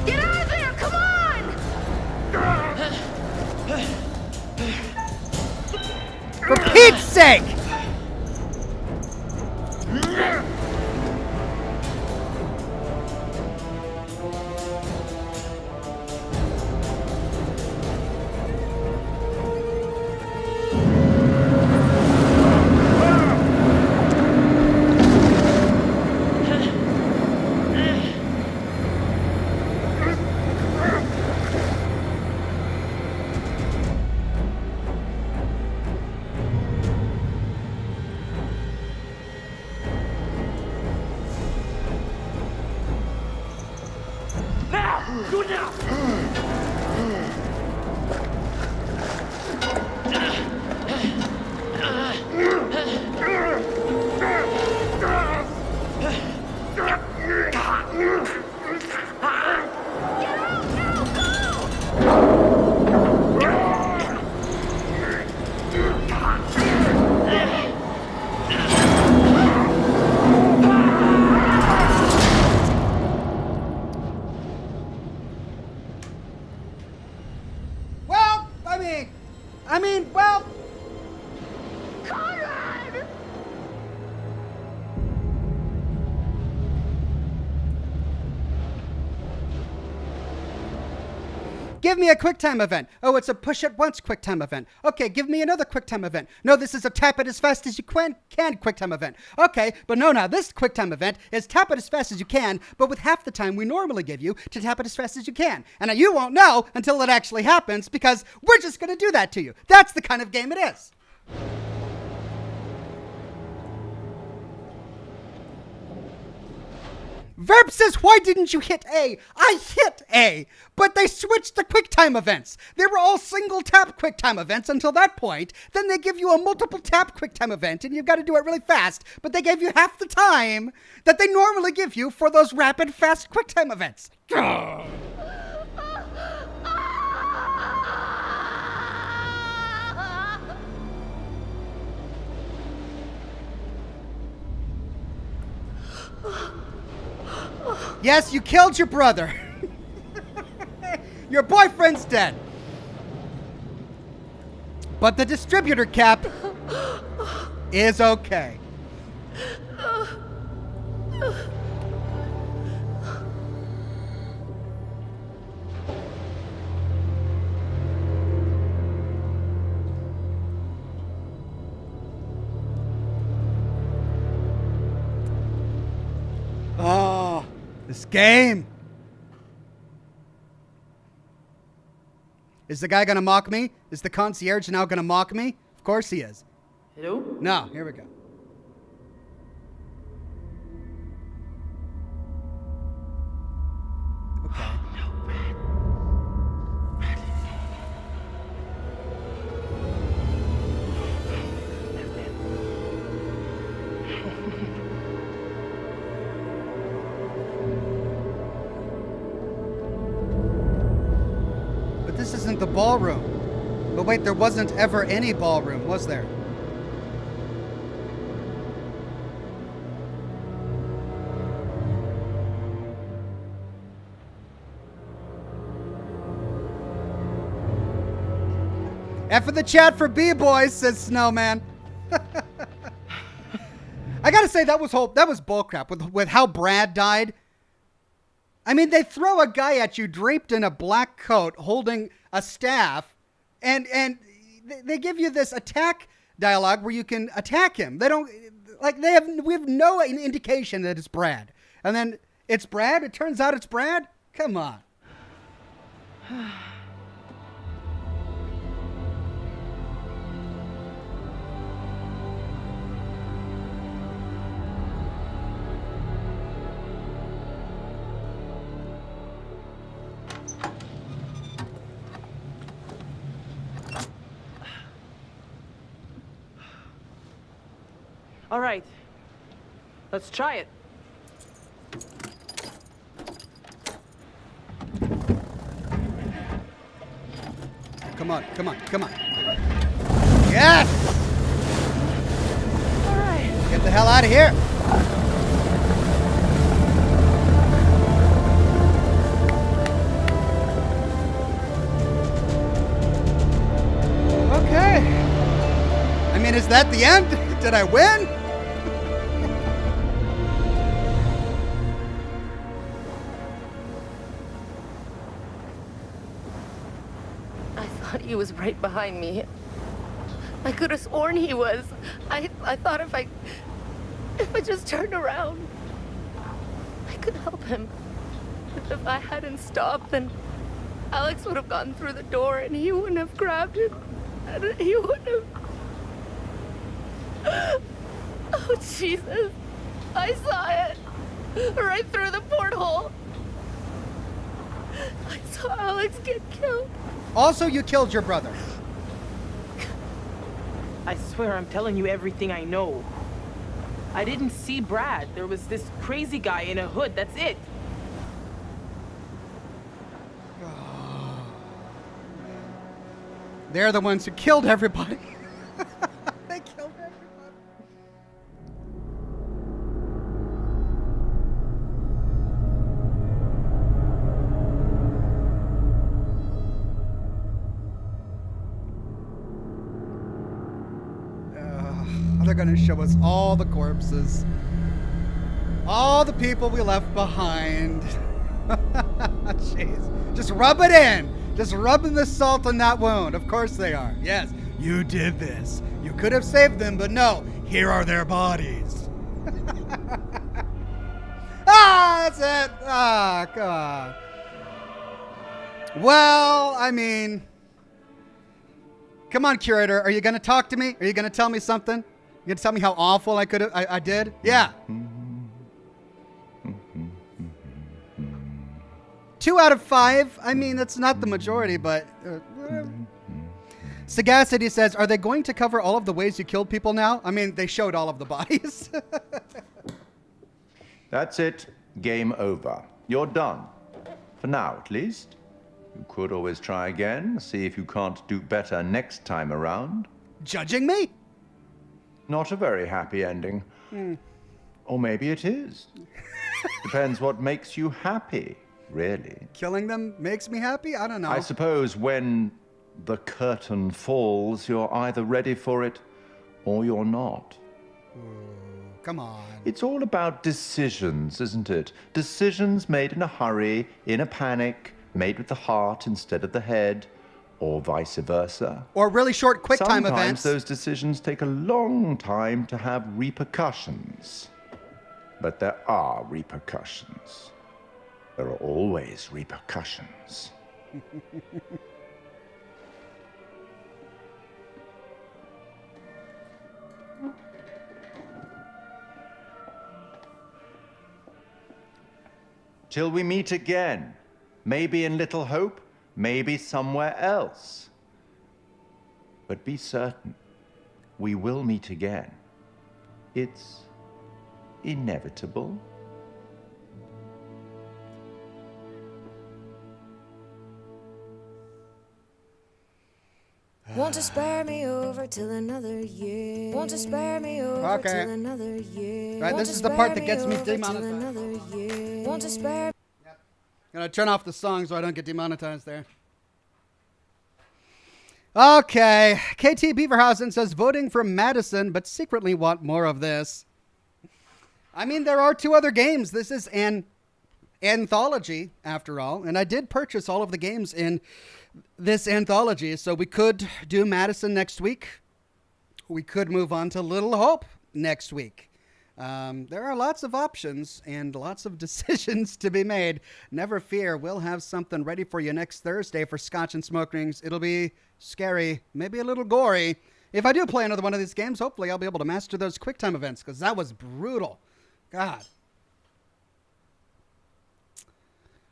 Get out of there! Come on! For Pete's sake! Do it now! Well, well. Conrad! Give me a QuickTime event. Oh, it's a push it once QuickTime event. Okay, give me another QuickTime event. No, this is a tap it as fast as you can QuickTime event. Okay, but no, now this QuickTime event is tap it as fast as you can, but with half the time we normally give you to tap it as fast as you can. And now you won't know until it actually happens because we're just going to do that to you. That's the kind of game it is. Verb says, why didn't you hit A? I hit A, but they switched the QuickTime events. They were all single tap QuickTime events until that point. Then they give you a multiple tap QuickTime event, and you've got to do it really fast, but they gave you half the time that they normally give you for those rapid, fast QuickTime events. Ugh. Yes, you killed your brother. Your boyfriend's dead. But the distributor cap is okay. Oh, this game. Is the guy gonna mock me? Is the concierge now gonna mock me? Of course he is. Hello? No, here we go. Okay. But this isn't the ballroom. But wait, there wasn't ever any ballroom, was there? F in the chat for B-boys, says Snowman. I gotta say, that was bullcrap with how Brad died. I mean, they throw a guy at you draped in a black coat holding a staff, and they give you this attack dialogue where you can attack him. They don't, like, we have no indication that it's Brad. And then it's Brad? It turns out it's Brad? Come on. All right. Let's try it. Come on. Yes! All right. Get the hell out of here. Okay. I mean, is that the end? Did I win? I thought he was right behind me. I could have sworn he was. I thought if I just turned around, I could help him. But if I hadn't stopped, then Alex would have gone through the door and he wouldn't have grabbed it. And he wouldn't have... Oh, Jesus. I saw it. Right through the porthole. I saw Alex get killed. Also, you killed your brother. I swear I'm telling you everything I know. I didn't see Brad. There was this crazy guy in a hood. That's it. They're the ones who killed everybody. They killed everybody. They're gonna show us all the corpses. All the people we left behind. Jeez. Just rub it in. Just rubbing the salt on that wound. Of course they are. Yes, you did this. You could have saved them, but no. Here are their bodies. That's it. Come on. Well, I mean, come on, curator. Are you going to talk to me? Are you going to tell me something? You going to tell me how awful I did? Yeah. 2 out of 5. I mean, that's not the majority, but... Sagacity says, are they going to cover all of the ways you killed people now? I mean, they showed all of the bodies. That's it. Game over. You're done. For now, at least. You could always try again, see if you can't do better next time around. Judging me? Not a very happy ending. Or maybe it is. Depends what makes you happy, really. Killing them makes me happy? I don't know. I suppose when the curtain falls, you're either ready for it or you're not. Come on. It's all about decisions, isn't it? Decisions made in a hurry, in a panic, made with the heart instead of the head, or vice versa. Or really short, quick time events. Sometimes those decisions take a long time to have repercussions. But there are repercussions. There are always repercussions. Till we meet again. Maybe in Little Hope, maybe somewhere else. But be certain, we will meet again. It's inevitable. Won't you spare me over till another year? Won't you spare me over till another year? Right, this is the part that gets me demonetized. Won't you spare? Gonna turn off the song so I don't get demonetized there. Okay, KT Beaverhausen says voting for Madison, but secretly want more of this. I mean, there are 2 other games. This is an anthology, after all, and I did purchase all of the games in this anthology, so we could do Madison next week. We could move on to Little Hope next week. There are lots of options and lots of decisions to be made. Never fear, we'll have something ready for you next Thursday for Scotch and Smoke Rings. It'll be scary, maybe a little gory. If I do play another one of these games, hopefully I'll be able to master those QuickTime events, because that was brutal. God.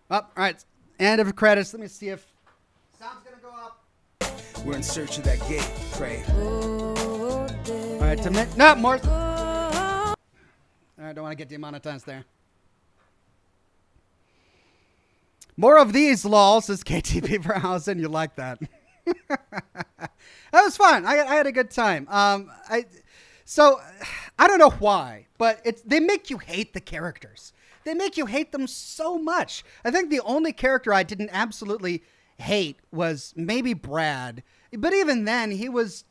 Oh, all right. End of credits. Let me see if sound's going to go up. We're in search of that gate, Pray. All right, no, more. I don't want to get demonetized there. More of these, lol, says KT Beaverhausen. You like that. That was fun. I had a good time. So I don't know why, but they make you hate the characters. They make you hate them so much. I think the only character I didn't absolutely hate was maybe Brad, but even then he was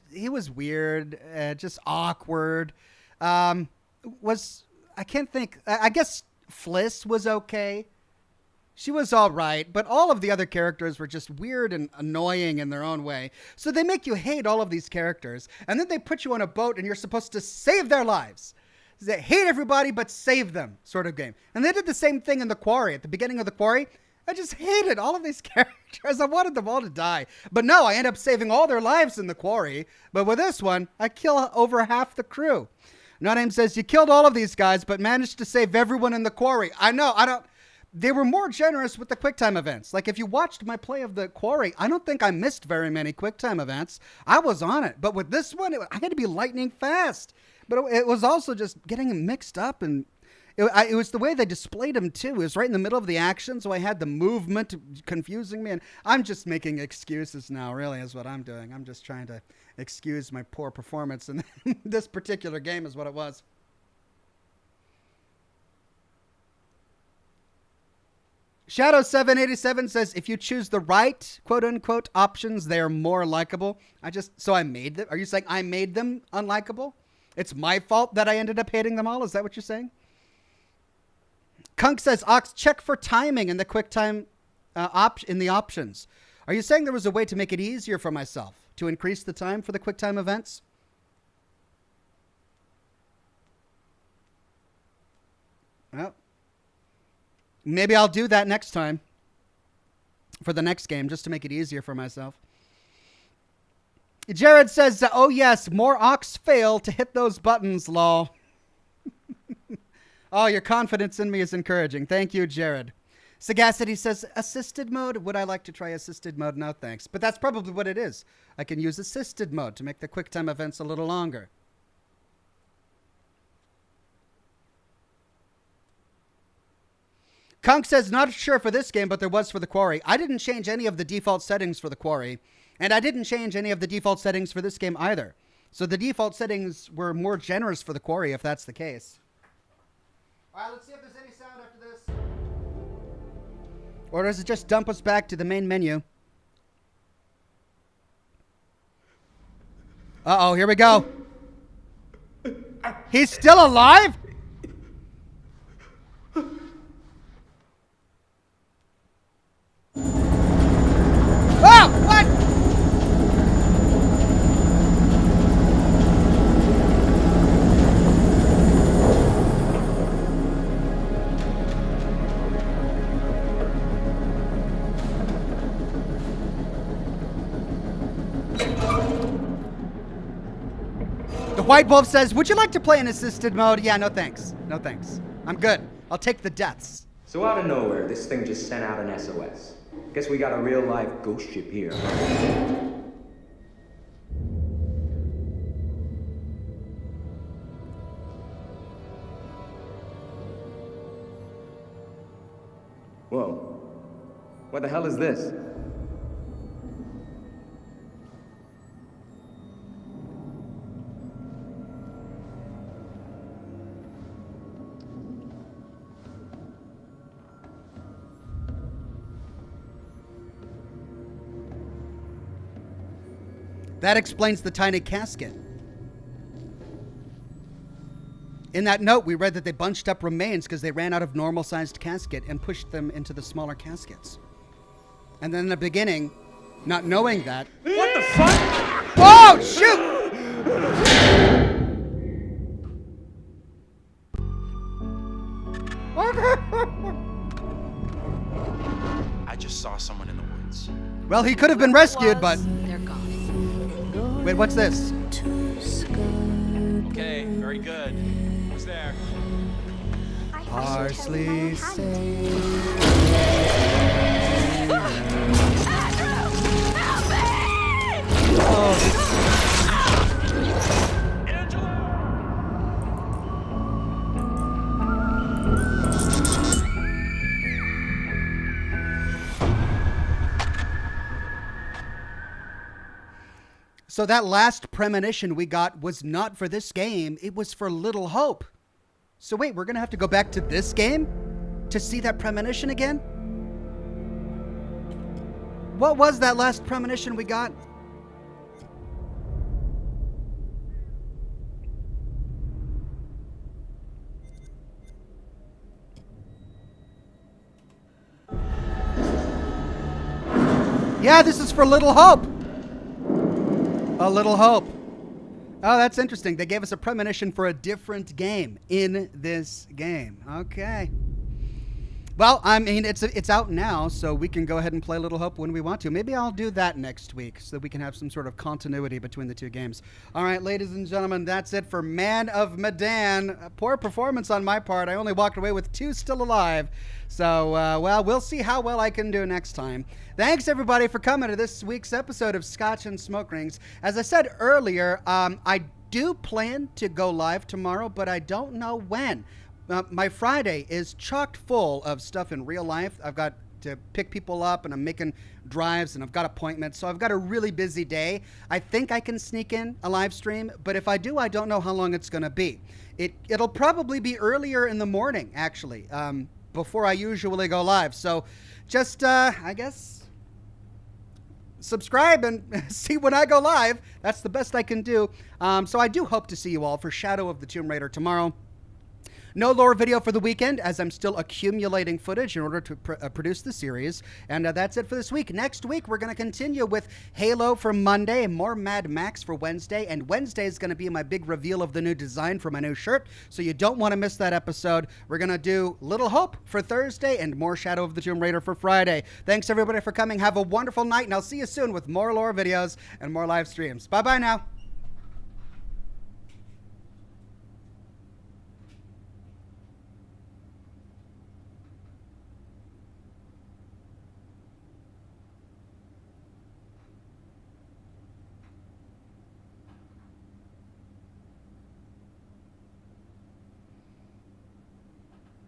weird, just awkward. I can't think. I guess Fliss was okay. She was all right, but all of the other characters were just weird and annoying in their own way. So they make you hate all of these characters, and then they put you on a boat and you're supposed to save their lives. They hate everybody but save them sort of game. And they did the same thing in The Quarry. At the beginning of The Quarry, I just hated all of these characters. I wanted them all to die. But no, I end up saving all their lives in The Quarry. But with this one, I kill over half the crew. No Name says, you killed all of these guys but managed to save everyone in The Quarry. I know, they were more generous with the QuickTime events. Like, if you watched my play of The Quarry, I don't think I missed very many QuickTime events. I was on it. But with this one, I had to be lightning fast. But it was also just getting mixed up. And it was the way they displayed them, too. It was right in the middle of the action, so I had the movement confusing me. And I'm just making excuses now, really, is what I'm doing. I'm just trying to excuse my poor performance in this particular game is what it was. Shadow787 says, if you choose the right, quote-unquote, options, they are more likable. So I made them? Are you saying I made them unlikable? It's my fault that I ended up hating them all? Is that what you're saying? Kunk says, Ox, check for timing in the QuickTime in the options. Are you saying there was a way to make it easier for myself to increase the time for the QuickTime events? Well, maybe I'll do that next time for the next game, just to make it easier for myself. Jared says, oh yes, more Ox fail to hit those buttons, lol. Oh, your confidence in me is encouraging. Thank you, Jared. Sagacity says, assisted mode? Would I like to try assisted mode? No, thanks. But that's probably what it is. I can use assisted mode to make the QuickTime events a little longer. Conk says, not sure for this game, but there was for The Quarry. I didn't change any of the default settings for The Quarry, and I didn't change any of the default settings for this game either. So the default settings were more generous for The Quarry, if that's the case. All right, let's see if there's any sound after this. Or does it just dump us back to the main menu? Uh-oh, here we go. He's still alive? Oh, what? The White Wolf says, would you like to play in assisted mode? Yeah, no thanks. No thanks. I'm good. I'll take the deaths. So out of nowhere, this thing just sent out an SOS. Guess we got a real life ghost ship here. Whoa. What the hell is this? That explains the tiny casket. In that note, we read that they bunched up remains because they ran out of normal-sized casket and pushed them into the smaller caskets. And then in the beginning, not knowing that... What the fuck? Oh, shoot! I just saw someone in the woods. Well, he could have been rescued, but... They're gone. Wait, what's this? Okay, very good. Who's there? Parsley save. So that last premonition we got was not for this game. It was for Little Hope. So wait, we're going to have to go back to this game to see that premonition again? What was that last premonition we got? Yeah, this is for Little Hope. A Little Hope. Oh, that's interesting. They gave us a premonition for a different game in this game. Okay. Well, I mean, it's out now, so we can go ahead and play Little Hope when we want to. Maybe I'll do that next week so that we can have some sort of continuity between the two games. All right, ladies and gentlemen, that's it for Man of Medan. A poor performance on my part. I only walked away with 2 still alive. So, well, we'll see how well I can do next time. Thanks, everybody, for coming to this week's episode of Scotch and Smoke Rings. As I said earlier, I do plan to go live tomorrow, but I don't know when. My Friday is chocked full of stuff in real life. I've got to pick people up, and I'm making drives, and I've got appointments. So I've got a really busy day. I think I can sneak in a live stream, but if I do, I don't know how long it's going to be. It'll probably be earlier in the morning, actually, before I usually go live. So just, I guess, subscribe and see when I go live. That's the best I can do. So I do hope to see you all for Shadow of the Tomb Raider tomorrow. No lore video for the weekend, as I'm still accumulating footage in order to produce the series. And that's it for this week. Next week, we're going to continue with Halo for Monday, more Mad Max for Wednesday, and Wednesday is going to be my big reveal of the new design for my new shirt, so you don't want to miss that episode. We're going to do Little Hope for Thursday and more Shadow of the Tomb Raider for Friday. Thanks, everybody, for coming. Have a wonderful night, and I'll see you soon with more lore videos and more live streams. Bye-bye now.